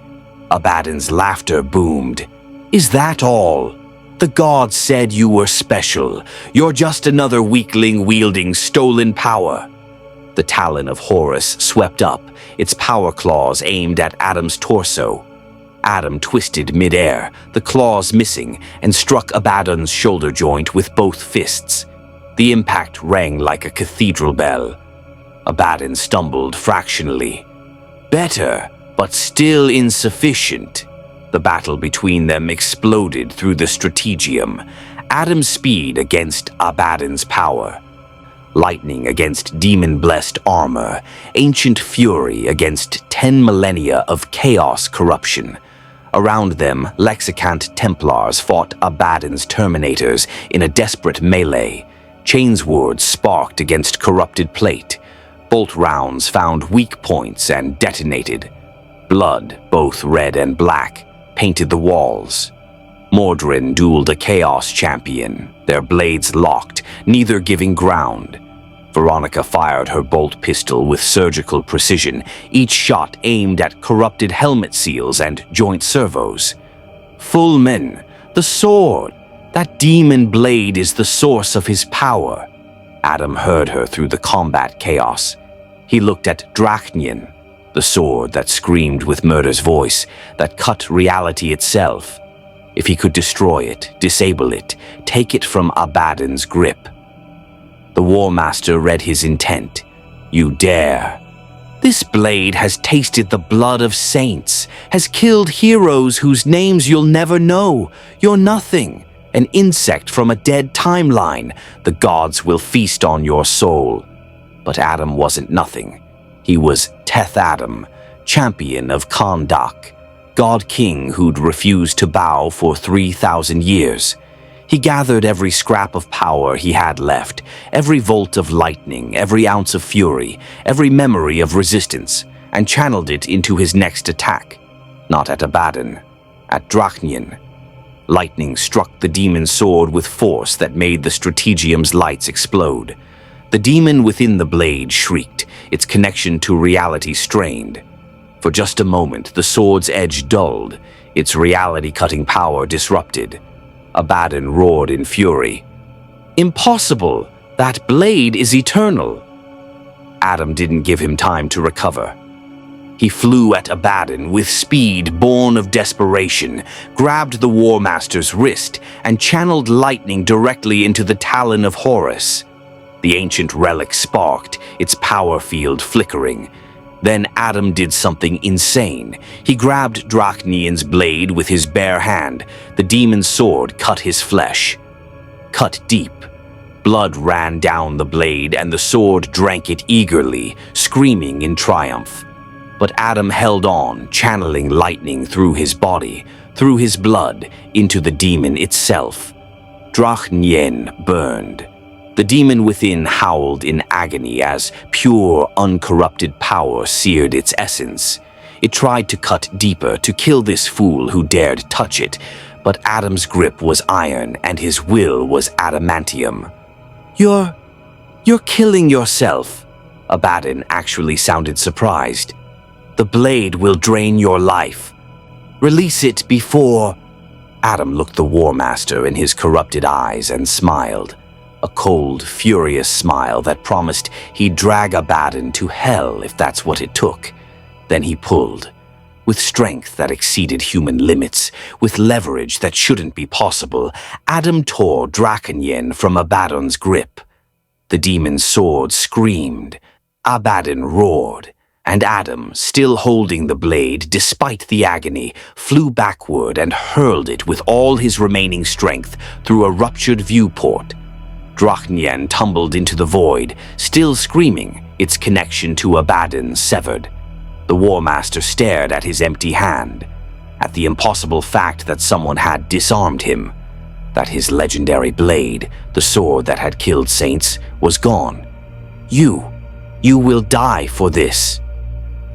Abaddon's laughter boomed. Is that all? The gods said you were special. You're just another weakling wielding stolen power. The talon of Horus swept up, its power claws aimed at Adam's torso. Adam twisted midair, the claws missing, and struck Abaddon's shoulder joint with both fists. The impact rang like a cathedral bell. Abaddon stumbled fractionally. Better, but still insufficient. The battle between them exploded through the Strategium, Adam's speed against Abaddon's power. Lightning against demon-blessed armor, ancient fury against 10 millennia of chaos corruption. Around them, Lexicant Templars fought Abaddon's Terminators in a desperate melee. Chainswords sparked against corrupted plate. Bolt rounds found weak points and detonated. Blood, both red and black, painted the walls. Mordrin dueled a Chaos champion, their blades locked, neither giving ground. Veronica fired her bolt pistol with surgical precision, each shot aimed at corrupted helmet seals and joint servos. Fullman, the sword! That demon blade is the source of his power. Adam heard her through the combat chaos. He looked at Drachenyan, the sword that screamed with murder's voice, that cut reality itself. If he could destroy it, disable it, take it from Abaddon's grip. The War Master read his intent. You dare. This blade has tasted the blood of saints, has killed heroes whose names you'll never know. You're nothing, an insect from a dead timeline. The gods will feast on your soul. But Adam wasn't nothing. He was Teth Adam, champion of Kondak, god-king who'd refused to bow for 3,000 years. He gathered every scrap of power he had left, every volt of lightning, every ounce of fury, every memory of resistance, and channeled it into his next attack. Not at Abaddon, at Drachnyan. Lightning struck the demon's sword with force that made the strategium's lights explode. The demon within the blade shrieked, its connection to reality strained. For just a moment, the sword's edge dulled, its reality-cutting power disrupted. Abaddon roared in fury. "Impossible! That blade is eternal!" Adam didn't give him time to recover. He flew at Abaddon with speed born of desperation, grabbed the War Master's wrist, and channeled lightning directly into the talon of Horus. The ancient relic sparked, its power field flickering. Then Adam did something insane. He grabbed Drachnyan's blade with his bare hand. The demon's sword cut his flesh. Cut deep. Blood ran down the blade, and the sword drank it eagerly, screaming in triumph. But Adam held on, channeling lightning through his body, through his blood, into the demon itself. Drachnyan burned. The demon within howled in agony as pure, uncorrupted power seared its essence. It tried to cut deeper, to kill this fool who dared touch it, but Adam's grip was iron and his will was adamantium. You're killing yourself." Abaddon actually sounded surprised. "The blade will drain your life. Release it before—" Adam looked the War Master in his corrupted eyes and smiled. A cold, furious smile that promised he'd drag Abaddon to hell if that's what it took. Then he pulled. With strength that exceeded human limits, with leverage that shouldn't be possible, Adam tore Drachnyan from Abaddon's grip. The demon's sword screamed. Abaddon roared. And Adam, still holding the blade despite the agony, flew backward and hurled it with all his remaining strength through a ruptured viewport. Drachnyan tumbled into the void, still screaming, its connection to Abaddon severed. The War Master stared at his empty hand, at the impossible fact that someone had disarmed him, that his legendary blade, the sword that had killed saints, was gone. You will die for this."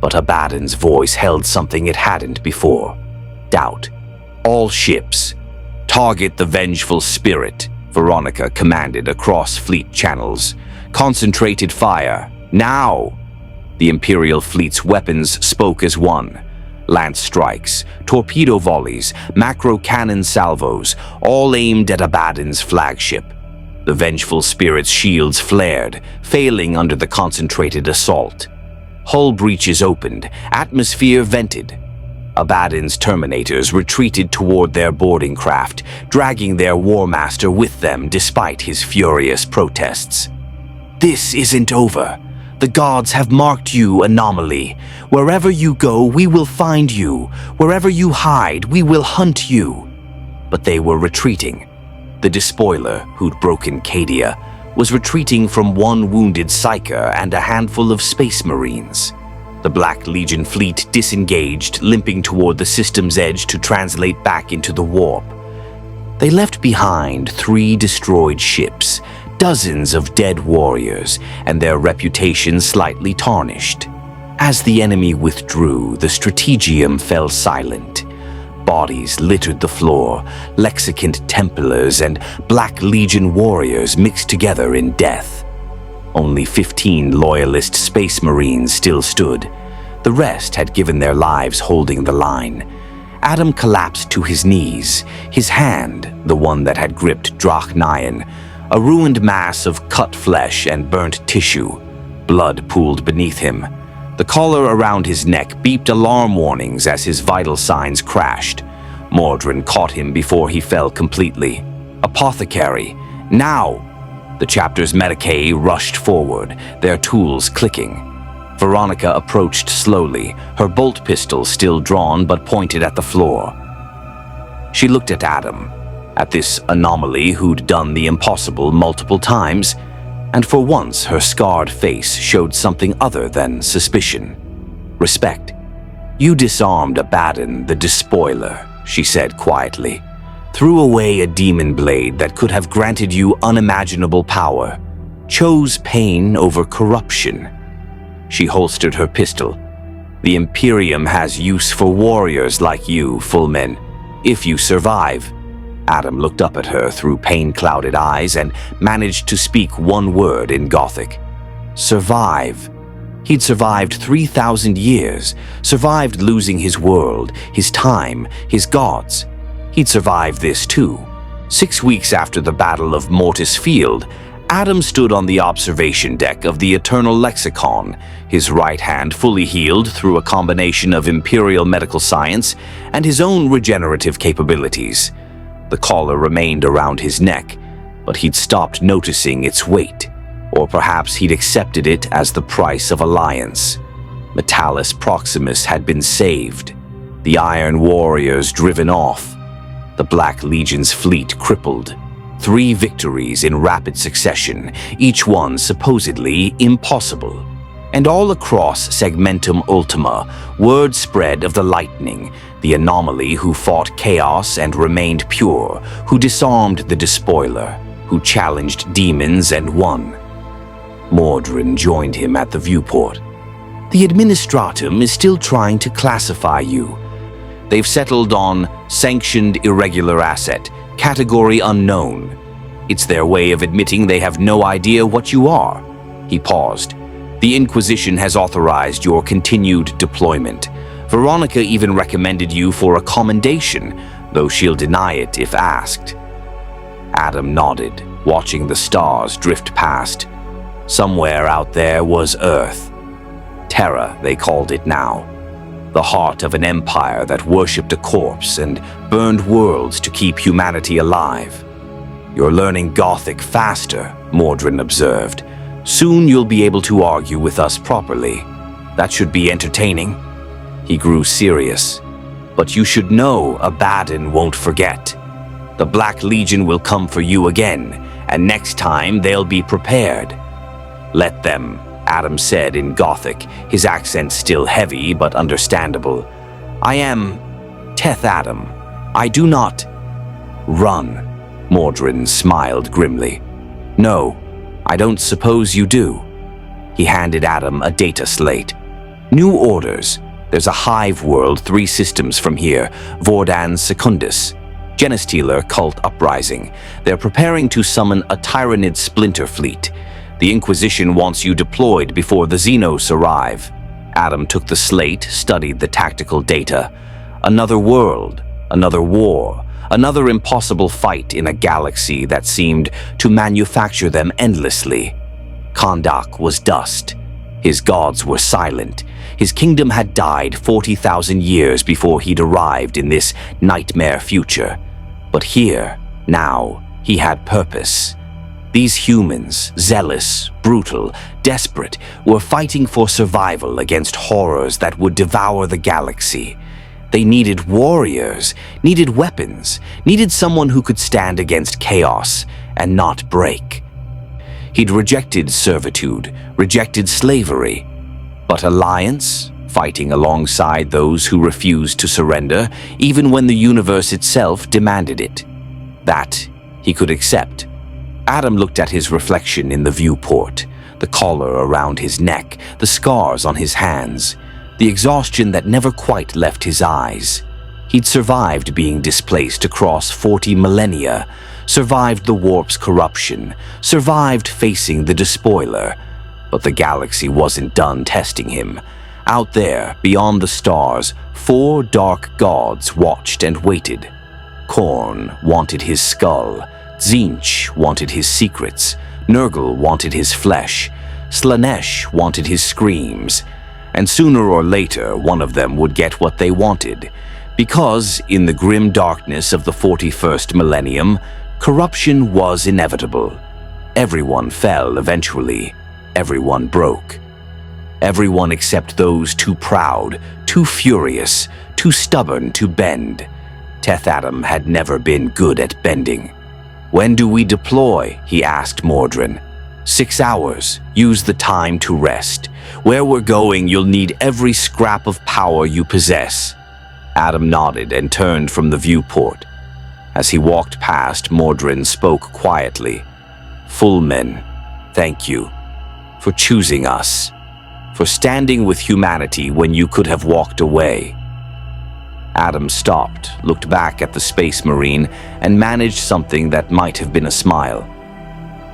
But Abaddon's voice held something it hadn't before. Doubt. "All ships. Target the vengeful spirit," Veronica commanded across fleet channels. "Concentrated fire. Now!" The Imperial fleet's weapons spoke as one. Lance strikes, torpedo volleys, macro cannon salvos, all aimed at Abaddon's flagship. The vengeful spirit's shields flared, failing under the concentrated assault. Hull breaches opened, atmosphere vented. Abaddon's Terminators retreated toward their boarding craft, dragging their War Master with them despite his furious protests. "This isn't over. The gods have marked you anomaly. Wherever you go, we will find you. Wherever you hide, we will hunt you." But they were retreating. The despoiler, who'd broken Cadia, was retreating from one wounded Psyker and a handful of Space Marines. The Black Legion fleet disengaged, limping toward the system's edge to translate back into the warp. They left behind 3 destroyed ships, dozens of dead warriors, and their reputation slightly tarnished. As the enemy withdrew, the strategium fell silent. Bodies littered the floor, Lexicant Templars and Black Legion warriors mixed together in death. Only 15 loyalist Space Marines still stood. The rest had given their lives holding the line. Adam collapsed to his knees, his hand, the one that had gripped Drachnyan, a ruined mass of cut flesh and burnt tissue. Blood pooled beneath him. The collar around his neck beeped alarm warnings as his vital signs crashed. Mordrin caught him before he fell completely. "Apothecary, now!" The chapter's Medicae rushed forward, their tools clicking. Veronica approached slowly, her bolt pistol still drawn but pointed at the floor. She looked at Adam, at this anomaly who'd done the impossible multiple times, and for once her scarred face showed something other than suspicion. Respect. "You disarmed Abaddon, the despoiler," she said quietly. "Threw away a demon blade that could have granted you unimaginable power. Chose pain over corruption." She holstered her pistol. "The Imperium has use for warriors like you, Fullmen. If you survive." Adam looked up at her through pain-clouded eyes and managed to speak one word in Gothic. Survive. He'd survived 3,000 years, survived losing his world, his time, his gods. He'd survived this too. 6 weeks after the Battle of Mortis Field, Adam stood on the observation deck of the Eternal Lexicon, his right hand fully healed through a combination of Imperial medical science and his own regenerative capabilities. The collar remained around his neck, but he'd stopped noticing its weight. Or perhaps he'd accepted it as the price of alliance. Metalis Proximus had been saved, the Iron Warriors driven off, the Black Legion's fleet crippled. 3 victories in rapid succession, each one supposedly impossible. And all across Segmentum Ultima, word spread of the Lightning, the anomaly who fought chaos and remained pure, who disarmed the despoiler, who challenged demons and won. Mordrin joined him at the viewport. "The Administratum is still trying to classify you. They've settled on sanctioned irregular asset, category unknown. It's their way of admitting they have no idea what you are." He paused. "The Inquisition has authorized your continued deployment. Veronica even recommended you for a commendation, though she'll deny it if asked." Adam nodded, watching the stars drift past. Somewhere out there was Earth. Terra, they called it now. The heart of an empire that worshipped a corpse and burned worlds to keep humanity alive. "You're learning Gothic faster," Mordrin observed. "Soon you'll be able to argue with us properly. That should be entertaining." He grew serious. "But you should know Abaddon won't forget. The Black Legion will come for you again, and next time they'll be prepared." "Let them," Adam said in Gothic, his accent still heavy but understandable. "I am Teth Adam. I do not run." Mordrin smiled grimly. "No, I don't suppose you do." He handed Adam a data slate. "New orders. There's a hive world 3 systems from here, Vordan Secundus. Genestealer cult uprising. They're preparing to summon a Tyranid splinter fleet. The Inquisition wants you deployed before the Xenos arrive." Adam took the slate, studied the tactical data. Another world, another war, another impossible fight in a galaxy that seemed to manufacture them endlessly. Kondak was dust. His gods were silent. His kingdom had died 40,000 years before he'd arrived in this nightmare future. But here, now, he had purpose. These humans, zealous, brutal, desperate, were fighting for survival against horrors that would devour the galaxy. They needed warriors, needed weapons, needed someone who could stand against chaos and not break. He'd rejected servitude, rejected slavery. But alliance, fighting alongside those who refused to surrender, even when the universe itself demanded it. That he could accept. Adam looked at his reflection in the viewport, the collar around his neck, the scars on his hands, the exhaustion that never quite left his eyes. He'd survived being displaced across 40 millennia, survived the warp's corruption, survived facing the despoiler. But the galaxy wasn't done testing him. Out there, beyond the stars, 4 dark gods watched and waited. Korn wanted his skull. Tzeentch wanted his secrets, Nurgle wanted his flesh, Slanesh wanted his screams, and sooner or later one of them would get what they wanted, because in the grim darkness of the 41st millennium, corruption was inevitable. Everyone fell eventually, everyone broke. Everyone except those too proud, too furious, too stubborn to bend. Teth Adam had never been good at bending. "When do we deploy?" he asked Mordrin. 6 hours. Use the time to rest. Where we're going, you'll need every scrap of power you possess." Adam nodded and turned from the viewport. As he walked past, Mordrin spoke quietly. "Full men, thank you for choosing us, for standing with humanity when you could have walked away." Adam stopped, looked back at the Space Marine, and managed something that might have been a smile.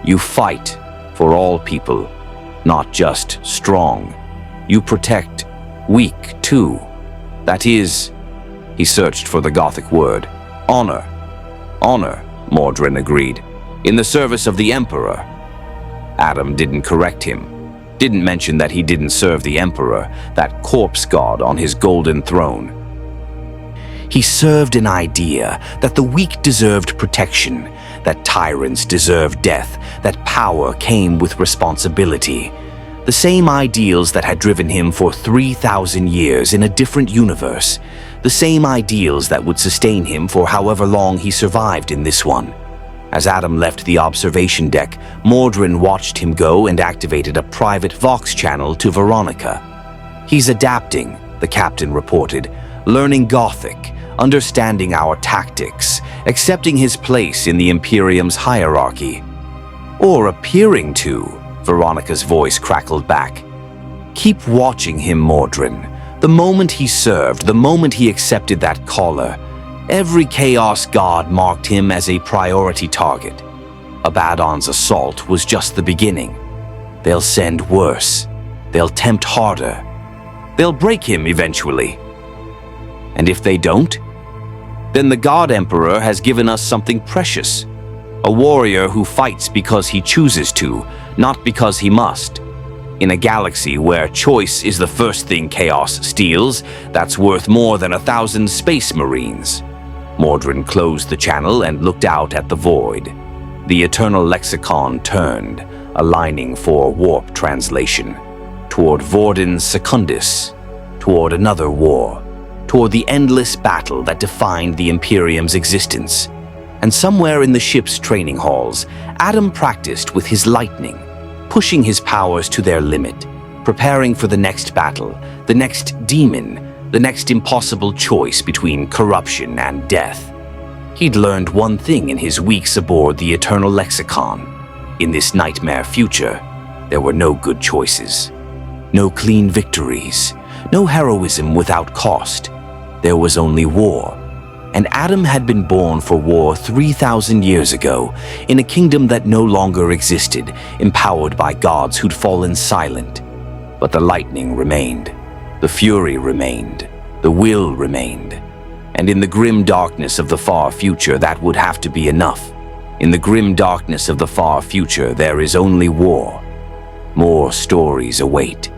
"You fight for all people, not just strong. You protect weak, too. That is," he searched for the Gothic word, "honor." "Honor," Mordrin agreed. "In the service of the Emperor." Adam didn't correct him. Didn't mention that he didn't serve the Emperor, that corpse god on his golden throne. He served an idea that the weak deserved protection, that tyrants deserved death, that power came with responsibility. The same ideals that had driven him for 3,000 years in a different universe. The same ideals that would sustain him for however long he survived in this one. As Adam left the observation deck, Mordrin watched him go and activated a private Vox channel to Veronica. "He's adapting," the captain reported, "learning Gothic, understanding our tactics, accepting his place in the Imperium's hierarchy." "Or appearing to," Veronica's voice crackled back. "Keep watching him, Mordrin. The moment he served, the moment he accepted that collar, every Chaos God marked him as a priority target. Abaddon's assault was just the beginning. They'll send worse. They'll tempt harder. They'll break him eventually. And if they don't, then the God Emperor has given us something precious. A warrior who fights because he chooses to, not because he must. In a galaxy where choice is the first thing chaos steals, that's worth more than 1,000 Space Marines." Mordrin closed the channel and looked out at the void. The Eternal Lexicon turned, aligning for warp translation. Toward Vorden's Secundus. Toward another war. Toward the endless battle that defined the Imperium's existence. And somewhere in the ship's training halls, Adam practiced with his lightning, pushing his powers to their limit, preparing for the next battle, the next demon, the next impossible choice between corruption and death. He'd learned one thing in his weeks aboard the Eternal Lexicon. In this nightmare future, there were no good choices. No clean victories. No heroism without cost. There was only war. And Adam had been born for war 3,000 years ago, in a kingdom that no longer existed, empowered by gods who'd fallen silent. But the lightning remained. The fury remained. The will remained. And in the grim darkness of the far future, that would have to be enough. In the grim darkness of the far future, there is only war. More stories await.